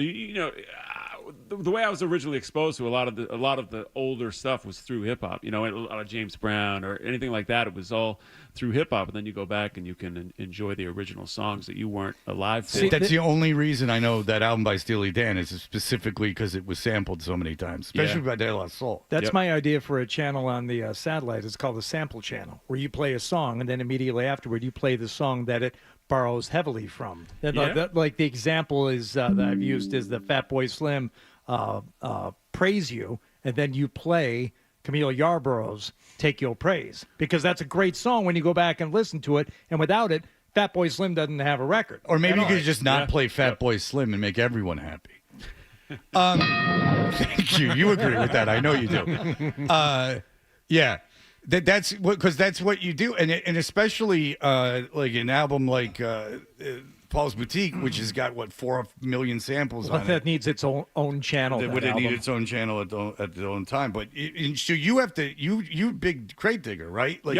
the way I was originally exposed to a lot of the older stuff was through hip hop. A lot of James Brown or anything like that. It was all through hip hop, and then you go back and you can enjoy the original songs that you weren't alive for. That's the only reason I know that album by Steely Dan is specifically because it was sampled so many times, especially by De La Soul. That's my idea for a channel on the satellite. It's called the Sample Channel, where you play a song, and then immediately afterward, you play the song that it borrows heavily from. Like the example is that I've used is the Fatboy Slim Praise You, and then you play Camille Yarborough's Take Your Praise, because that's a great song when you go back and listen to it, and without it, Fatboy Slim doesn't have a record. Or maybe you at all. could just not play Fatboy Slim and make everyone happy. Thank you. You agree with that. I know you do. Yeah. That's what you do. And especially like an album like Paul's Boutique, which has got 4 million samples on it. That needs its own channel. That would it need its own channel at the own time. But so you have to you big crate digger, right? Like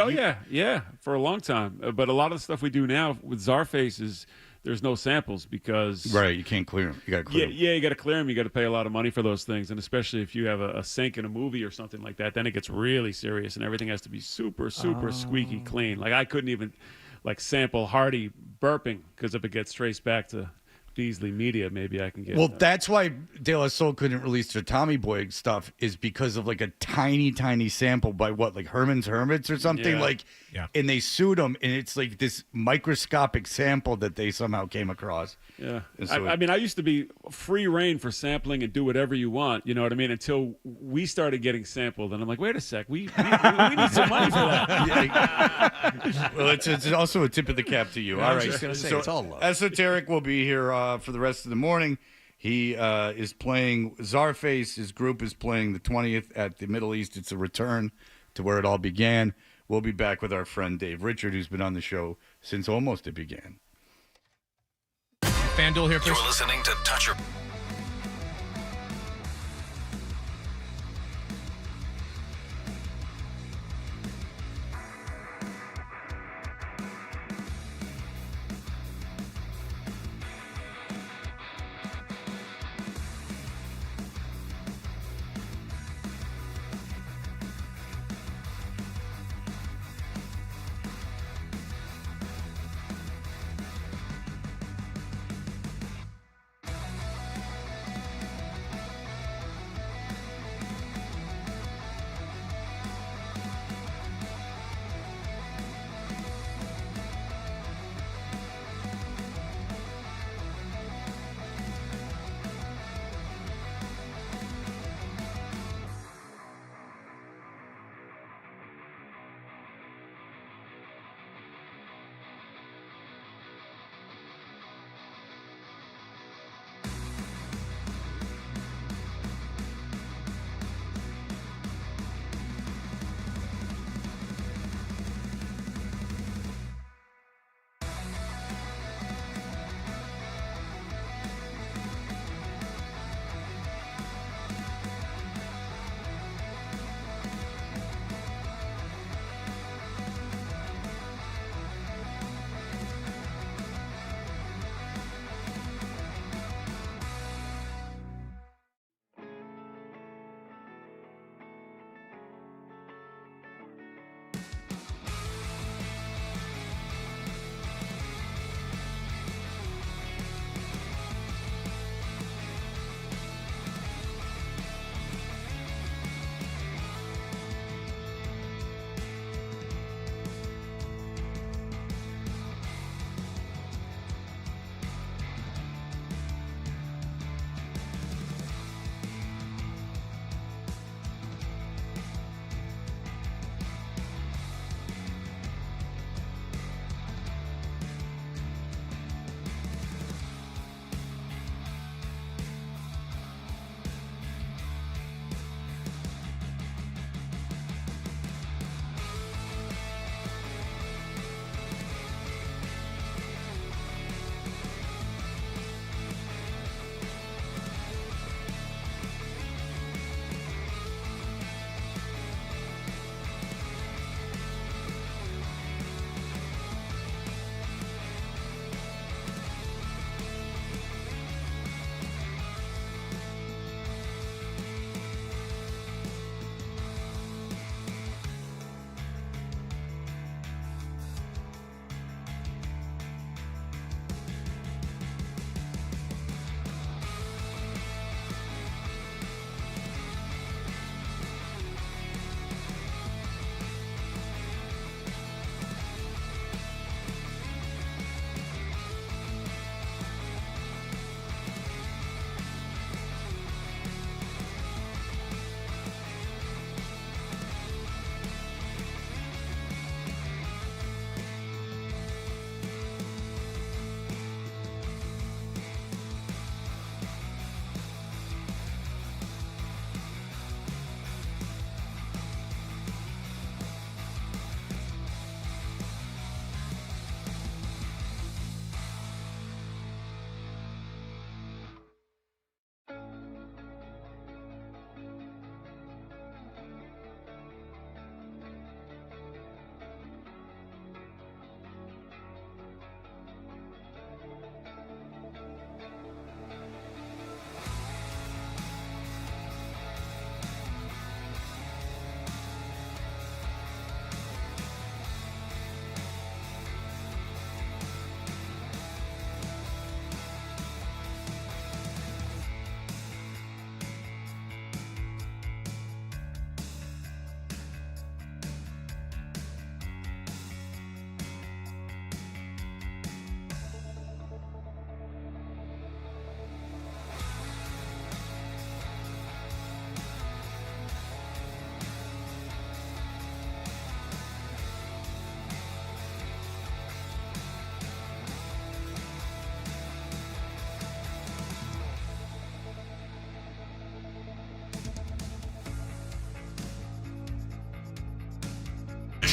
yeah, for a long time. But a lot of the stuff we do now with Czarface is there's no samples because you can't clear them. You got to clear them. Yeah, you got to clear them. You got to pay a lot of money for those things, and especially if you have a sync in a movie or something like that, then it gets really serious, and everything has to be super squeaky clean. Like I couldn't even sample Hardy burping, because if it gets traced back to Beasley Media, maybe I can get. Well, that's why De La Soul couldn't release their Tommy Boy stuff, is because of a tiny sample by Herman's Hermits or something and they sued them, and it's this microscopic sample that they somehow came across. Yeah, so I mean, I used to be free reign for sampling and do whatever you want. You know what I mean? Until we started getting sampled, and I'm like, wait a sec, we need some money for that. Well, it's also a tip of the cap to you. Yeah, all I was right, just gonna say, so it's all love. Esoteric will be here for the rest of the morning. He is playing Czarface. His group is playing the 20th at the Middle East. It's a return to where it all began. We'll be back with our friend Dave Richard, who's been on the show since almost it began. FanDuel here first. You're listening to Touch Your...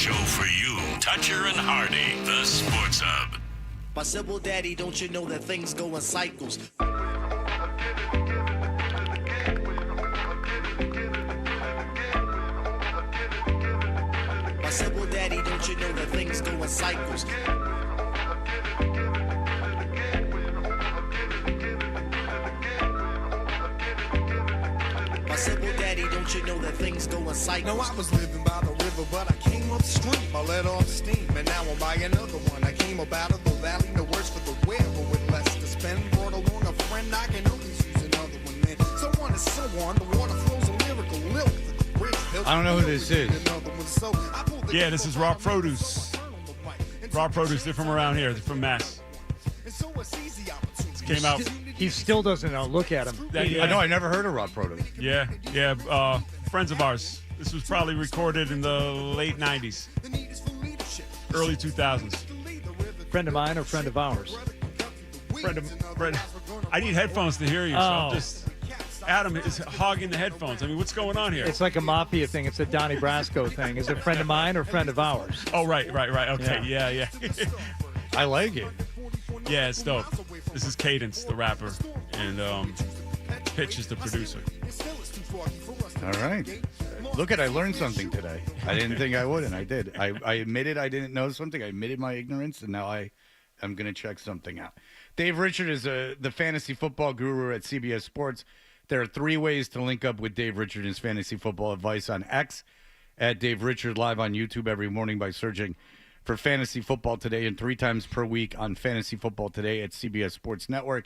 show for you. Toucher and Hardy, the Sports Hub. My simple daddy, don't you know that things go in cycles? My simple daddy, don't you know that things go in cycles? My simple daddy, don't you know that things go in cycles? No, I was living by the river, but I came upstream. I let off steam, and now I'm by another one. I came up out of the valley, no words for the wear, but with less to spend. Brought along a friend, I can always use another one. Then so on and so on, the water flows a lyrical lilt. I don't know who this is. Yeah, this is Raw Produce. Raw Produce, they're from around here. They're from Mass. This came out. He still doesn't know. Look at him. I know, I never heard of Raw Produce. Yeah, friends of ours. This was probably recorded in the late 90s, early 2000s. Friend of mine or friend of ours? Friend. I need headphones to hear you, so I'm just... Adam is hogging the headphones. I mean, what's going on here? It's like a mafia thing. It's a Donnie Brasco thing. Is it friend of mine or friend of ours? Oh, right. Okay, yeah. I like it. Yeah, it's dope. This is Cadence, the rapper, and Pitch is the producer. All right. Look I learned something today. I didn't think I would, and I did. I admitted I didn't know something. I admitted my ignorance, and now I'm going to check something out. Dave Richard is the fantasy football guru at CBS Sports. There are 3 ways to link up with Dave Richard and his fantasy football advice on X, at Dave Richard, live on YouTube every morning by searching for Fantasy Football Today, and 3 times per week on Fantasy Football Today at CBS Sports Network.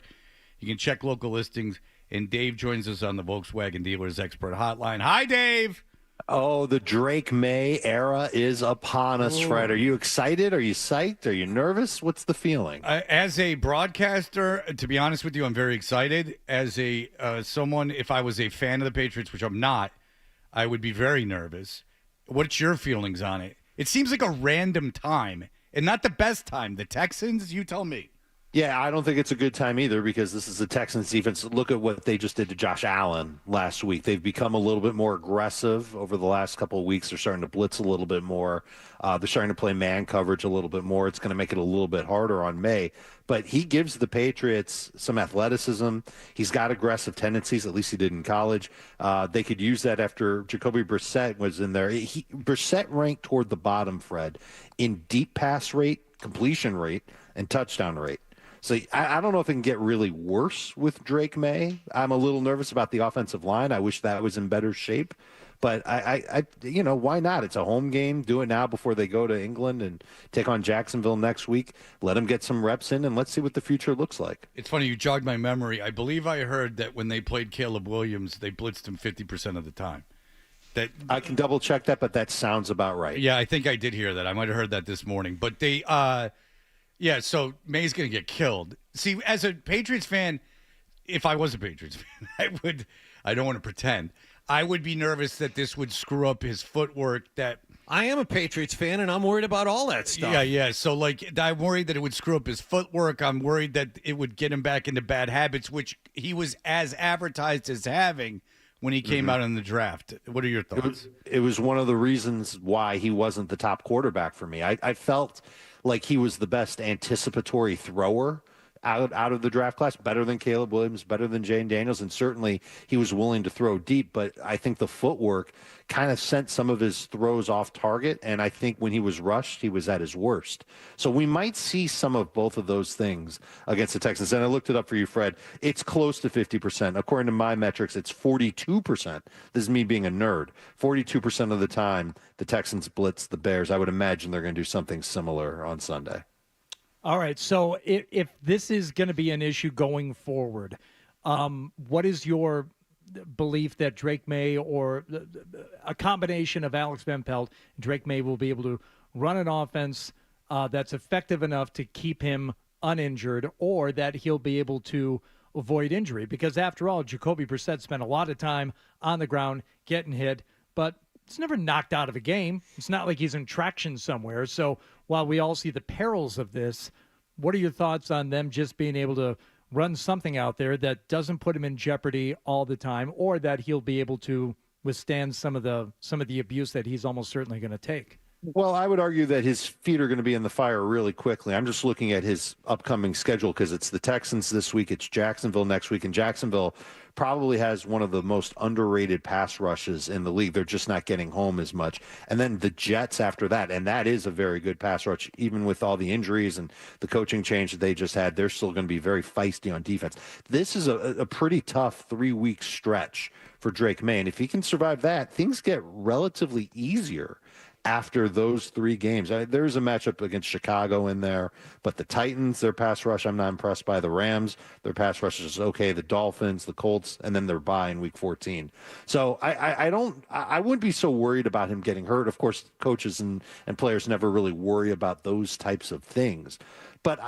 You can check local listings, and Dave joins us on the Volkswagen Dealers Expert Hotline. Hi, Dave. Oh, the Drake May era is upon us, Fred. Are you excited? Are you psyched? Are you nervous? What's the feeling? As a broadcaster, to be honest with you, I'm very excited. As a someone, if I was a fan of the Patriots, which I'm not, I would be very nervous. What's your feelings on it? It seems like a random time, and not the best time. The Texans, you tell me. Yeah, I don't think it's a good time either because this is the Texans defense. Look at what they just did to Josh Allen last week. They've become a little bit more aggressive over the last couple of weeks. They're starting to blitz a little bit more. They're starting to play man coverage a little bit more. It's going to make it a little bit harder on May. But he gives the Patriots some athleticism. He's got aggressive tendencies, at least he did in college. They could use that after Jacoby Brissett was in there. Brissett ranked toward the bottom, Fred, in deep pass rate, completion rate, and touchdown rate. So I don't know if it can get really worse with Drake May. I'm a little nervous about the offensive line. I wish that was in better shape. But I why not? It's a home game. Do it now before they go to England and take on Jacksonville next week. Let them get some reps in, and let's see what the future looks like. It's funny, you jogged my memory. I believe I heard that when they played Caleb Williams, they blitzed him 50% of the time. That I can double check that, but that sounds about right. Yeah, I think I did hear that. I might have heard that this morning. But they yeah, so May's going to get killed. See, as a Patriots fan, if I was a Patriots fan, I don't want to pretend, I would be nervous that this would screw up his footwork. That I am a Patriots fan, and I'm worried about all that stuff. Yeah. So, I'm worried that it would screw up his footwork. I'm worried that it would get him back into bad habits, which he was as advertised as having when he came out in the draft. What are your thoughts? It was one of the reasons why he wasn't the top quarterback for me. I felt like he was the best anticipatory thrower out of the draft class, better than Caleb Williams, better than Jane Daniels, and certainly he was willing to throw deep, but I think the footwork kind of sent some of his throws off target, and I think when he was rushed, he was at his worst. So we might see some of both of those things against the Texans, and I looked it up for you, Fred. It's close to 50%. According to my metrics, it's 42%. This is me being a nerd. 42% of the time, the Texans blitz the Bears. I would imagine they're going to do something similar on Sunday. All right, so if this is going to be an issue going forward, what is your belief that Drake May or a combination of Alex Van Pelt and Drake May will be able to run an offense that's effective enough to keep him uninjured, or that he'll be able to avoid injury? Because after all, Jacoby Brissett spent a lot of time on the ground getting hit, but it's never knocked out of a game. It's not like he's in traction somewhere. So while we all see the perils of this, what are your thoughts on them just being able to run something out there that doesn't put him in jeopardy all the time, or that he'll be able to withstand some of the abuse that he's almost certainly going to take? Well, I would argue that his feet are going to be in the fire really quickly. I'm just looking at his upcoming schedule because it's the Texans this week, it's Jacksonville next week, and Jacksonville probably has one of the most underrated pass rushes in the league. They're just not getting home as much. And then the Jets after that, and that is a very good pass rush, even with all the injuries and the coaching change that they just had. They're still going to be very feisty on defense. This is a pretty tough 3-week stretch for Drake May, and if he can survive that, things get relatively easier after those 3 games. There's a matchup against Chicago in there, but the Titans, their pass rush, I'm not impressed by. The Rams, their pass rush is okay. The Dolphins, the Colts, and then their bye in week 14. So I wouldn't be so worried about him getting hurt. Of course, coaches and players never really worry about those types of things. But,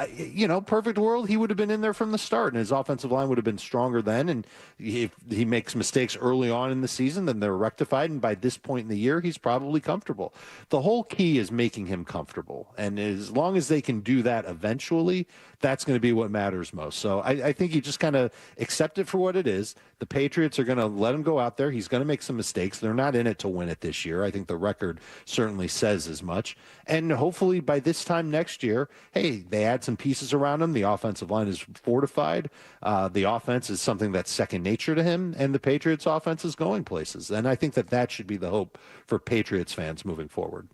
perfect world, he would have been in there from the start, and his offensive line would have been stronger then. And if he makes mistakes early on in the season, then they're rectified. And by this point in the year, he's probably comfortable. The whole key is making him comfortable. And as long as they can do that eventually, that's going to be what matters most. So I think you just kind of accept it for what it is. The Patriots are going to let him go out there. He's going to make some mistakes. They're not in it to win it this year. I think the record certainly says as much. And hopefully by this time next year, hey, they add some pieces around him. The offensive line is fortified. The offense is something that's second nature to him. And the Patriots offense is going places. And I think that should be the hope for Patriots fans moving forward.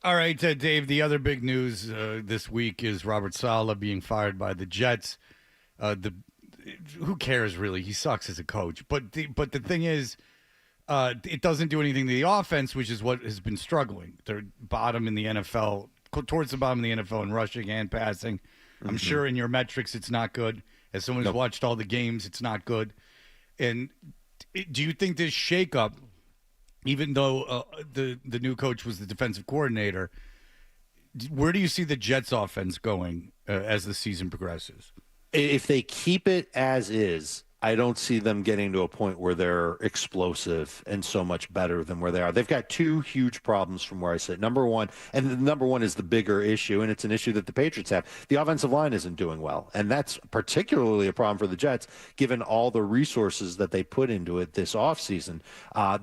All right, Dave, the other big news this week is Robert Saleh being fired by the Jets. Who cares, really? He sucks as a coach. But the thing is, it doesn't do anything to the offense, which is what has been struggling. They're bottom in the NFL, towards the bottom of the NFL in rushing and passing. I'm sure in your metrics it's not good. As someone who's watched all the games, it's not good. And do you think this shakeup, even though the new coach was the defensive coordinator, where do you see the Jets offense going as the season progresses? If they keep it as is, I don't see them getting to a point where they're explosive and so much better than where they are. They've got 2 huge problems from where I sit. Number one is the bigger issue, and it's an issue that the Patriots have. The offensive line isn't doing well, and that's particularly a problem for the Jets, given all the resources that they put into it this offseason.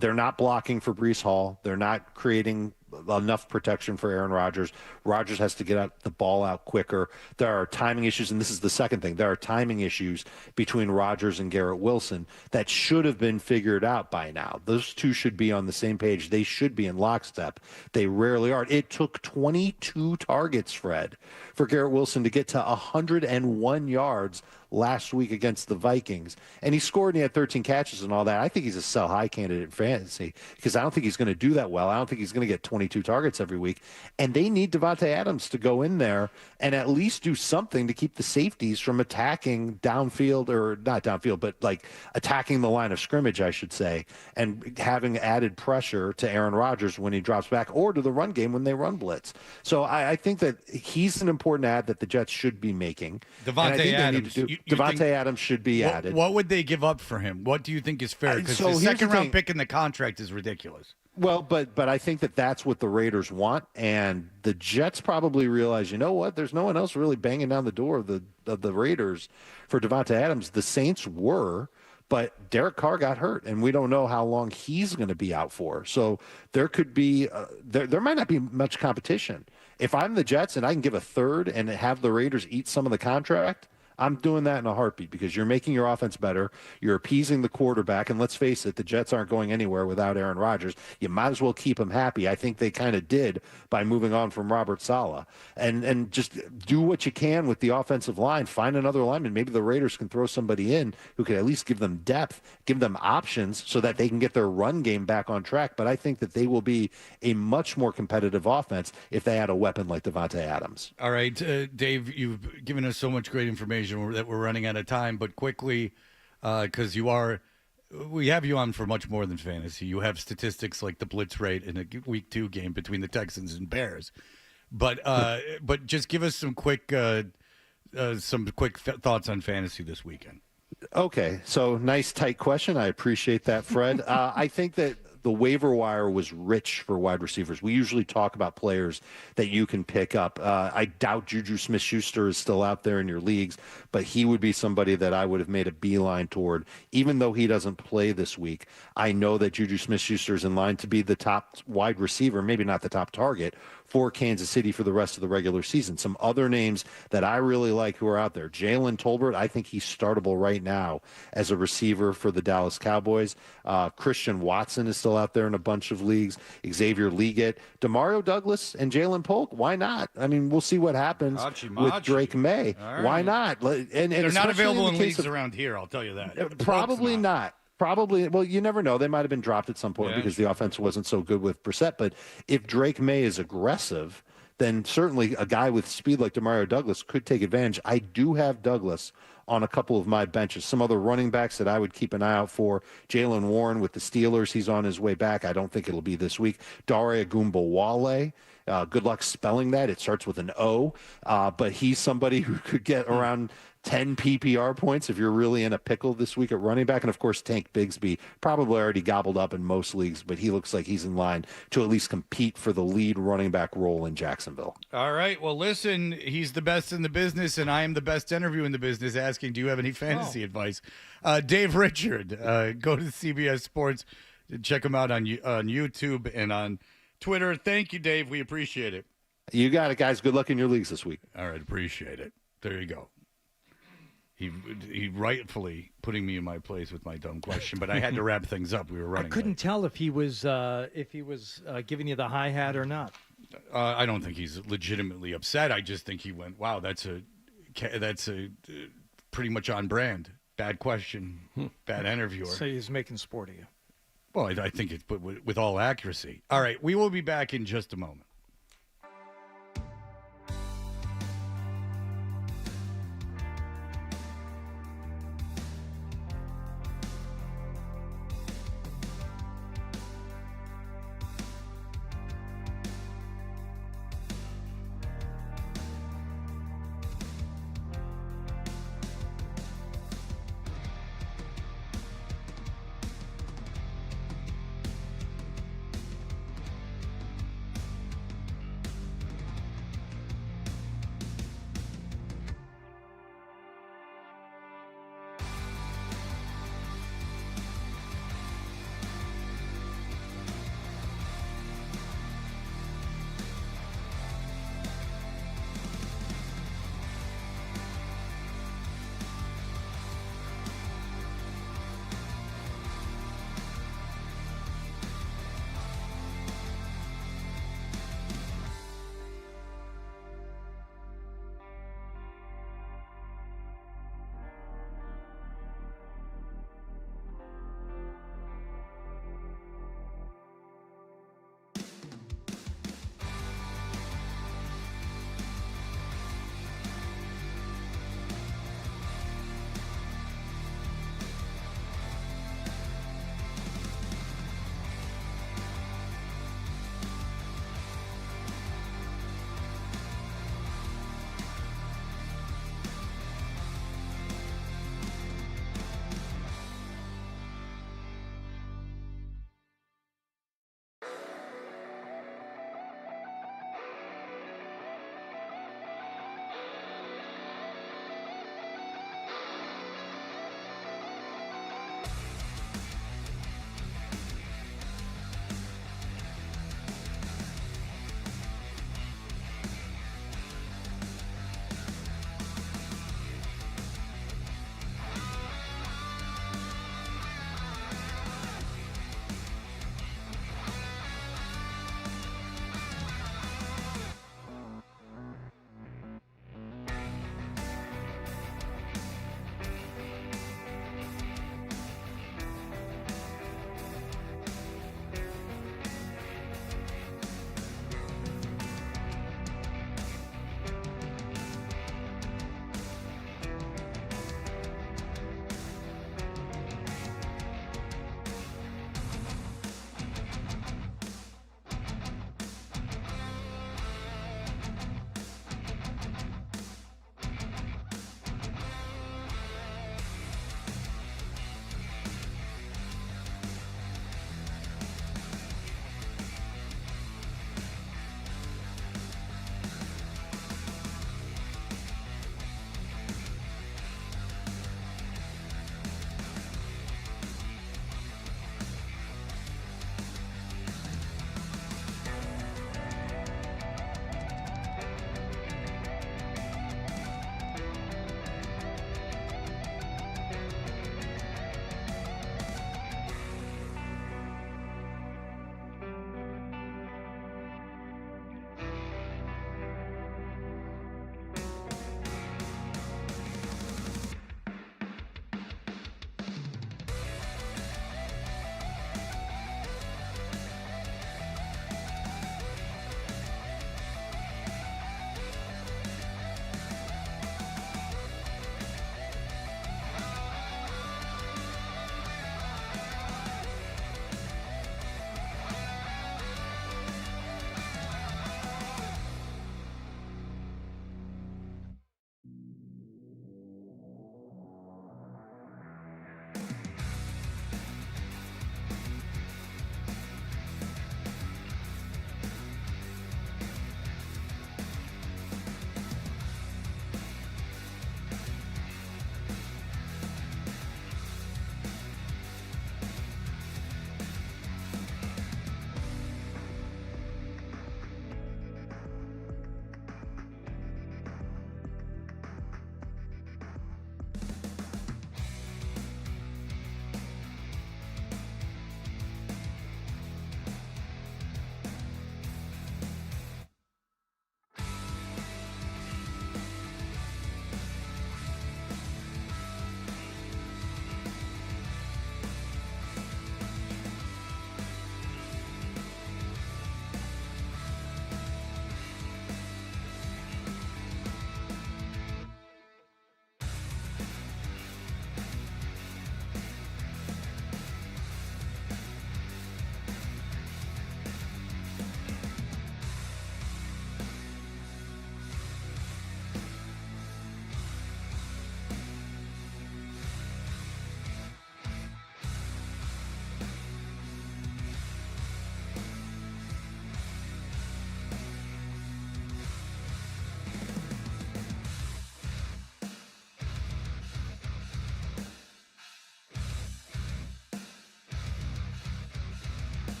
They're not blocking for Breece Hall. They're not creating enough protection for Aaron Rodgers. Rodgers has to get the ball out quicker. There are timing issues, and this is the second thing. There are timing issues between Rodgers and Garrett Wilson that should have been figured out by now. Those two should be on the same page. They should be in lockstep. They rarely are. It took 22 targets, Fred, for Garrett Wilson to get to 101 yards last week against the Vikings. And he scored and he had 13 catches and all that. I think he's a sell-high candidate in fantasy because I don't think he's going to do that well. I don't think he's going to get 22 targets every week. And they need Devontae Adams to go in there and at least do something to keep the safeties from attacking downfield, or not downfield, but like attacking the line of scrimmage, I should say, and having added pressure to Aaron Rodgers when he drops back, or to the run game when they run blitz. So I think that he's an important ad that the Jets should be making. Devontae Adams. Devontae Adams should be added. What would they give up for him? What do you think is fair? Because the second-round pick in the contract is ridiculous. Well, but I think that's what the Raiders want, and the Jets probably realize, you know what? There's no one else really banging down the door of the Raiders for Devontae Adams. The Saints were, but Derek Carr got hurt, and we don't know how long he's going to be out for. So there could be there might not be much competition. If I'm the Jets and I can give a third and have the Raiders eat some of the contract, I'm doing that in a heartbeat because you're making your offense better. You're appeasing the quarterback. And let's face it, the Jets aren't going anywhere without Aaron Rodgers. You might as well keep him happy. I think they kind of did by moving on from Robert Saleh. And just do what you can with the offensive line. Find another lineman. Maybe the Raiders can throw somebody in who could at least give them depth, give them options so that they can get their run game back on track. But I think that they will be a much more competitive offense if they had a weapon like Devontae Adams. All right, Dave, you've given us so much great information that we're running out of time, but quickly, because we have you on for much more than fantasy. You have statistics like the blitz rate in a week 2 game between the Texans and Bears, but just give us some quick thoughts on fantasy this weekend. Okay, so nice tight question. I appreciate that, Fred. I think that the waiver wire was rich for wide receivers. We usually talk about players that you can pick up. I doubt Juju Smith-Schuster is still out there in your leagues, but he would be somebody that I would have made a beeline toward. Even though he doesn't play this week, I know that Juju Smith-Schuster is in line to be the top wide receiver, maybe not the top target, for Kansas City for the rest of the regular season. Some other names that I really like who are out there. Jalen Tolbert, I think he's startable right now as a receiver for the Dallas Cowboys. Christian Watson is still out there in a bunch of leagues. Xavier Leggett, Demario Douglas, and Jalen Polk. Why not? I mean, we'll see what happens with Drake May. Right. Why not? And They're not available in leagues leagues around here, I'll tell you that. Probably not. Probably, well, you never know. They might have been dropped at some point because the offense wasn't so good with Brissett. But if Drake May is aggressive, then certainly a guy with speed like Demario Douglas could take advantage. I do have Douglas on a couple of my benches. Some other running backs that I would keep an eye out for. Jalen Warren with the Steelers. He's on his way back. I don't think it'll be this week. Dare Agumbawale. Good luck spelling that. It starts with an O. But he's somebody who could get around 10 PPR points if you're really in a pickle this week at running back. And, of course, Tank Bigsby, probably already gobbled up in most leagues, but he looks like he's in line to at least compete for the lead running back role in Jacksonville. All right. Well, listen, he's the best in the business, and I am the best interview in the business asking, do you have any fantasy advice? Dave Richard, go to CBS Sports. Check him out on YouTube and on Twitter. Thank you, Dave. We appreciate it. You got it, guys. Good luck in your leagues this week. All right. Appreciate it. There you go. He rightfully putting me in my place with my dumb question, but I had to wrap things up. We were running. I couldn't tell if he was giving you the hi hat or not. I don't think he's legitimately upset. I just think he went, "Wow, that's a pretty much on brand." Bad question, bad interviewer. So he's making sport of you. Well, I think it's with all accuracy. All right, we will be back in just a moment.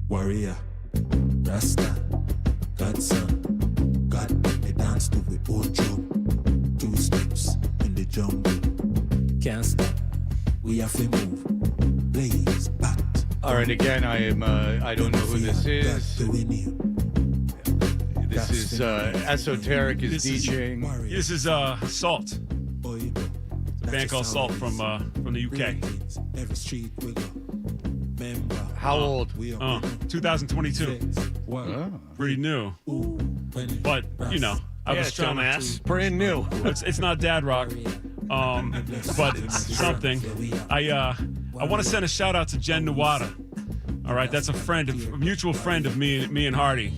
Warrior, Rasta, Godson, God make me dance to the old drum. 2 steps in the jungle. Can't stop, we have to move. Blaze back. All right, again, I don't know who this is. This is Esoteric is DJing. This is Salt. It's a band called Salt from the UK. How old? 2022. Pretty new. But, you know, I was trying dumbass. Brand new. It's not dad rock, but it's something. I want to send a shout out to Jen Nawada. All right, that's a mutual friend of me and Hardy.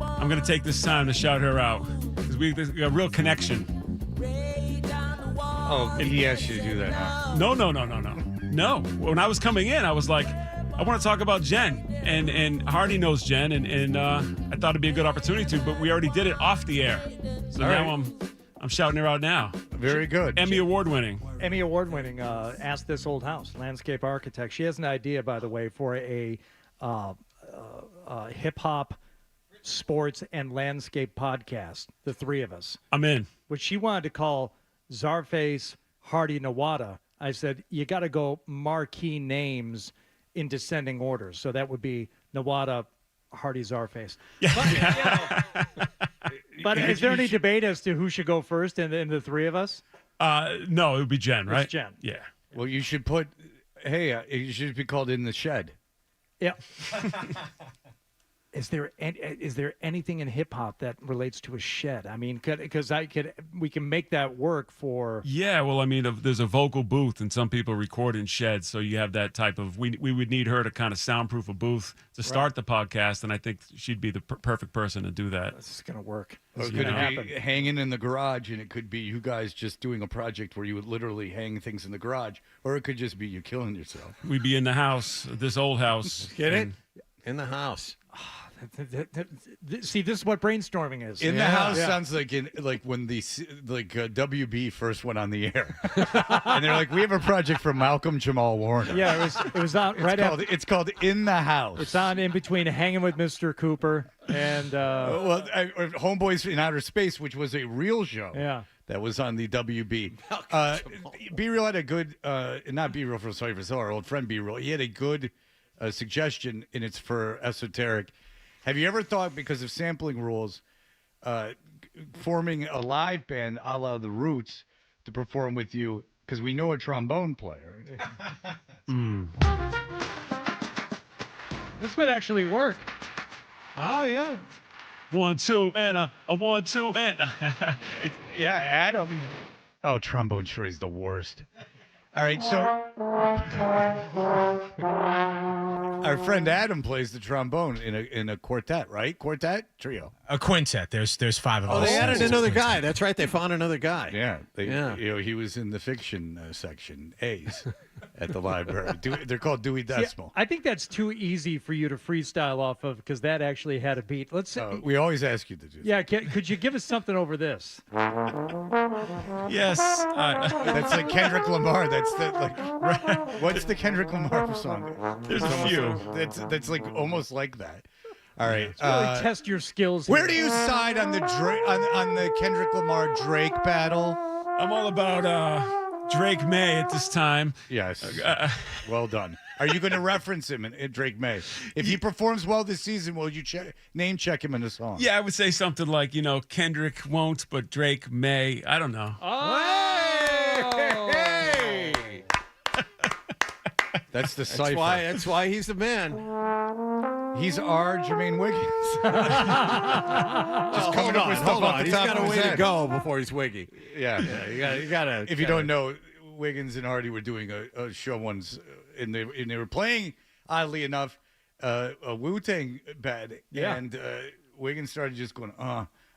I'm gonna take this time to shout her out because we got a real connection. Oh, he asked you to do that, huh? No. When I was coming in, I was like, I want to talk about Jen, and Hardy knows Jen, and I thought it'd be a good opportunity to, but we already did it off the air, so All now right. I'm shouting her out now. Very good. Emmy award winning. Ask This Old House, landscape architect. She has an idea, by the way, for a hip hop, sports, and landscape podcast. The three of us. I'm in. Which she wanted to call Czarface, Hardy, Nawada. I said you got to go marquee names in descending order. So that would be Nawada, Hardy, Czarface. But is there any debate as to who should go first in the three of us? No, it would be Jen, right? It's Jen. Yeah. Well, you should put, it should be called In the Shed. Yeah. Is there anything in hip hop that relates to a shed? I mean, because we can make that work for. Yeah, well, I mean, there's a vocal booth, and some people record in sheds, so you have that type of. We would need her to kind of soundproof a booth to start the podcast, and I think she'd be the perfect person to do that. This is gonna work. Or it could be hanging in the garage, and it could be you guys just doing a project where you would literally hang things in the garage, or it could just be you killing yourself. We'd be in the house, this old house. Get it? In the house. See, this is what brainstorming is. In the house sounds like when the WB first went on the air, and they're like, "We have a project from Malcolm Jamal Warner." Yeah, it was on right after. It's called In the House. It's on in between Hanging with Mr. Cooper and Homeboys in Outer Space, which was a real show. Yeah. That was on the WB. B Real had a good, not B Real for our old friend B Real. He had a good suggestion, and it's for Esoteric. Have you ever thought, because of sampling rules, forming a live band a la The Roots to perform with you? Because we know a trombone player. This would actually work. Oh, yeah. 1, 2, and a 1, 2, and yeah, Adam. Oh, trombone sure is the worst. All right, so our friend Adam plays the trombone in a quartet, right? Quartet trio. A quintet. There's 5 of us. Oh, they added another guy. That's right. They found another guy. Yeah, he was in the fiction section A's at the library. They're called Dewey Decimal. I think that's too easy for you to freestyle off of because that actually had a beat. Let's say we always ask you to do. Yeah, could you give us something over this? Yes, that's like Kendrick Lamar. That's what's the Kendrick Lamar song? There's a few. That's like almost like that. All right, really test your skills. Where do you side on the on the Kendrick Lamar Drake battle? I'm all about Drake May at this time. Yes, well done. Are you going to reference him in Drake May? If he performs well this season, will you name check him in the song? Yeah, I would say something like, Kendrick won't, but Drake may. I don't know. Hey! That's the cipher. That's why he's the man. He's our Jermaine Wiggins. Just coming up with stuff hold off on. the He's top got of a his way head. to go before he's Wiggy. Yeah. You gotta. If you don't know, Wiggins and Hardy were doing a show once, and they were playing, oddly enough, a Wu-Tang bed, and Wiggins started just going,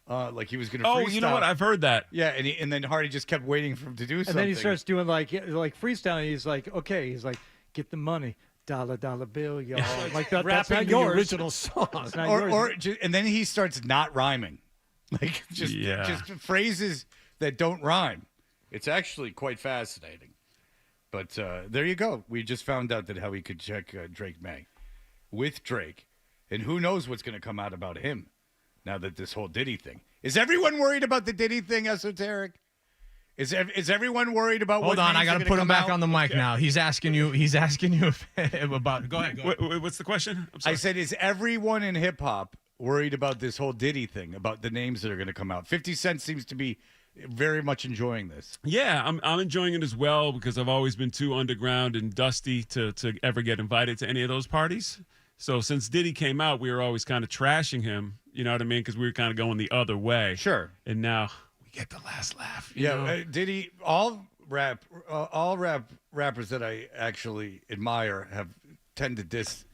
like he was going to freestyle. Oh, you know what? I've heard that. Yeah, and then Hardy just kept waiting for him to do something. And then he starts doing like freestyling. He's like, okay, he's like, get the money. Dollar bill, y'all. Like that, that's not the yours. original song. And then he starts not rhyming, like just phrases that don't rhyme. It's actually quite fascinating. But there you go. We just found out that how we could check Drake May with Drake And who knows what's going to come out about him now that this whole Diddy thing. Is everyone worried about the Diddy thing, Esoteric? Is everyone worried about Hold what on, I got to put him back out? on the mic now. He's asking you about. Go ahead. What's the question? I said, is everyone in hip hop worried about this whole Diddy thing, about the names that are going to come out? 50 Cent seems to be very much enjoying this. Yeah, I'm enjoying it as well because I've always been too underground and dusty to ever get invited to any of those parties. So since Diddy came out, we were always kind of trashing him, you know what I mean? Because we were kind of going the other way. Sure. And now we get the last laugh. you know? Diddy, all rappers that I actually admire tend to diss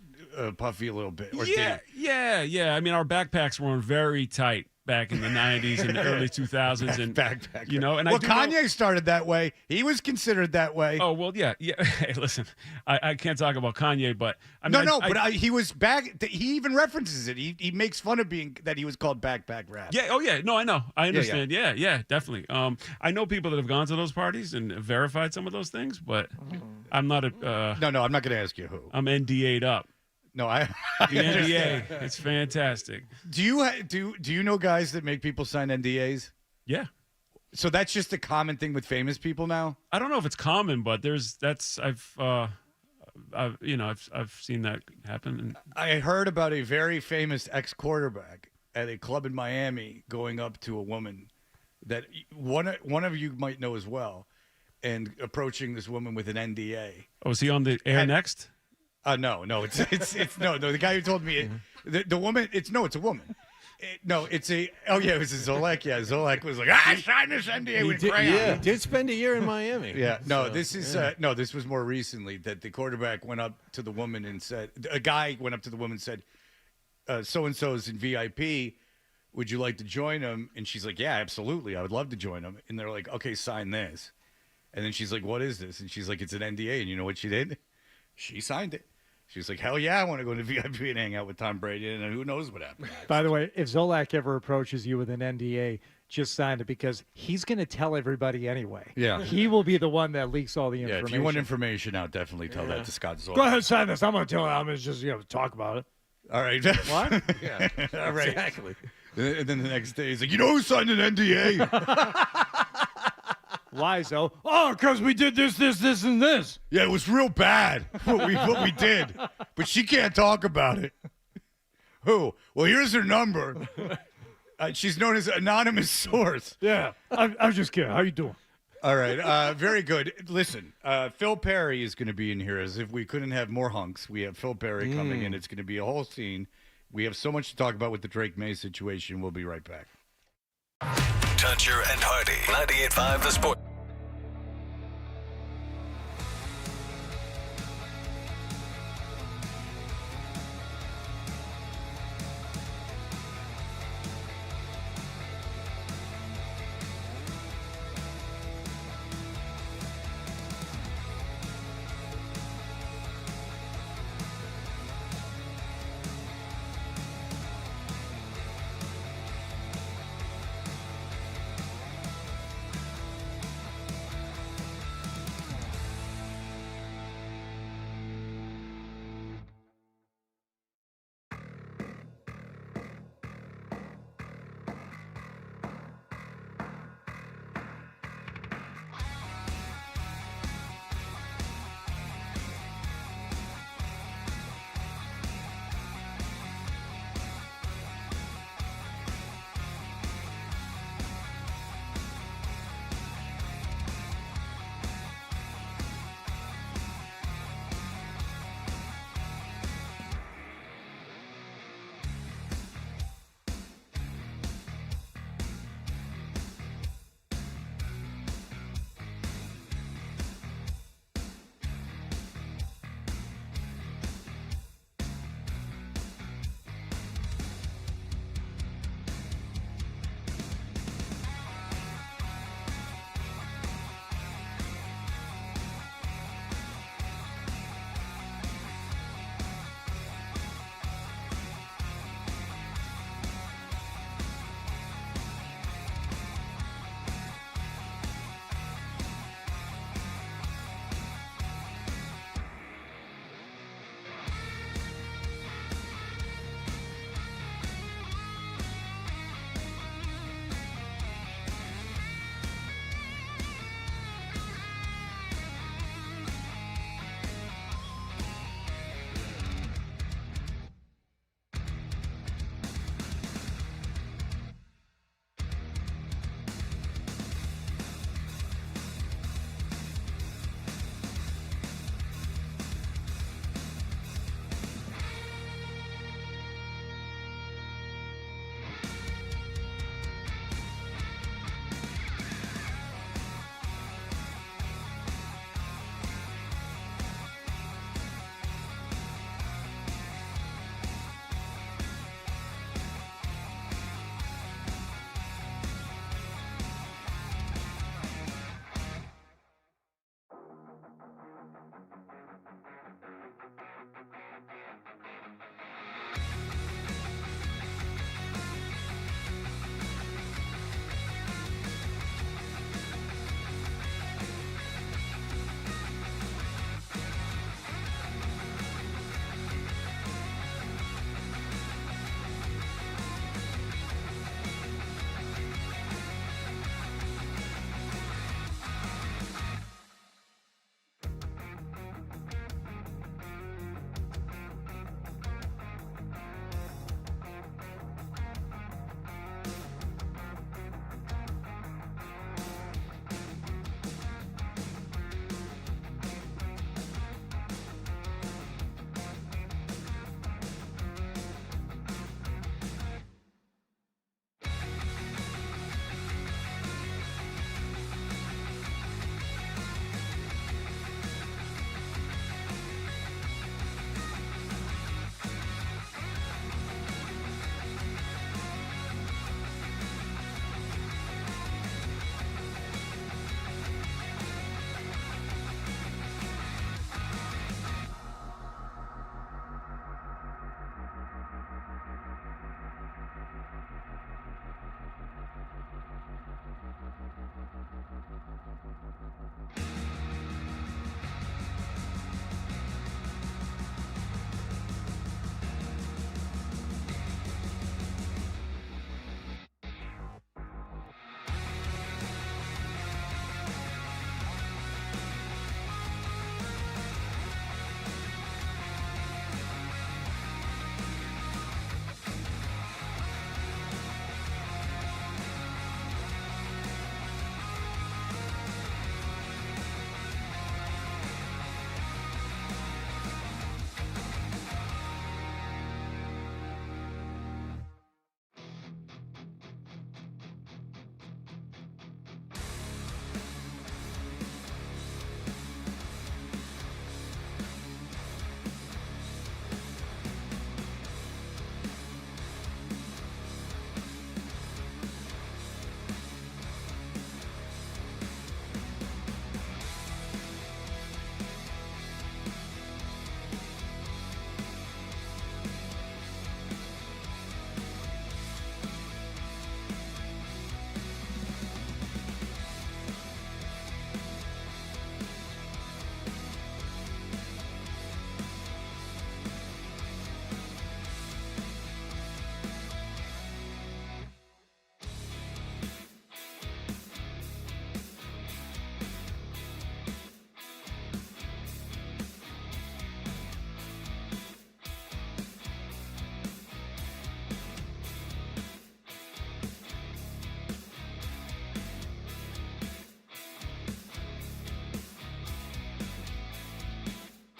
Puffy a little bit. Or Diddy. Yeah. I mean, our backpacks were on very tight back in the 90s and the early 2000s. And Backpack. you know, and well, I Kanye started that way. He was considered that way. Oh, well, yeah. Hey, listen, I can't talk about Kanye, but I mean, he was back. He even references it. He makes fun of that he was called backpack rap. Yeah. Oh, yeah. No, I know. I understand. Yeah, definitely. I know people that have gone to those parties and verified some of those things, but I'm not a. No, I'm not going to ask you who. I'm NDA'd up. No, the NDA. It's fantastic. Do you know guys that make people sign NDAs? Yeah. So that's just a common thing with famous people now? I don't know if it's common, but I've seen that happen. And I heard about a very famous ex-quarterback at a club in Miami going up to a woman that one of you might know as well, and approaching this woman with an NDA. Oh, is he on the air next? No, it's no. The guy who told me the woman. It's a woman. It was a Zolek. Yeah, Zolek was like, sign this NDA with crayon. Yeah, he did spend a year in Miami. Yeah, this was more recently that the quarterback went up to the woman and said, a guy went up to the woman and said, so and so's in VIP. Would you like to join him? And she's like, yeah, absolutely, I would love to join him. And they're like, okay, sign this. And then she's like, what is this? And she's like, it's an NDA. And you know what she did? She signed it. She's like, hell yeah, I want to go to VIP and hang out with Tom Brady, and who knows what happens. By the way, if Zolak ever approaches you with an NDA, just sign it because he's going to tell everybody anyway. Yeah. He will be the one that leaks all the Yeah, information. if you want information out, definitely tell that to Scott Zolak. Go ahead, sign this. I'm going to tell him. I'm going to just talk about it. All right. What? Yeah, all right. exactly. And then the next day, he's like, you know who signed an NDA? Why so? Oh, because we did this, and this. Yeah, it was real bad what we did, but she can't talk about it. Who? Well, here's her number. She's known as anonymous source. Yeah, I'm just kidding. How you doing? All right, very good. Listen, Phil Perry is going to be in here as if we couldn't have more hunks. We have Phil Perry coming in. It's going to be a whole scene. We have so much to talk about with the Drake May situation. We'll be right back. Toucher and Hardy, 98.5 The Sport.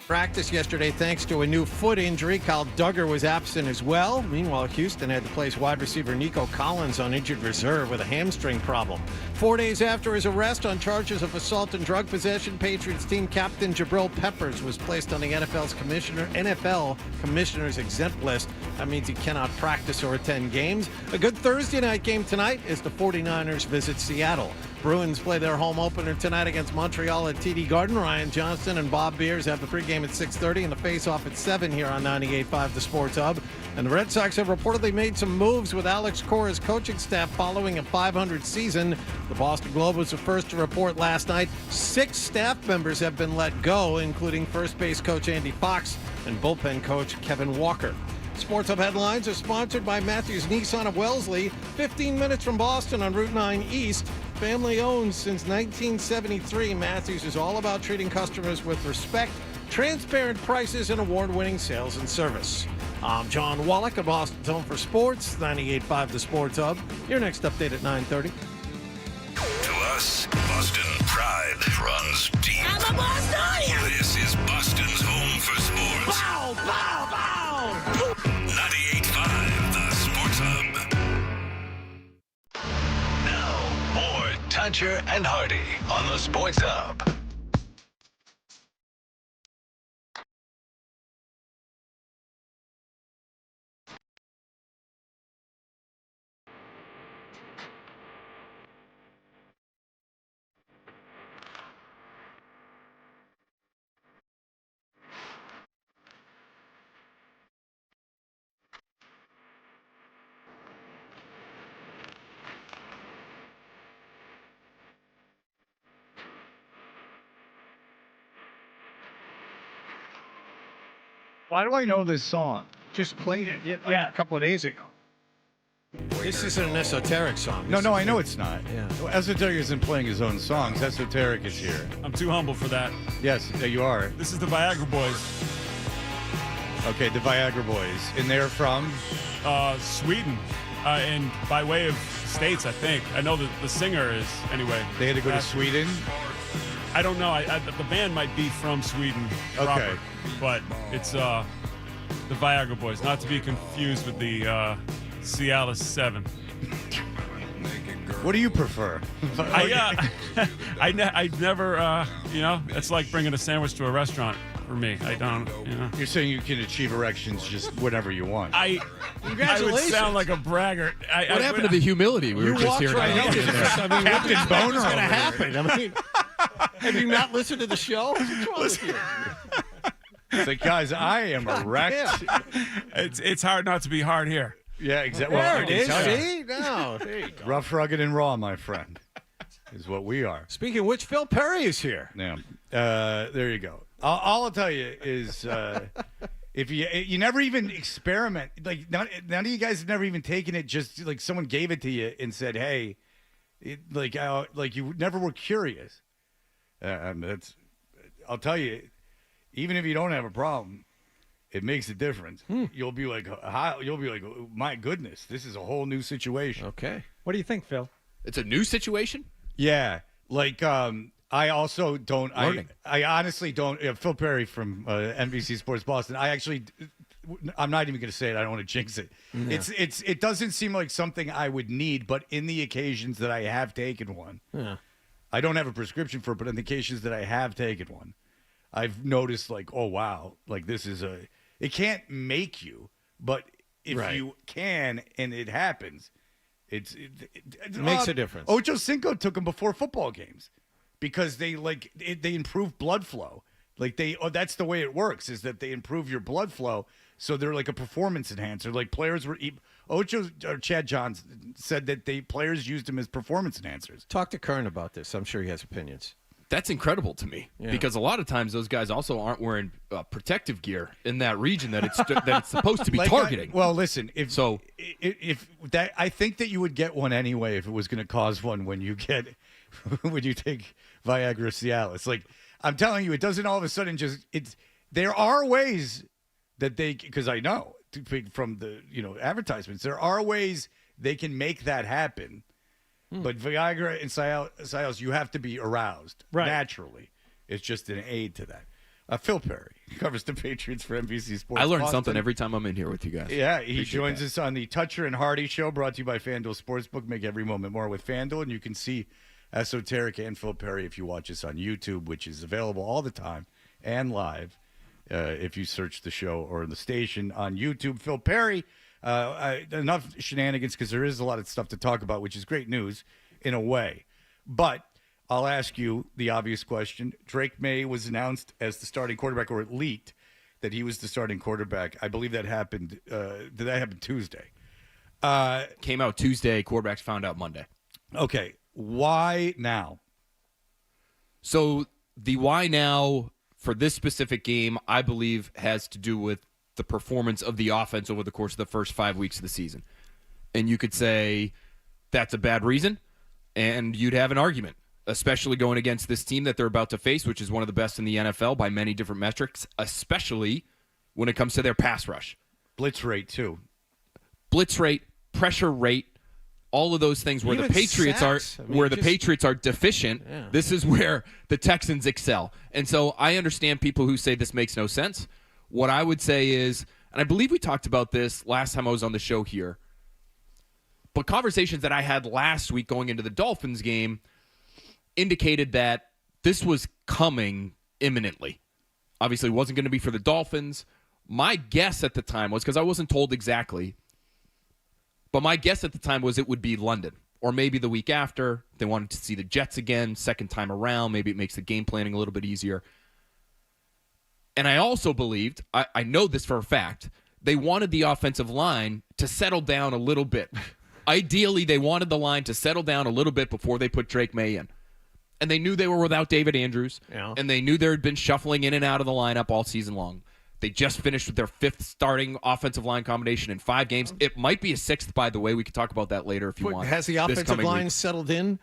Practice yesterday thanks to a new foot injury. Kyle Duggar was absent as well. Meanwhile, Houston had to place wide receiver Nico Collins on injured reserve with a hamstring problem. 4 days after his arrest on charges of assault and drug possession, Patriots team captain Jabril Peppers was placed on the NFL Commissioner's exempt list. That means he cannot practice or attend games. A good Thursday night game tonight as the 49ers visit Seattle. Bruins play their home opener tonight against Montreal at TD Garden. Ryan Johnston and Bob Beers have the pregame at 6:30 and the face-off at 7 here on 98.5 The Sports Hub. And the Red Sox have reportedly made some moves with Alex Cora's coaching staff following a .500 season. The Boston Globe was the first to report last night 6 staff members have been let go, including first base coach Andy Fox and bullpen coach Kevin Walker. Sports Hub headlines are sponsored by Matthews Nissan of Wellesley, 15 minutes from Boston on Route 9 East. Family owned since 1973, Matthews is all about treating customers with respect, transparent prices, and award-winning sales and service. I'm John Wallach of Boston's Home for Sports, 98.5 The Sports Hub. Your next update at 9:30. To us, Boston pride runs deep. I'm a Bostonian! This is Boston's Home for Sports. Bow, bow, bow! 98.5 The Sports Hub. Now, more Tuncher and Hardy on the Sports Hub. Why do I know this song? Just played it a couple of days ago. This isn't an Esoteric song. No, I know it's not. Yeah. Well, Esoteric isn't playing his own songs. Esoteric is here. I'm too humble for that. Yes, yeah, you are. This is the Viagra Boys. Okay, the Viagra Boys. And they're from? Sweden. And by way of states, I think. I know that the singer is, anyway. They had to go to Sweden? I don't know. The band might be from Sweden proper. Okay. But it's the Viagra Boys, not to be confused with the Cialis 7. What do you prefer? I never, it's like bringing a sandwich to a restaurant for me. I don't, You're saying you can achieve erections just whenever you want. I would sound like a braggart. What happened to the humility we were just hearing? Captain Boner was going to happen. I mean, have you not listened to the show? What's wrong with you? It's like, guys, I am erect. It's hard not to be hard here. Yeah, exactly. There it is. See? No, there you go. Rough, rugged, and raw, my friend, is what we are. Speaking of which, Phil Perry is here. Yeah. There you go. All I'll tell you is if you never even experiment, like none of you guys have never even taken it, just like someone gave it to you and said, hey, like you never were curious. I'll tell you, even if you don't have a problem, it makes a difference. You'll be like, oh, my goodness, this is a whole new situation. Okay. What do you think, Phil? It's a new situation? Yeah. Like, I also don't, I honestly don't, Phil Perry from NBC Sports Boston, I'm not even going to say it. I don't want to jinx it. Yeah. It doesn't seem like something I would need, but in the occasions that I have taken one, I don't have a prescription for it, but on the occasions that I have taken one, I've noticed like, oh, wow, like this is it can't make you, but if you can and it happens, it makes a difference. Ocho Cinco took him before football games because they improve blood flow. Like that's the way it works, is that they improve your blood flow. So they're like a performance enhancer. Like players were Chad Johns said that players used him as performance enhancers. Talk to Kern about this. I'm sure he has opinions. That's incredible to me because a lot of times those guys also aren't wearing protective gear in that region that it's supposed to be targeting. Well, listen, if that, I think that you would get one anyway if it was going to cause one when you take Viagra Cialis. Like I'm telling you, it doesn't all of a sudden there are ways that because I know from the advertisements, there are ways they can make that happen. But Viagra and Cialis, you have to be aroused naturally. It's just an aid to that. Phil Perry. covers the Patriots for NBC Sports. I learn Boston. something every time I'm in here with you guys. Yeah, he Appreciate joins that. us on the Toucher and Hardy Show, brought to you by FanDuel Sportsbook. Make every moment more with FanDuel, and you can see Esoteric and Phil Perry if you watch us on YouTube, which is available all the time and live if you search the show or the station on YouTube. Phil Perry, enough shenanigans because there is a lot of stuff to talk about, which is great news in a way. But I'll ask you the obvious question. Drake May was announced as the starting quarterback, or it leaked that he was the starting quarterback. I believe that happened. Did that happen Tuesday? Came out Tuesday. Quarterbacks found out Monday. Okay. Why now? So the why now for this specific game, I believe, has to do with the performance of the offense over the course of the first 5 weeks of the season. And you could say that's a bad reason, and you'd have an argument, especially going against this team that they're about to face, which is one of the best in the NFL by many different metrics, especially when it comes to their pass rush. Blitz rate, too. Blitz rate, pressure rate, all of those things where Even the Patriots sacks. the Patriots are deficient. Yeah. This is where the Texans excel. And so I understand people who say this makes no sense. What I would say is, and I believe we talked about this last time I was on the show here, but conversations that I had last week going into the Dolphins game indicated that this was coming imminently. Obviously, it wasn't going to be for the Dolphins. My guess at the time was, because I wasn't told exactly, but my guess at the time was it would be London, or maybe the week after. They wanted to see the Jets again, second time around. Maybe it makes the game planning a little bit easier. And I also believed, I know this for a fact, they wanted the offensive line to settle down a little bit. Ideally, they wanted the line to settle down a little bit before they put Drake May in. And they knew they were without David Andrews, and they knew there had been shuffling in and out of the lineup all season long. They just finished with their 5th starting offensive line combination in 5 games. It might be a 6th, by the way. We could talk about that later if you want. Has the offensive line settled in?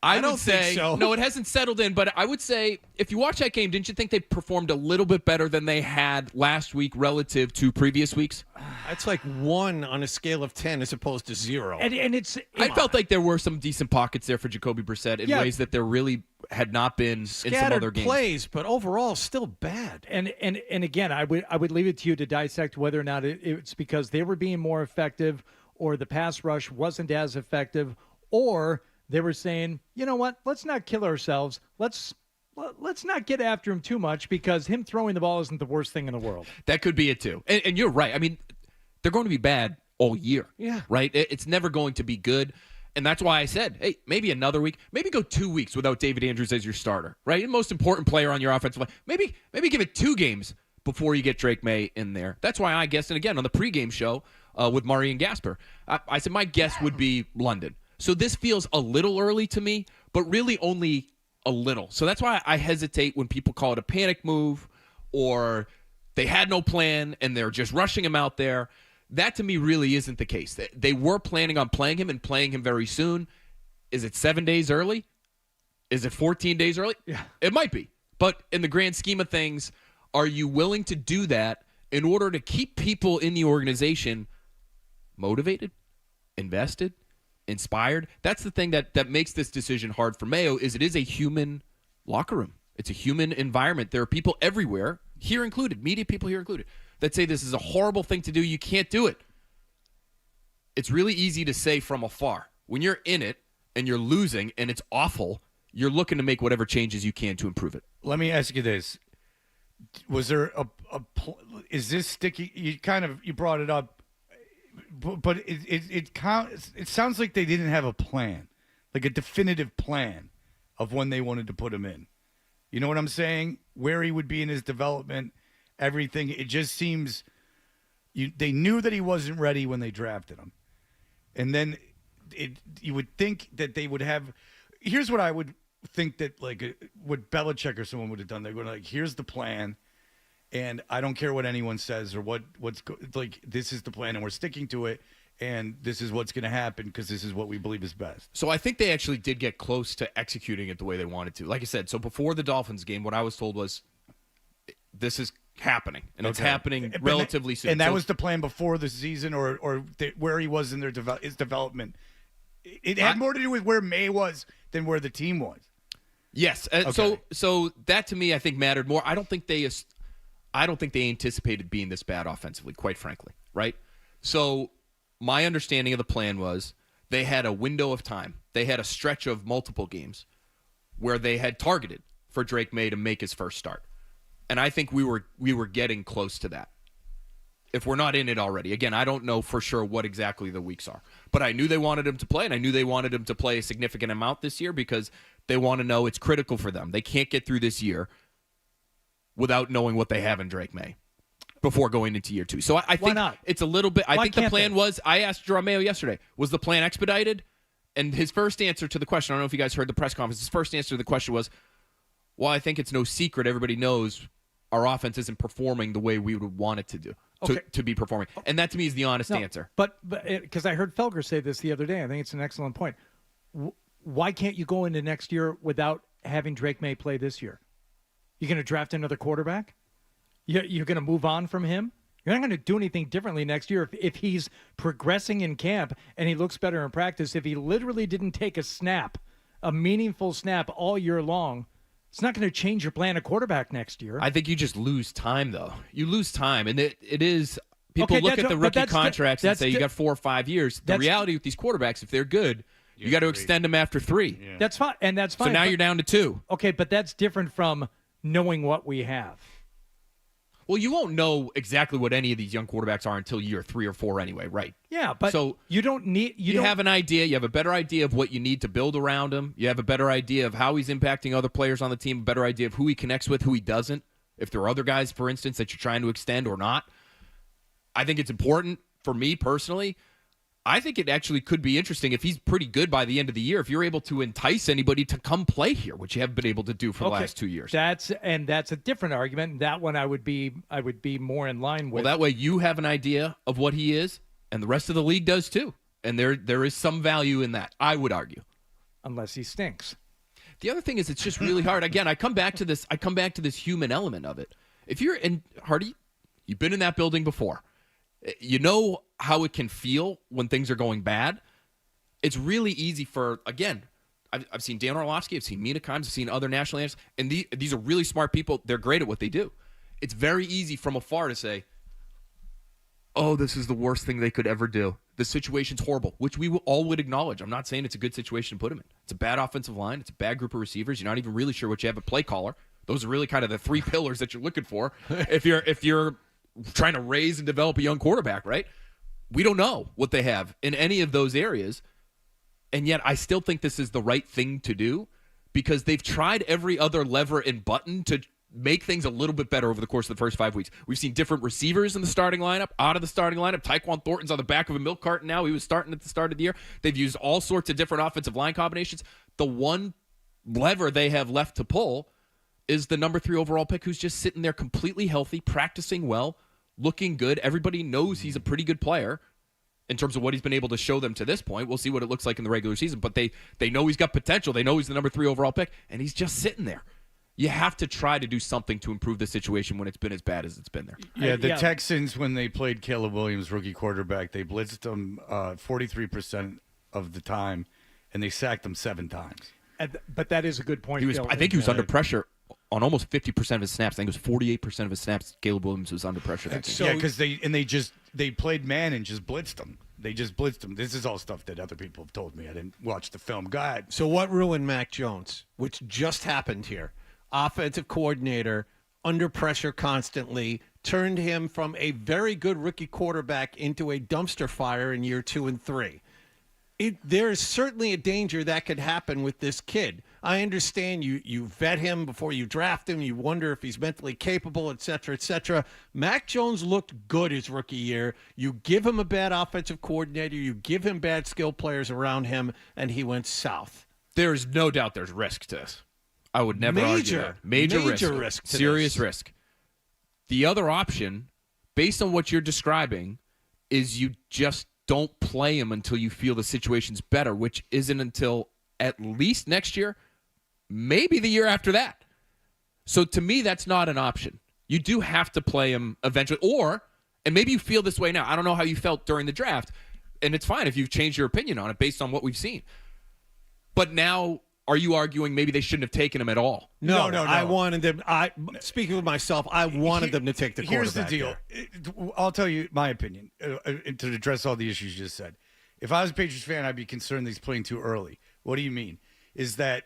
I don't would say, think so. No, it hasn't settled in, but I would say if you watch that game, didn't you think they performed a little bit better than they had last week relative to previous weeks? That's like 1 on a scale of 10 as opposed to 0. And it's I felt like there were some decent pockets there for Jacoby Brissett in ways that there really had not been in some other games. Plays, but overall still bad. And again, I would leave it to you to dissect whether or not it's because they were being more effective, or the pass rush wasn't as effective, or they were saying, you know what, let's not kill ourselves. Let's not get after him too much, because him throwing the ball isn't the worst thing in the world. That could be it too. And you're right. I mean, they're going to be bad all year. Yeah. Right? It's never going to be good. And that's why I said, hey, maybe another week, maybe go 2 weeks without David Andrews as your starter, right? The most important player on your offensive line. Maybe give it 2 games before you get Drake May in there. That's why I guessed, and again, on the pregame show with Murray and Gasper, I said my guess would be London. So this feels a little early to me, but really only a little. So that's why I hesitate when people call it a panic move, or they had no plan and they're just rushing him out there. That to me really isn't the case. They were planning on playing him and playing him very soon. Is it 7 days early? Is it 14 days early? Yeah. It might be. But in the grand scheme of things, are you willing to do that in order to keep people in the organization motivated, invested, inspired? That's the thing that makes this decision hard for Mayo, is it is a human locker room. It's a human environment. There are people everywhere, here included, media people here included, that say this is a horrible thing to do. You can't do it. It's really easy to say from afar. When you're in it and you're losing and it's awful, you're looking to make whatever changes you can to improve it. Let me ask you this. Was there is this sticky? You brought it up, but it sounds like they didn't have a plan, like a definitive plan of when they wanted to put him in. You know what I'm saying? Where he would be in his development, everything. It just seems they knew that he wasn't ready when they drafted him, and then you would think that they would have. Here's what I would think that what Belichick or someone would have done. They're going like, here's the plan, and I don't care what anyone says or this is the plan, and we're sticking to it, and this is what's going to happen because this is what we believe is best. So I think they actually did get close to executing it the way they wanted to. Like I said, so before the Dolphins game, what I was told was this is happening, and it's happening relatively soon. And that was the plan before the season, or where he was in his development. It had more to do with where May was than where the team was. Yes. So that to me, I think mattered more. I don't think they anticipated being this bad offensively, quite frankly. Right. So my understanding of the plan was they had a window of time. They had a stretch of multiple games where they had targeted for Drake May to make his first start. And I think we were getting close to that. If we're not in it already. Again, I don't know for sure what exactly the weeks are. But I knew they wanted him to play, and I knew they wanted him to play a significant amount this year because they want to know it's critical for them. They can't get through this year without knowing what they have in Drake May before going into year 2. So I think it's a little bit – I think the plan was – I asked Jerome Mayo yesterday, was the plan expedited? And his first answer to the question – I don't know if you guys heard the press conference. His first answer to the question was, well, I think it's no secret. Everybody knows our offense isn't performing the way we would want it to do. To be performing. And that to me is the honest answer. But because I heard Felger say this the other day, I think it's an excellent point. Why can't you go into next year without having Drake May play this year? You're going to draft another quarterback? You're going to move on from him? You're not going to do anything differently next year if he's progressing in camp and he looks better in practice. If he literally didn't take a meaningful snap all year long, it's not going to change your plan of quarterback next year. I think you just lose time, though. You lose time, and it is – people look at the rookie contracts and say you got 4 or 5 years. The reality with these quarterbacks, if they're good, you got to extend them after 3. Yeah. That's fine, and that's fine. So now you're down to 2. Okay, but that's different from knowing what we have. Well, you won't know exactly what any of these young quarterbacks are until year 3 or 4 anyway, right? Yeah, but so you don't need – You have an idea. You have a better idea of what you need to build around him. You have a better idea of how he's impacting other players on the team, a better idea of who he connects with, who he doesn't, if there are other guys, for instance, that you're trying to extend or not. I think it's important for me personally. I think it actually could be interesting if he's pretty good by the end of the year, if you're able to entice anybody to come play here, which you haven't been able to do for the last 2 years. That's a different argument. That one I would be more in line with. Well, that way you have an idea of what he is, and the rest of the league does too. And there is some value in that, I would argue. Unless he stinks. The other thing is it's just really hard. Again, I come back to this human element of it. If you're in Hardy, you've been in that building before. You know how it can feel when things are going bad. It's really easy for, again, I've seen Dan Orlovsky, I've seen Mina Kimes, I've seen other national analysts, and these are really smart people. They're great at what they do. It's very easy from afar to say, oh, this is the worst thing they could ever do. The situation's horrible, which we all would acknowledge. I'm not saying it's a good situation to put him in. It's a bad offensive line. It's a bad group of receivers. You're not even really sure what you have a play caller. Those are really kind of the 3 pillars that you're looking for if you're trying to raise and develop a young quarterback, right? We don't know what they have in any of those areas, and yet I still think this is the right thing to do because they've tried every other lever and button to make things a little bit better over the course of the first 5 weeks. We've seen different receivers in the starting lineup, out of the starting lineup. Tyquan Thornton's on the back of a milk carton now. He was starting at the start of the year. They've used all sorts of different offensive line combinations. The one lever they have left to pull is the number 3 overall pick who's just sitting there completely healthy, practicing well, looking good. Everybody knows he's a pretty good player in terms of what he's been able to show them to this point. We'll see what it looks like in the regular season, but they know he's got potential. They know he's the number 3 overall pick, and he's just sitting there. You have to try to do something to improve the situation when it's been as bad as it's been there. Yeah, the Texans, when they played Caleb Williams, rookie quarterback, they blitzed him 43% of the time, and they sacked him 7 times. But that is a good point. I think he was under pressure on almost 50% of his snaps. I think it was 48% of his snaps. Caleb Williams was under pressure that game. So, yeah, because they played man and just blitzed him. They just blitzed him. This is all stuff that other people have told me. I didn't watch the film. Go ahead. So what ruined Mac Jones, which just happened here? Offensive coordinator, under pressure constantly, turned him from a very good rookie quarterback into a dumpster fire in year 2 and 3. There is certainly a danger that could happen with this kid. I understand you vet him before you draft him. You wonder if he's mentally capable, et cetera, et cetera. Mac Jones looked good his rookie year. You give him a bad offensive coordinator. You give him bad skill players around him, and he went south. There's no doubt there's risk to this. I would never argue that. Major risk. Serious risk. The other option, based on what you're describing, is you just don't play him until you feel the situation's better, which isn't until at least next year, maybe the year after that. So to me, that's not an option. You do have to play him eventually. And maybe you feel this way now. I don't know how you felt during the draft, and it's fine if you've changed your opinion on it based on what we've seen. But now are you arguing maybe they shouldn't have taken him at all? No. I wanted them. Speaking with myself, I wanted them to take the quarterback. Here's the deal. I'll tell you my opinion to address all the issues you just said. If I was a Patriots fan, I'd be concerned that he's playing too early. What do you mean? Is that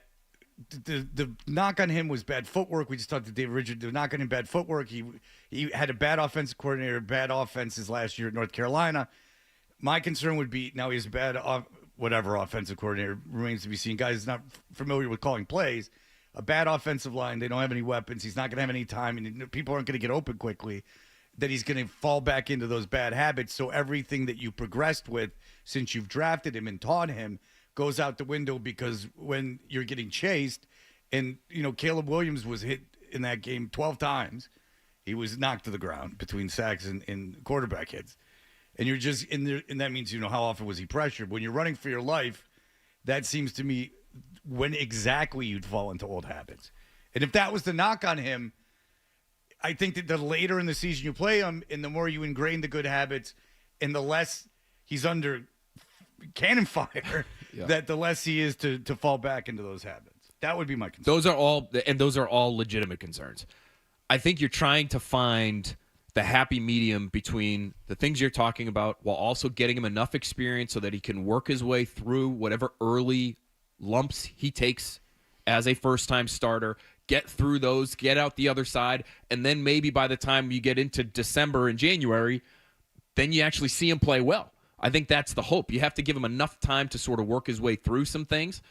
the knock on him was bad footwork. We just talked to David Richard. The knock on him, bad footwork. He had a bad offensive coordinator, bad offenses last year at North Carolina. My concern would be now he has a bad whatever offensive coordinator remains to be seen. Guys not familiar with calling plays. A bad offensive line. They don't have any weapons. He's not going to have any time, and people aren't going to get open quickly. That he's going to fall back into those bad habits. So everything that you progressed with since you've drafted him and taught him goes out the window, because when you're getting chased, and Caleb Williams was hit in that game 12 times. He was knocked to the ground between sacks and quarterback hits. And you're just in there, and that means how often was he pressured? When you're running for your life, that seems to me when exactly you'd fall into old habits. And if that was the knock on him, I think that the later in the season you play him, and the more you ingrain the good habits, and the less he's under cannon fire, that the less he is to fall back into those habits. That would be my concern. Those are all legitimate concerns. I think you're trying to find the happy medium between the things you're talking about while also getting him enough experience so that he can work his way through whatever early lumps he takes as a first-time starter, get through those, get out the other side, and then maybe by the time you get into December and January, then you actually see him play well. I think that's the hope. You have to give him enough time to sort of work his way through some things.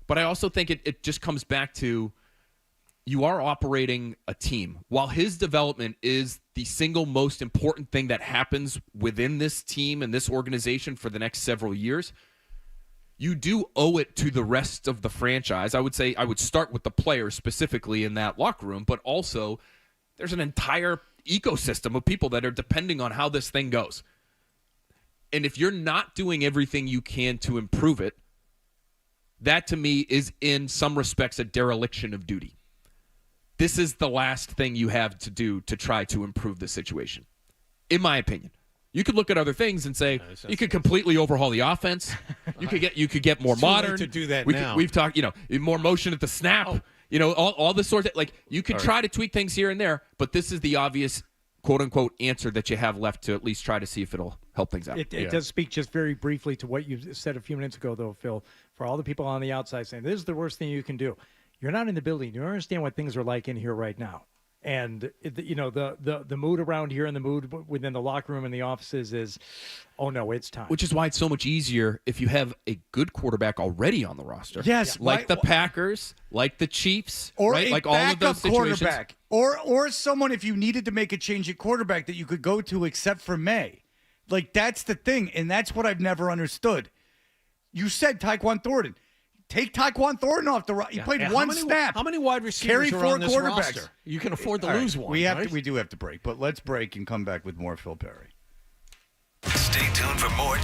But I also think it just comes back to you are operating a team. While his development is the single most important thing that happens within this team and this organization for the next several years, you do owe it to the rest of the franchise. I would say I would start with the players specifically in that locker room, but also there's an entire ecosystem of people that are depending on how this thing goes. And if you're not doing everything you can to improve it, that to me is in some respects a dereliction of duty. This is the last thing you have to do to try to improve the situation, in my opinion. You could look at other things and say you could completely overhaul the offense. You could get more It's too late modern. to do that now. We've talked, more motion at the snap. All this sort of you could try to tweak things here and there, but this is the obvious quote unquote answer that you have left to at least try to see if it'll help things out. It does speak just very briefly to what you said a few minutes ago, though, Phil. For all the people on the outside saying this is the worst thing you can do. You're not in the building. You don't understand what things are like in here right now. And the mood around here and the mood within the locker room and the offices is, oh no, it's time. Which is why it's so much easier if you have a good quarterback already on the roster. Yes, like the Packers, like the Chiefs, or right? a Like all of those backup situations. quarterback, or someone if you needed to make a change at quarterback that you could go to, except for May. Like that's the thing, and that's what I've never understood. You said Tyquan Thornton. Take Tyquan Thornton off the roster. He played one snap. How many wide receivers Carry are four on this quarterbacks. roster? You can afford to All right, lose one. We do have to break, but let's break and come back with more Phil Perry. Stay tuned for more.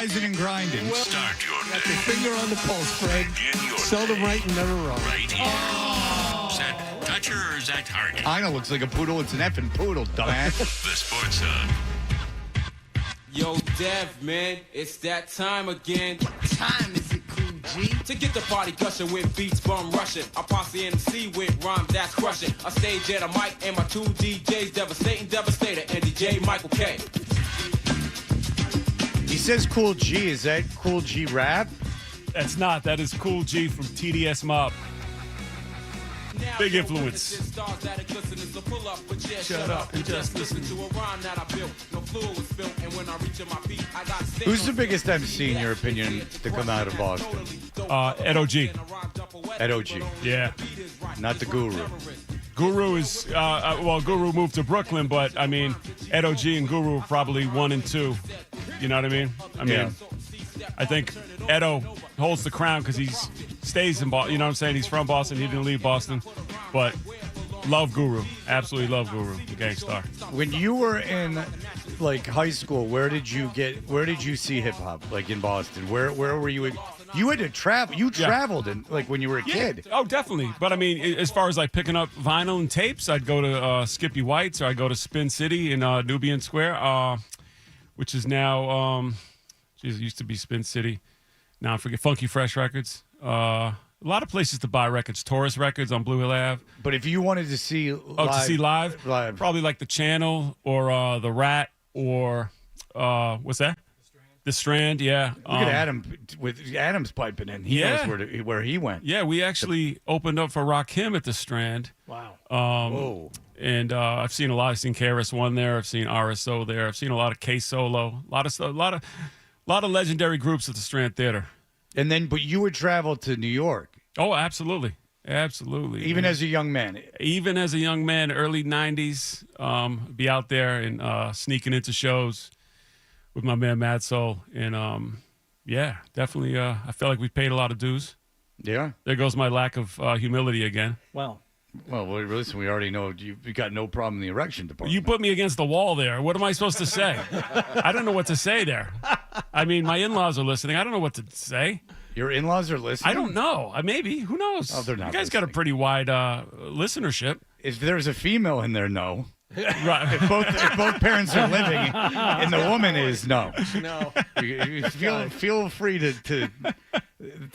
Rising and grinding. Start your Got day. your finger on the pulse, Fred. Begin your Seldom day right and never wrong. right here. Is that Toucher or is that Target? I know, looks like a poodle. It's an effing poodle, dumbass. The Sports Hub. Yo, Dev, man, it's that time again. What time is it, Cool G? To get the party gushing with beats bum rushing. I posse MC with rhymes that's crushing. I stage at a mic and my two DJs devastating, devastator, and DJ Michael K. He says Cool G. Is that Cool G rap? That's not. That is Cool G from TDS Mob. Big influence. Shut up and just listen to a rhyme that I built. No fluid was spilled, and when I reach my beat, I got Who's the biggest MC, in your opinion, to come out of Boston? Ed O.G. Ed O.G. Yeah. Not the Guru. Guru is, Guru moved to Brooklyn, but, I mean, Ed O.G. and Guru are probably 1 and 2. You know what I mean? I think Edo holds the crown because he stays in Boston. You know what I'm saying? He's from Boston. He didn't leave Boston. But love Guru. Absolutely love Guru. Gangstar. When you were in like high school, where did you see hip hop? Like in Boston? Where were you? You had to travel. You traveled in like when you were a kid. Oh, definitely. But I mean, as far as like picking up vinyl and tapes, I'd go to Skippy White's or I'd go to Spin City in Nubian Square, which is now, it used to be Spin City. Now I forget. Funky Fresh Records. A lot of places to buy records. Taurus Records on Blue Hill Ave. But if you wanted to see live, probably like the Channel or the Rat or what's that? The Strand, yeah. Look at Adam with Adam's piping in. He knows where he went. Yeah, we actually opened up for Rakim at the Strand. Wow. Whoa. And I've seen a lot. I've seen KRS-One there. I've seen RSO there. I've seen a lot of K Solo. A lot of legendary groups at the Strand Theater. And then, but you would travel to New York. Oh, absolutely. Absolutely. Even as a young man. Even as a young man, early 90s, be out there and sneaking into shows with my man Mad Soul. And, yeah, definitely I felt like we paid a lot of dues. Yeah. There goes my lack of humility again. Well, listen, we already know you got no problem in the erection department. You put me against the wall there. What am I supposed to say? I don't know what to say there. I mean, my in-laws are listening. I don't know what to say. Your in-laws are listening? I don't know. Maybe. Who knows? Oh, they're not. You guys got a pretty wide listenership. If there's a female in there, no. Right. If both parents are living and the woman is, no. No. You feel free to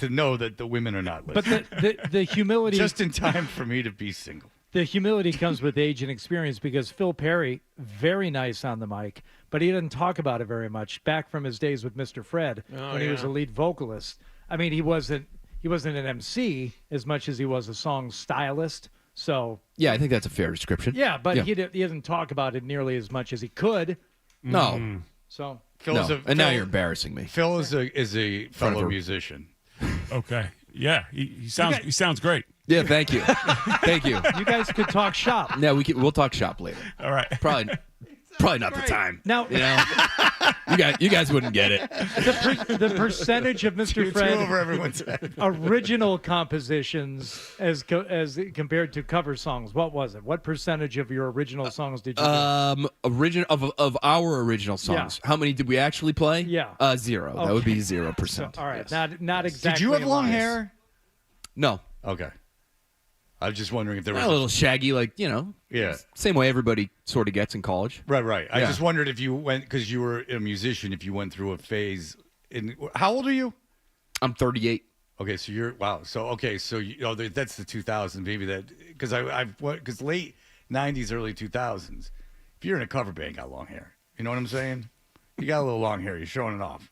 know that the women are not listening. But the humility... Just in time for me to be single. The humility comes with age and experience because Phil Perry, very nice on the mic, but he didn't talk about it very much. Back from his days with Mr. Fred, when he was a lead vocalist. I mean, he wasn't an MC as much as he was a song stylist. So yeah, I think that's a fair description. Yeah, but he didn't talk about it nearly as much as he could. No. So now you're embarrassing me. Phil is a fellow musician. Okay. Yeah, he sounds great. Yeah, thank you. Thank you. You guys could talk shop. Yeah, we'll talk shop later. All right. Probably not the time. Now, you know, you guys wouldn't get it. The percentage of Mr. Fred over everyone's head. original compositions as compared to cover songs. What was it? What percentage of your original songs did you do? Of our original songs. Yeah. How many did we actually play? Yeah. 0. Okay. That would be 0%. So, all right. Yes. Not exactly. Did you have long aligned. hair? No. Okay. I was just wondering if there was a little shaggy, like, Yeah. Same way everybody sort of gets in college. Right. I Yeah. just wondered if you went, because you were a musician, if you went through a phase. How old are you? I'm 38. Okay, so that's the 2000s, maybe that, because late 90s, early 2000s, if you're in a cover band, you got long hair. You know what I'm saying? You got a little long hair. You're showing it off.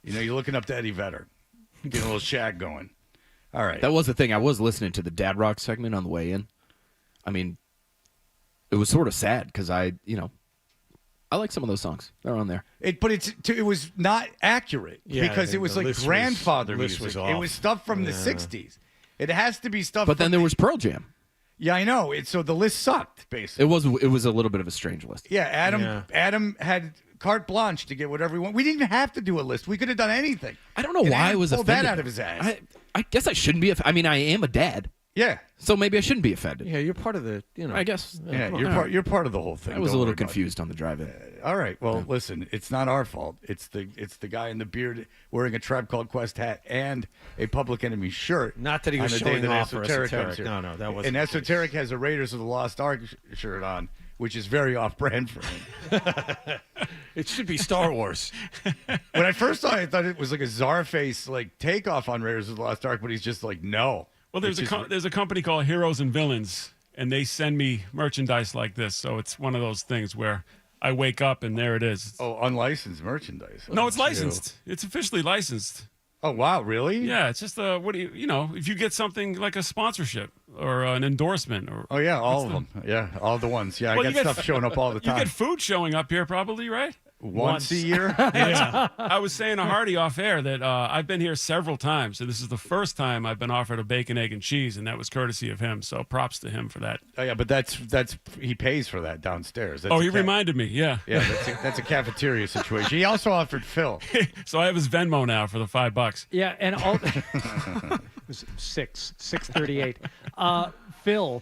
You're looking up to Eddie Vedder, getting a little shag going. All right. That was the thing. I was listening to the Dad Rock segment on the way in. I mean, it was sort of sad because I like some of those songs. They're on there. It was not accurate because it was like grandfather music. It was stuff from the 60s. It has to be stuff. But then there was Pearl Jam. Yeah, I know. So the list sucked, basically. It was a little bit of a strange list. Yeah, Adam had carte blanche to get whatever he wanted. We didn't even have to do a list. We could have done anything. I don't know why I was pulled offended. that out of his ass. I guess I shouldn't be. I mean, I am a dad. Yeah. So maybe I shouldn't be offended. Yeah, you're part of the, I guess. Yeah, come you're on. you're part of the whole thing. I was Don't a little worry about it. confused on the drive-in. All right. Well, listen, it's not our fault. It's the guy in the beard wearing a Tribe Called Quest hat and a Public Enemy shirt. Not that he was on the day showing that off for Esoteric Esoteric. comes here. No, that wasn't And the case. Esoteric has a Raiders of the Lost Ark shirt on, which is very off-brand for him. It should be Star Wars. When I first saw it, I thought it was like a Czarface like takeoff on Raiders of the Lost Ark, but he's just like, no. Well, there's It's just- there's a company called Heroes and Villains, and they send me merchandise like this. So it's one of those things where I wake up and there it is. Oh, unlicensed merchandise. No, it's Oh, licensed. It's officially licensed. Oh, wow, really? Yeah, it's just if you get something like a sponsorship or an endorsement or Oh, yeah, all of them. Yeah, all the ones. Yeah, Well, I you got get- stuff showing up all the time. You get food showing up here probably, right? Once a year? Yeah. I was saying to Hardy off air that I've been here several times, and this is the first time I've been offered a bacon, egg, and cheese, and that was courtesy of him. So props to him for that. Oh, yeah, but that's he pays for that downstairs. That's Oh, a he reminded me. Yeah. Yeah, that's a cafeteria situation. He also offered Phil. So I have his Venmo now for the $5. Yeah, and all it was 6:38. Phil,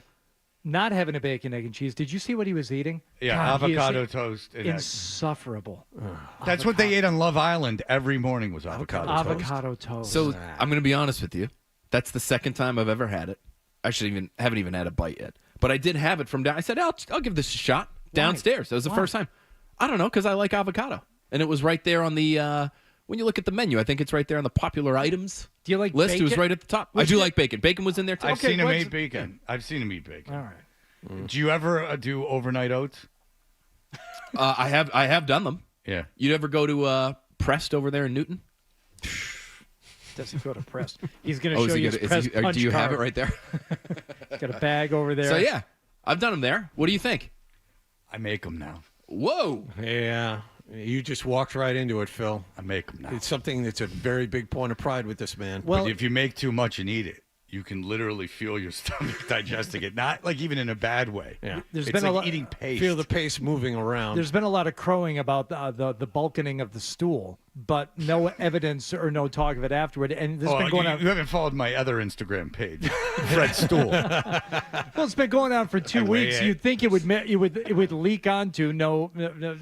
not having a bacon, egg, and cheese. Did you see what he was eating? Yeah, God, he is avocado toast. And insufferable. that's what they ate on Love Island every morning was avocado toast. Avocado toast. So I'm going to be honest with you. That's the second time I've ever had it. I haven't even had a bite yet. But I did have it from down. I said, I'll give this a shot downstairs. That was the first time. I don't know, because I like avocado. And it was right there on the, when you look at the menu, I think it's right there on the popular items Do you like list. bacon? It was right at the top. I do like bacon. Bacon was in there too. I've seen him eat bacon. I've seen him eat bacon. All right. Do you ever do overnight oats? I have done them. Yeah. You ever go to Prest over there in Newton? Doesn't go to Prest. He's going Oh, to is show he you gonna- his is Prest he- punch do you have card. it right there? Got a bag over there. So yeah, I've done them there. What do you think? I make them now. Whoa. Yeah. You just walked right into it, Phil. I make them now. It's something that's a very big point of pride with this man. But if you make too much and eat it, you can literally feel your stomach digesting it. Not like even in a bad way. Yeah. There's It's been like a lot eating paste. Feel the paste moving around. There's been a lot of crowing about the bulking of the stool, but no evidence or no talk of it afterward. And this has been going on. You haven't followed my other Instagram page, Fred Stool. Well, it's been going on for 2 weeks. Yeah. You'd think it would leak onto no,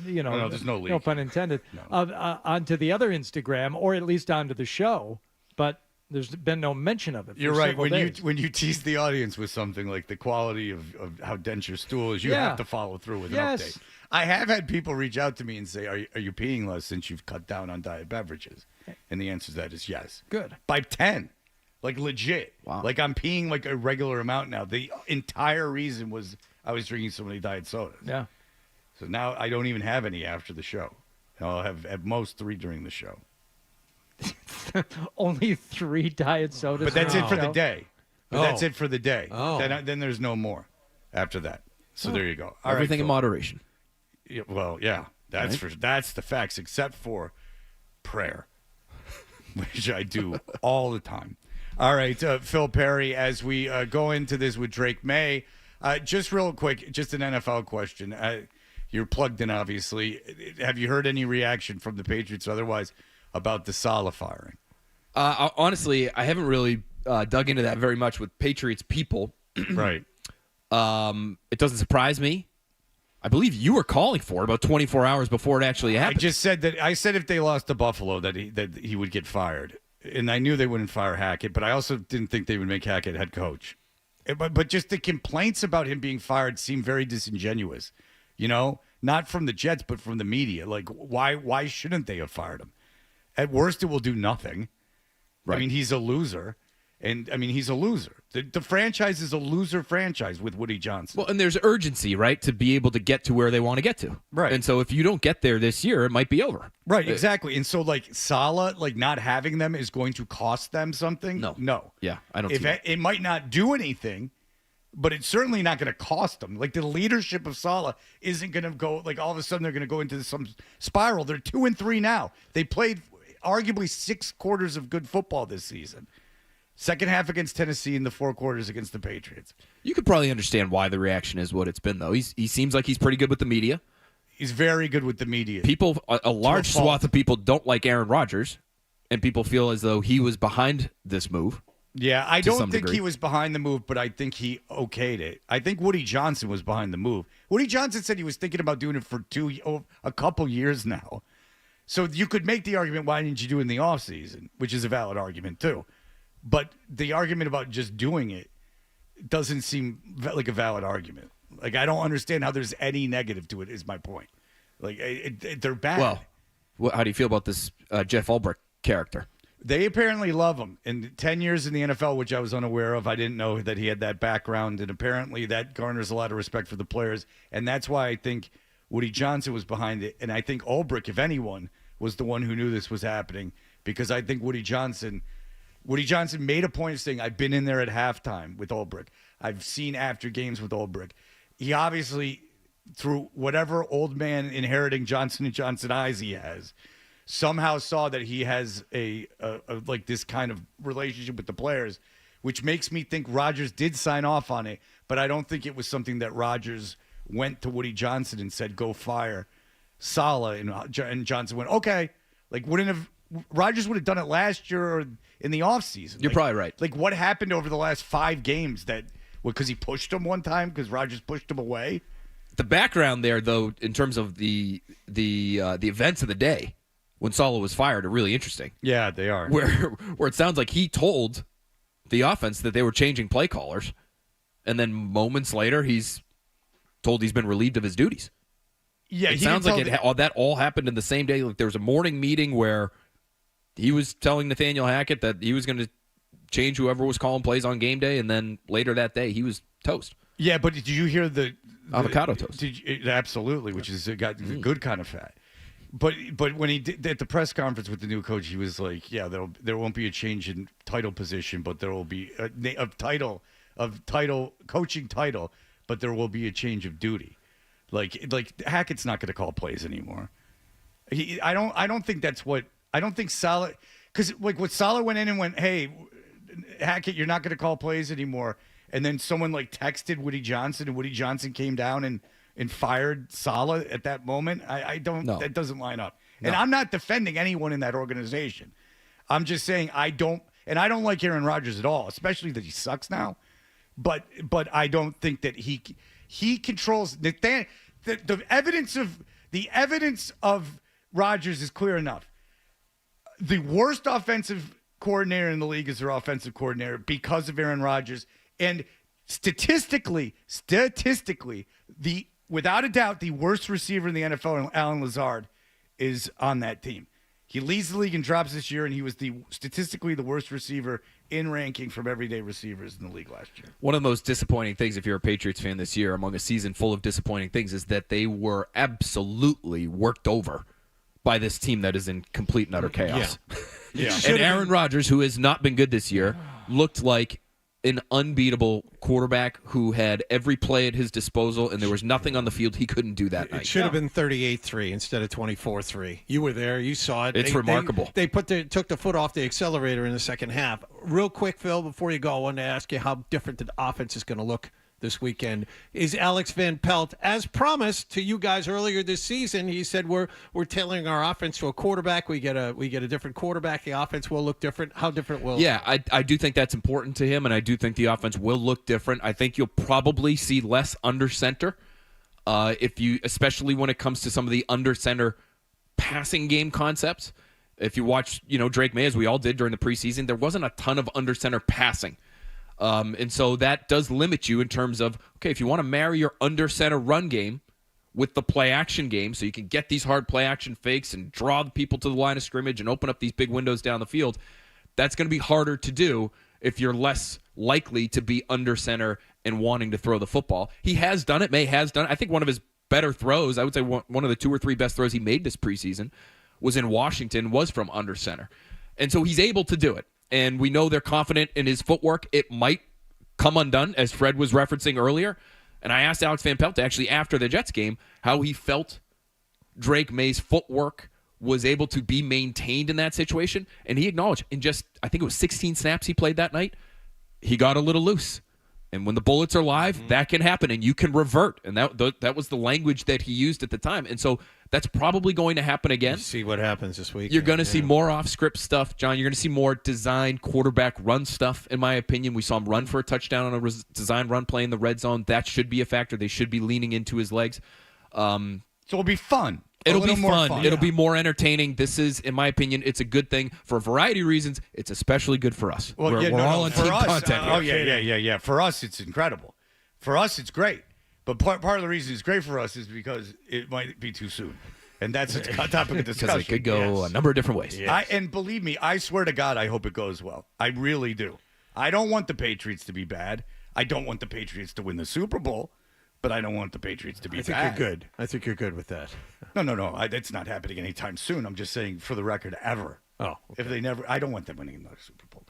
you know, No, there's no leak. no pun intended, onto the other Instagram or at least onto the show, but there's been no mention of it. For You're right. several days. When you tease the audience with something like the quality of how dense your stool is, you Yeah. have to follow through with Yes. an update. I have had people reach out to me and say, "Are you peeing less since you've cut down on diet beverages?" And the answer to that is yes. Good. By 10. Like legit. Wow. Like I'm peeing like a regular amount now. The entire reason was I was drinking so many diet sodas. Yeah. So now I don't even have any after the show. I'll have at most 3 during the show. Only 3 diet sodas. But that's in it for the show? day. But that's it for the day. Oh. Then there's no more after that. So there you go. All Everything right, in Phil. moderation. Yeah, well, yeah, that's the facts, except for prayer, which I do all the time. All right, Phil Perry, as we go into this with Drake May, just real quick, just an NFL question. You're plugged in, obviously. Have you heard any reaction from the Patriots otherwise about the Saleh firing? Honestly, I haven't really dug into that very much with Patriots people. Right. It doesn't surprise me. I believe you were calling for it about 24 hours before it actually happened. I just said that. I said if they lost to Buffalo that he would get fired, and I knew they wouldn't fire Hackett, but I also didn't think they would make Hackett head coach. But just the complaints about him being fired seem very disingenuous. You know, not from the Jets, but from the media. Like, why shouldn't they have fired him? At worst, it will do nothing. Right. I mean, he's a loser. And, I mean, he's a loser. The franchise is a loser franchise with Woody Johnson. Well, and there's urgency, right, to be able to get to where they want to get to. Right. And so if you don't get there this year, it might be over. Right, exactly. And so, like, Saleh, like, not having them is going to cost them something? No. Yeah, I don't If see that. it might not do anything, but it's certainly not going to cost them. Like, the leadership of Saleh isn't going to go, like, all of a sudden they're going to go into some spiral. They're 2-3 now. They played arguably 6 quarters of good football this season. Second half against Tennessee and the 4 quarters against the Patriots. You could probably understand why the reaction is what it's been, though. He seems like he's pretty good with the media. He's very good with the media. People, a large swath of people don't like Aaron Rodgers, and people feel as though he was behind this move. Yeah, I to don't some think degree. he was behind the move, but I think he okayed it. I think Woody Johnson was behind the move. Woody Johnson said he was thinking about doing it for a couple years now. So you could make the argument, why didn't you do it in the offseason, which is a valid argument too. But the argument about just doing it doesn't seem like a valid argument. Like, I don't understand how there's any negative to it, is my point. Like, they're bad. Well, how do you feel about this Jeff Ulbrich character? They apparently love him. In 10 years in the NFL, which I was unaware of, I didn't know that he had that background, and apparently that garners a lot of respect for the players, and that's why I think Woody Johnson was behind it, and I think Ulbrich, if anyone, was the one who knew this was happening, because I think Woody Johnson made a point of saying, I've been in there at halftime with Ulbrich. I've seen after games with Ulbrich. He obviously, through whatever old man inheriting Johnson & Johnson eyes he has, somehow saw that he has a like this kind of relationship with the players, which makes me think Rodgers did sign off on it, but I don't think it was something that Rodgers went to Woody Johnson and said, go fire Saleh, and Johnson went, okay. Like, Rodgers would have done it last year or in the offseason. You're probably right. Like, what happened over the last 5 games because he pushed him one time because Rodgers pushed him away? The background there, though, in terms of the events of the day when Saleh was fired, are really interesting. Yeah, they are. Where it sounds like he told the offense that they were changing play callers, and then moments later he's told he's been relieved of his duties. Yeah, it sounds like that all happened in the same day. Like, there was a morning meeting where he was telling Nathaniel Hackett that he was going to change whoever was calling plays on game day, and then later that day he was toast. Yeah, but did you hear the avocado toast? Absolutely, which is got the good kind of fat. But when he did at the press conference with the new coach, he was like, "Yeah, there won't be a change in title position, but there will be a coaching title, but there will be a change of duty." Like Hackett's not going to call plays anymore. I don't think that's what. I don't think Saleh, because like what Saleh went in and went, "Hey, Hackett, you're not going to call plays anymore," and then someone like texted Woody Johnson, and Woody Johnson came down and fired Saleh at that moment. I don't. No. That doesn't line up. No. And I'm not defending anyone in that organization. I'm just saying I don't like Aaron Rodgers at all, especially that he sucks now. But I don't think that he controls the evidence of Rodgers is clear enough. The worst offensive coordinator in the league is their offensive coordinator because of Aaron Rodgers, and statistically, without a doubt, the worst receiver in the NFL, Allen Lazard, is on that team. He leads the league in drops this year, and he was statistically the worst receiver in ranking from everyday receivers in the league last year. One of the most disappointing things, if you're a Patriots fan this year, among a season full of disappointing things, is that they were absolutely worked over by this team that is in complete and utter chaos. Yeah. And Aaron Rodgers, who has not been good this year, looked like an unbeatable quarterback who had every play at his disposal, and there was nothing on the field he couldn't do that night. It should have been 38-3 instead of 24-3. You were there. You saw it. It's remarkable. They took the foot off the accelerator in the second half. Real quick, Phil, before you go, I wanted to ask you how different the offense is going to look this weekend. Is Alex Van Pelt, as promised to you guys earlier this season, he said we're tailoring our offense to a quarterback. We get a different quarterback. The offense will look different. How different will? Yeah, I do think that's important to him, and I do think the offense will look different. I think you'll probably see less under center, especially when it comes to some of the under center passing game concepts. If you watch, Drake May, as we all did during the preseason, there wasn't a ton of under center passing. And so that does limit you in terms of, okay, if you want to marry your under center run game with the play action game so you can get these hard play action fakes and draw the people to the line of scrimmage and open up these big windows down the field, that's going to be harder to do if you're less likely to be under center and wanting to throw the football. He has done it. May has done it. I think one of his better throws, I would say one of the 2 or 3 best throws he made this preseason was in Washington, was from under center. And so he's able to do it. And we know they're confident in his footwork. It might come undone, as Fred was referencing earlier. And I asked Alex Van Pelt actually after the Jets game how he felt Drake May's footwork was able to be maintained in that situation. And he acknowledged in just, I think it was 16 snaps he played that night, he got a little loose. And when the bullets are live, that can happen, and you can revert. And that was the language that he used at the time. And so That's probably going to happen again. See what happens this week. You're going to see more off-script stuff, John. You're going to see more design quarterback run stuff, in my opinion. We saw him run for a touchdown on a design run play in the red zone. That should be a factor. They should be leaning into his legs. So it'll be fun. It'll be fun. It'll be more entertaining. This is, in my opinion, it's a good thing for a variety of reasons. It's especially good for us. Well, we're all on for team us, content. yeah. For us, it's incredible. For us, it's great. But part of the reason it's great for us is because it might be too soon. And that's a topic of discussion. Because it could go a number of different ways. And believe me, I swear to God, I hope it goes well. I really do. I don't want the Patriots to be bad. I don't want the Patriots to win the Super Bowl. But I don't want the Patriots to be bad. I think you're good. I think you're good with that. No. It's not happening anytime soon. I'm just saying, for the record, ever. Oh, okay. If they never, I don't want them winning another Super Bowl.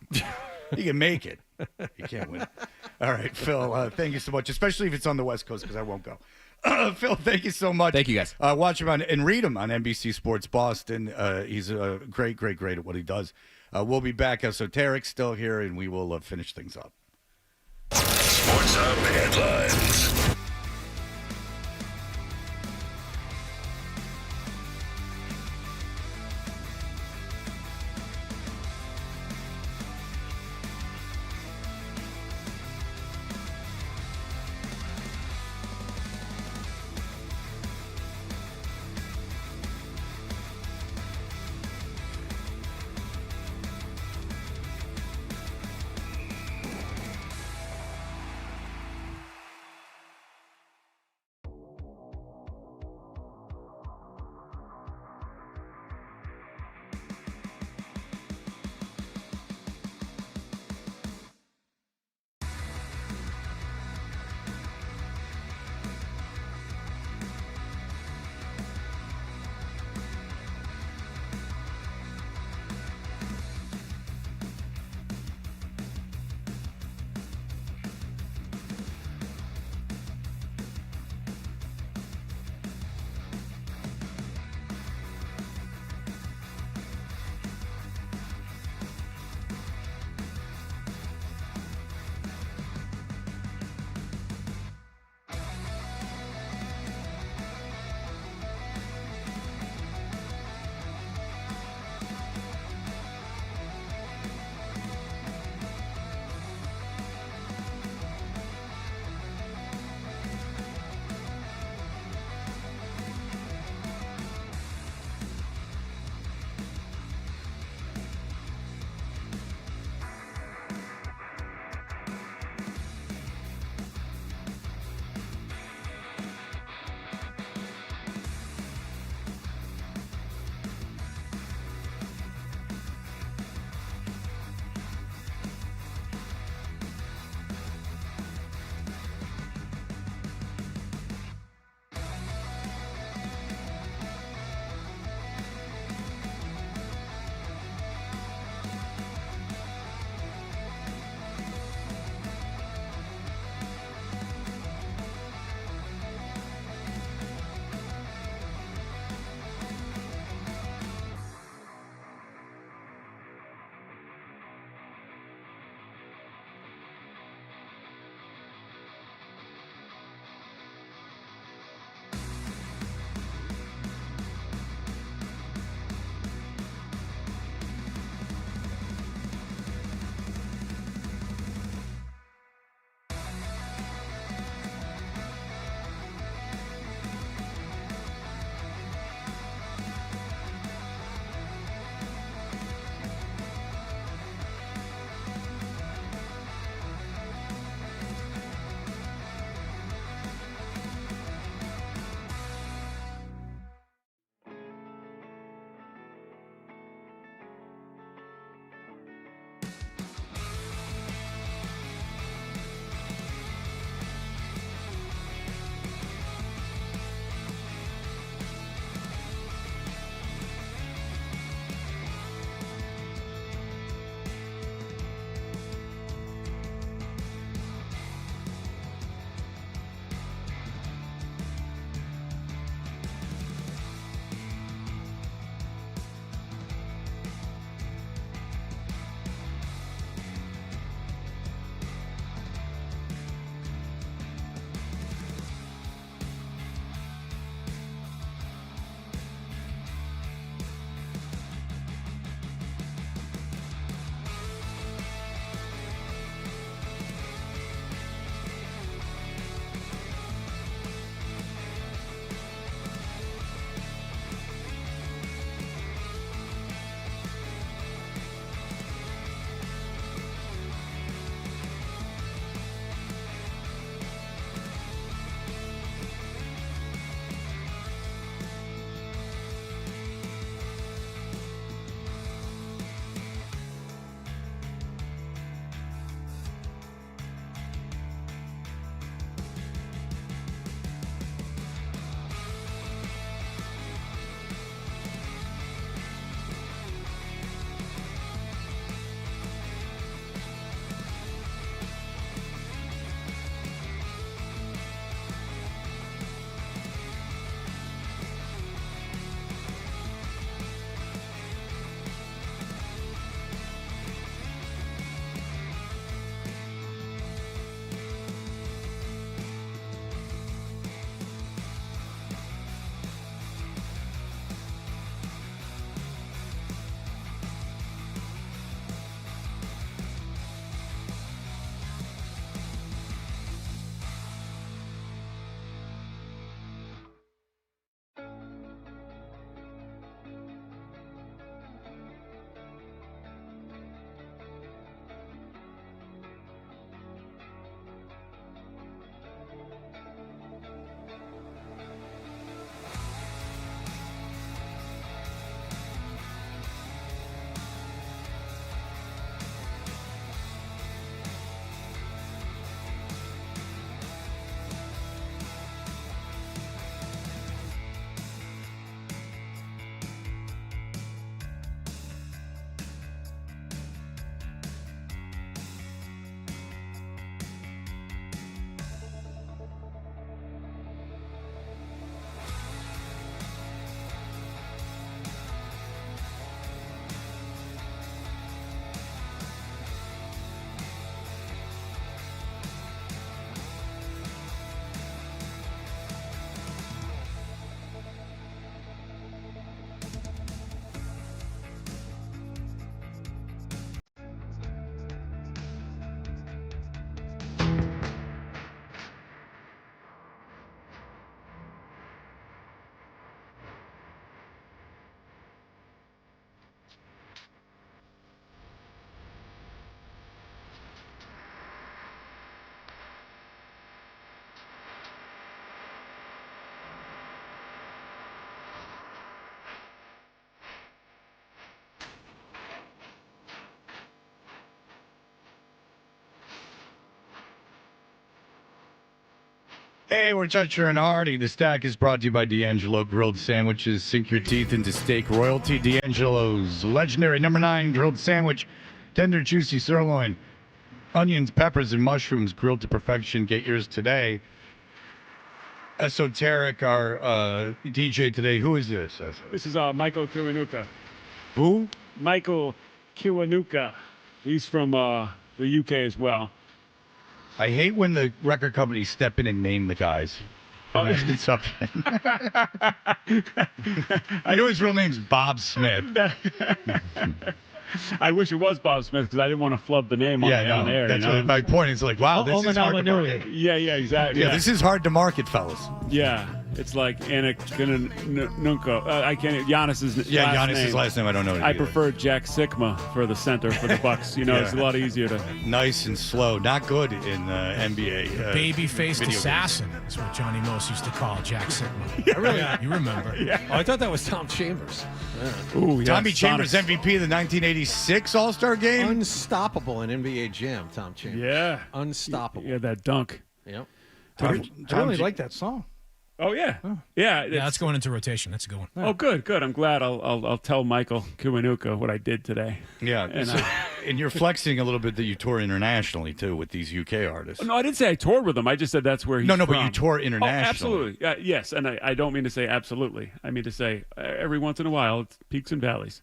You can make it. You can't win. All right, Phil, thank you so much, especially if it's on the West Coast, because I won't go. Phil, thank you so much. Thank you, guys. Watch him and read him on NBC Sports Boston. He's great at what he does. We'll be back. Esoteric still here, and we will finish things up. Sports Hub headlines. Hey, we're Toucher and Hardy. The Stack is brought to you by D'Angelo Grilled Sandwiches. Sink your teeth into steak royalty. D'Angelo's legendary number 9 grilled sandwich. Tender, juicy sirloin. Onions, peppers, and mushrooms grilled to perfection. Get yours today. Esoteric, our DJ today. Who is this? This is Michael Kiwanuka. Who? Michael Kiwanuka. He's from the UK as well. I hate when the record companies step in and name the guys. It's something. I know his real name's Bob Smith. I wish it was Bob Smith because I didn't want to flub the name on air. That's what my point is. Like, wow, this is hard to market. Yeah, exactly. Yeah, this is hard to market, fellas. Yeah, it's like Nunko. I can't. Giannis's Giannis's last name. I don't know. I prefer Jack Sikma for the center for the Bucks. It's a lot easier to. Nice and slow. Not good in NBA. Baby-faced assassin is what Johnny Most used to call Jack Sigma. You remember? Yeah. Oh, I thought that was Tom Chambers. Ooh, Tommy Chambers, MVP of the 1986 All-Star Game. Unstoppable in NBA Jam, Tom Chambers. Yeah. Unstoppable. Yeah, that dunk. Yep. I really like that song. Oh yeah, yeah. That's going into rotation. That's a good one. Oh, good. I'm glad. I'll tell Michael Kiwanuka what I did today. Yeah, and you're flexing a little bit that you tour internationally too with these UK artists. No, I didn't say I toured with him. I just said that's where he's No, from. but you tour internationally. Oh, absolutely. Yes, and I don't mean to say absolutely. I mean to say every once in a while it's peaks and valleys.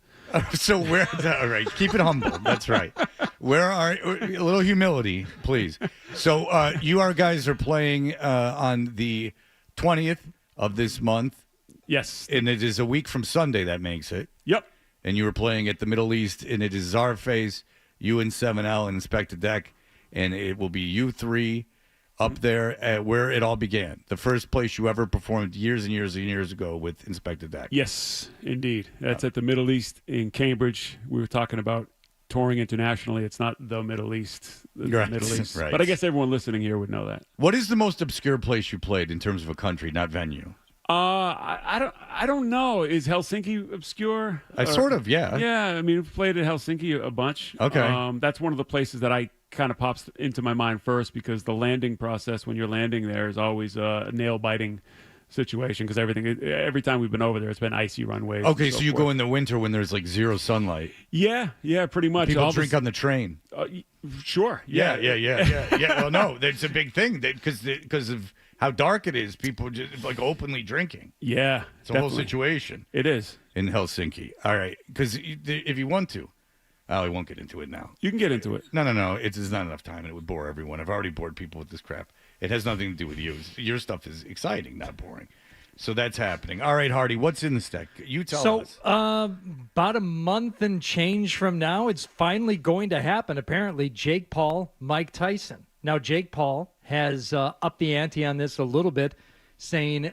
So where? All right, keep it humble. That's right. Where are a little humility, please? So you guys are playing on the 20th of this month. Yes. And it is a week from Sunday that makes it. Yep. And you were playing at the Middle East, and it is Czarface, you and 7L and Inspector Deck, and it will be you three up there at where it all began. The first place you ever performed years and years and years ago with Inspector Deck. Yes, indeed. That's at the Middle East in Cambridge. We were talking about touring internationally. It's not the Middle East. It's Right. the Middle East. Right. But I guess everyone listening here would know that. What is the most obscure place you played in terms of a country, not venue? I don't know. Is Helsinki obscure? Sort of, yeah. Yeah, I mean, we've played at Helsinki a bunch. Okay. That's one of the places that I kind of pops into my mind first because the landing process when you're landing there is always a nail-biting situation because every time we've been over there, it's been icy runways. Okay, so you go in the winter when there's like zero sunlight. Yeah, pretty much. People drink on the train. Sure. Yeah. Well, no, that's a big thing because of how dark it is. People just like openly drinking. Yeah, it's a whole situation. It is in Helsinki. All right, because if you want to, I won't get into it now. You can get into it. No. It's not enough time, and it would bore everyone. I've already bored people with this crap. It has nothing to do with you. Your stuff is exciting, not boring. So that's happening. All right, Hardy, what's in the stack? You tell us. About a month and change from now, it's finally going to happen. Apparently, Jake Paul, Mike Tyson. Now, Jake Paul has upped the ante on this a little bit, saying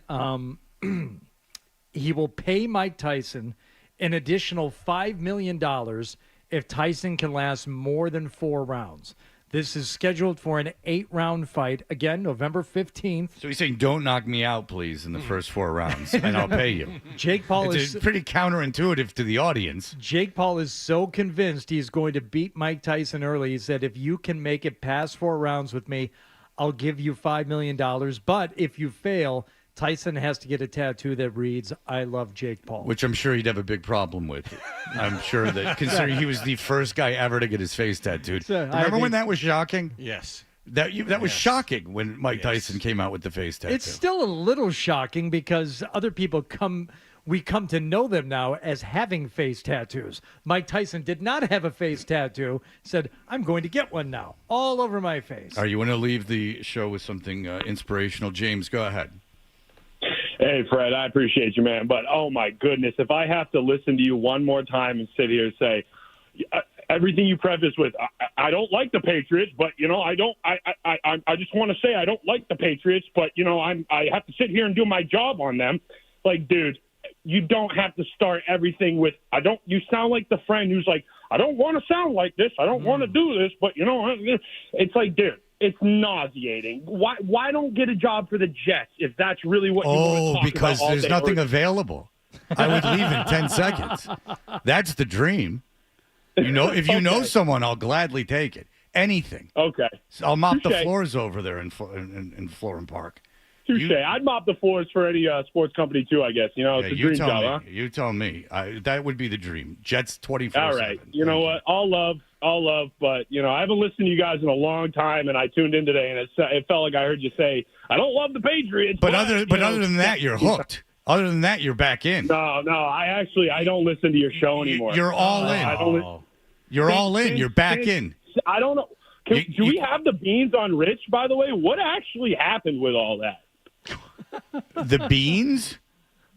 he will pay Mike Tyson an additional $5 million if Tyson can last more than 4 rounds. This is scheduled for an 8-round fight. Again, November 15th. So he's saying, don't knock me out, please, in the first 4 rounds, and I'll pay you. Jake Paul is pretty counterintuitive to the audience. Jake Paul is so convinced he's going to beat Mike Tyson early. He said, if you can make it past 4 rounds with me, I'll give you $5 million. But if you fail, Tyson has to get a tattoo that reads, I love Jake Paul. Which I'm sure he'd have a big problem with. I'm sure that, considering he was the first guy ever to get his face tattooed. Remember when that was shocking? Yes. That was shocking when Mike Tyson came out with the face tattoo. It's still a little shocking because other people we come to know them now as having face tattoos. Mike Tyson did not have a face tattoo, said, I'm going to get one now, all over my face. All right, you want to leave the show with something inspirational? James, go ahead. Hey, Fred, I appreciate you, man. But, oh, my goodness, if I have to listen to you one more time and sit here and say everything you preface with, I don't like the Patriots, but, I just want to say I don't like the Patriots, but, I have to sit here and do my job on them. Like, dude, you don't have to start everything with, you sound like the friend who's like, I don't want to sound like this. I don't want to do this, but, it's like, dude. It's nauseating. Why don't get a job for the Jets if that's really what you want to talk because about all there's day? nothing available. I would leave in 10 seconds. That's the dream. If you know someone, I'll gladly take it. Anything. Okay. So I'll mop the floors over there in Florham Park. Touche. I'd mop the floors for any sports company too, I guess. You know, it's a dream job, huh? You tell me. That would be the dream. Jets 24/7. All right. You know what? All love. But, you know, I haven't listened to you guys in a long time, and I tuned in today, and it felt like I heard you say, I don't love the Patriots. But other than that, you're hooked. Other than that, you're back in. No, I don't listen to your show anymore. You're all in. You're all in. You're back in. I don't know. Do we have the beans on Rich, by the way? What actually happened with all that? The beans?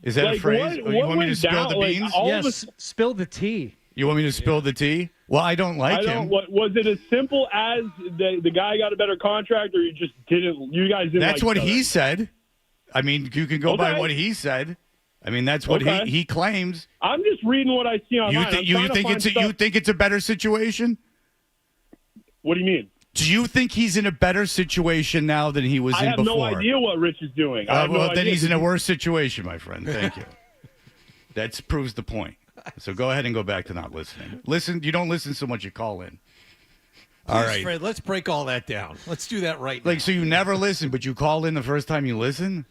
Is that a phrase? What You want me to went spill down? the Like, beans? all of Yes, spill the tea. You want me to spill the tea? Well, I don't like him. Was it as simple as the guy got a better contract, or you just didn't? You guys didn't. That's like what each other? he said. I mean, you can go by Okay. what he said. I mean, that's what Okay. he claims. I'm just reading what I see online. You think it's a better situation? What do you mean? Do you think he's in a better situation now than he was I in have before? no idea what Rich is doing. I have no Then idea. he's in a worse situation, my friend. Thank you. That proves the point. So go ahead and go back to not listening. Listen, you don't listen so much, you call in. All Please, right. Fred, let's break all that down. Let's do that right now. Like, so you never listen, but you call in the first time you listen?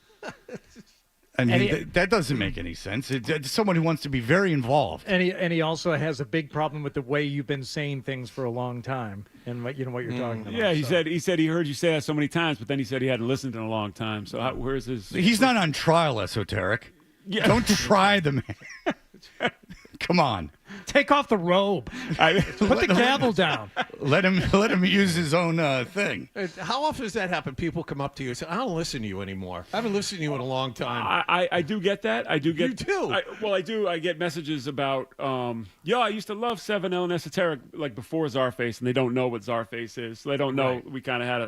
I mean, that doesn't make any sense. It's someone who wants to be very involved. And he also has a big problem with the way you've been saying things for a long time, and what you're talking about. Yeah, he said he heard you say that so many times, but then he said he hadn't listened in a long time. So where's his? He's not on trial, Esoteric. Yeah. Don't try the man. Come on. Take off the robe. Put the gavel down. Let him use his own thing. How often does that happen? People come up to you and say, I don't listen to you anymore. I haven't listened to you in a long time. I do get that. I do get. You do? I do. I get messages about, I used to love 7L and Esoteric like before Czarface, and they don't know what Czarface is. So they don't know we kind of had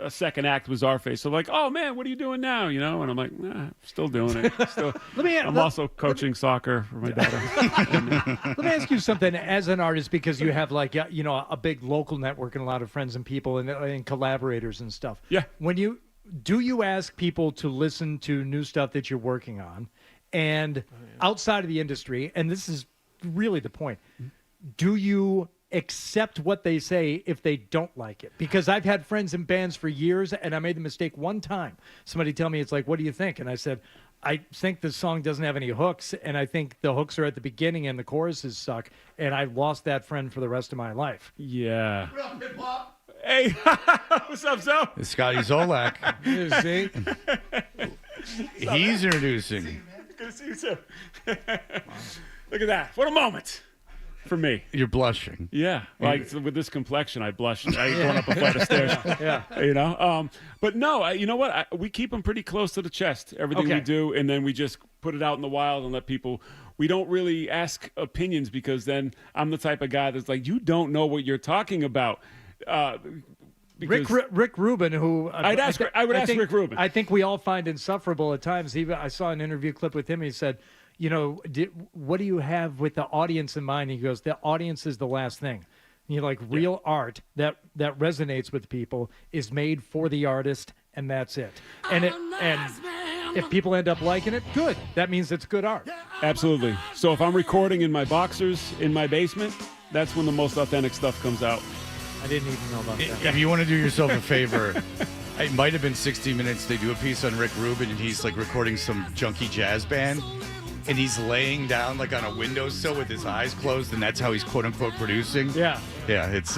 a second act with Czarface. So like, oh man, what are you doing now? You know, and I'm like, I'm still doing it. Still. I'm also coaching soccer for my daughter. Let me ask you something as an artist, because you have a big local network and a lot of friends and people and collaborators and stuff. Yeah. Do you ask people to listen to new stuff that you're working on, and outside of the industry, and this is really the point, do you accept what they say if they don't like it? Because I've had friends in bands for years, and I made the mistake one time. Somebody tell me, it's like, what do you think? And I said, I think the song doesn't have any hooks, and I think the hooks are at the beginning and the choruses suck, and I lost that friend for the rest of my life. Yeah. Hey, what's up, Zo? It's Scotty Zolak. See? He's introducing. Good to see you too. Look at that. What a moment for me. You're blushing. Yeah, like with this complexion, I blush. I going up a flight of stairs. Yeah, you know. But no, you know what? We keep them pretty close to the chest. Everything we do, and then we just put it out in the wild and let people. We don't really ask opinions, because then I'm the type of guy that's like, you don't know what you're talking about. Rick Rubin, who I would ask Rick Rubin. I think we all find insufferable at times. I saw an interview clip with him. He said, what do you have with the audience in mind? He goes, the audience is the last thing. Real art that resonates with people is made for the artist, and that's it. And if people end up liking it, good. That means it's good art. Absolutely. So if I'm recording in my boxers in my basement, that's when the most authentic stuff comes out. I didn't even know about that. If you want to do yourself a favor, it might have been 60 Minutes. They do a piece on Rick Rubin, and he's like recording some junky jazz band, and he's laying down like on a windowsill with his eyes closed, and that's how he's quote unquote producing. Yeah. It's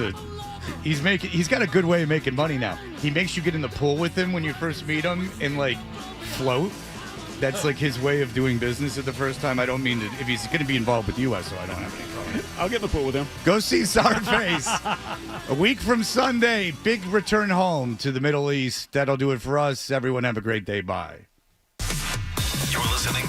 he's got a good way of making money now. He makes you get in the pool with him when you first meet him and like float. That's like his way of doing business at the first time. I don't mean to, if he's going to be involved with US, so I don't have any problem. I'll get in the pool with him. Go see Czarface. A week from Sunday, big return home to the Middle East. That'll do it for us. Everyone have a great day. Bye. You're listening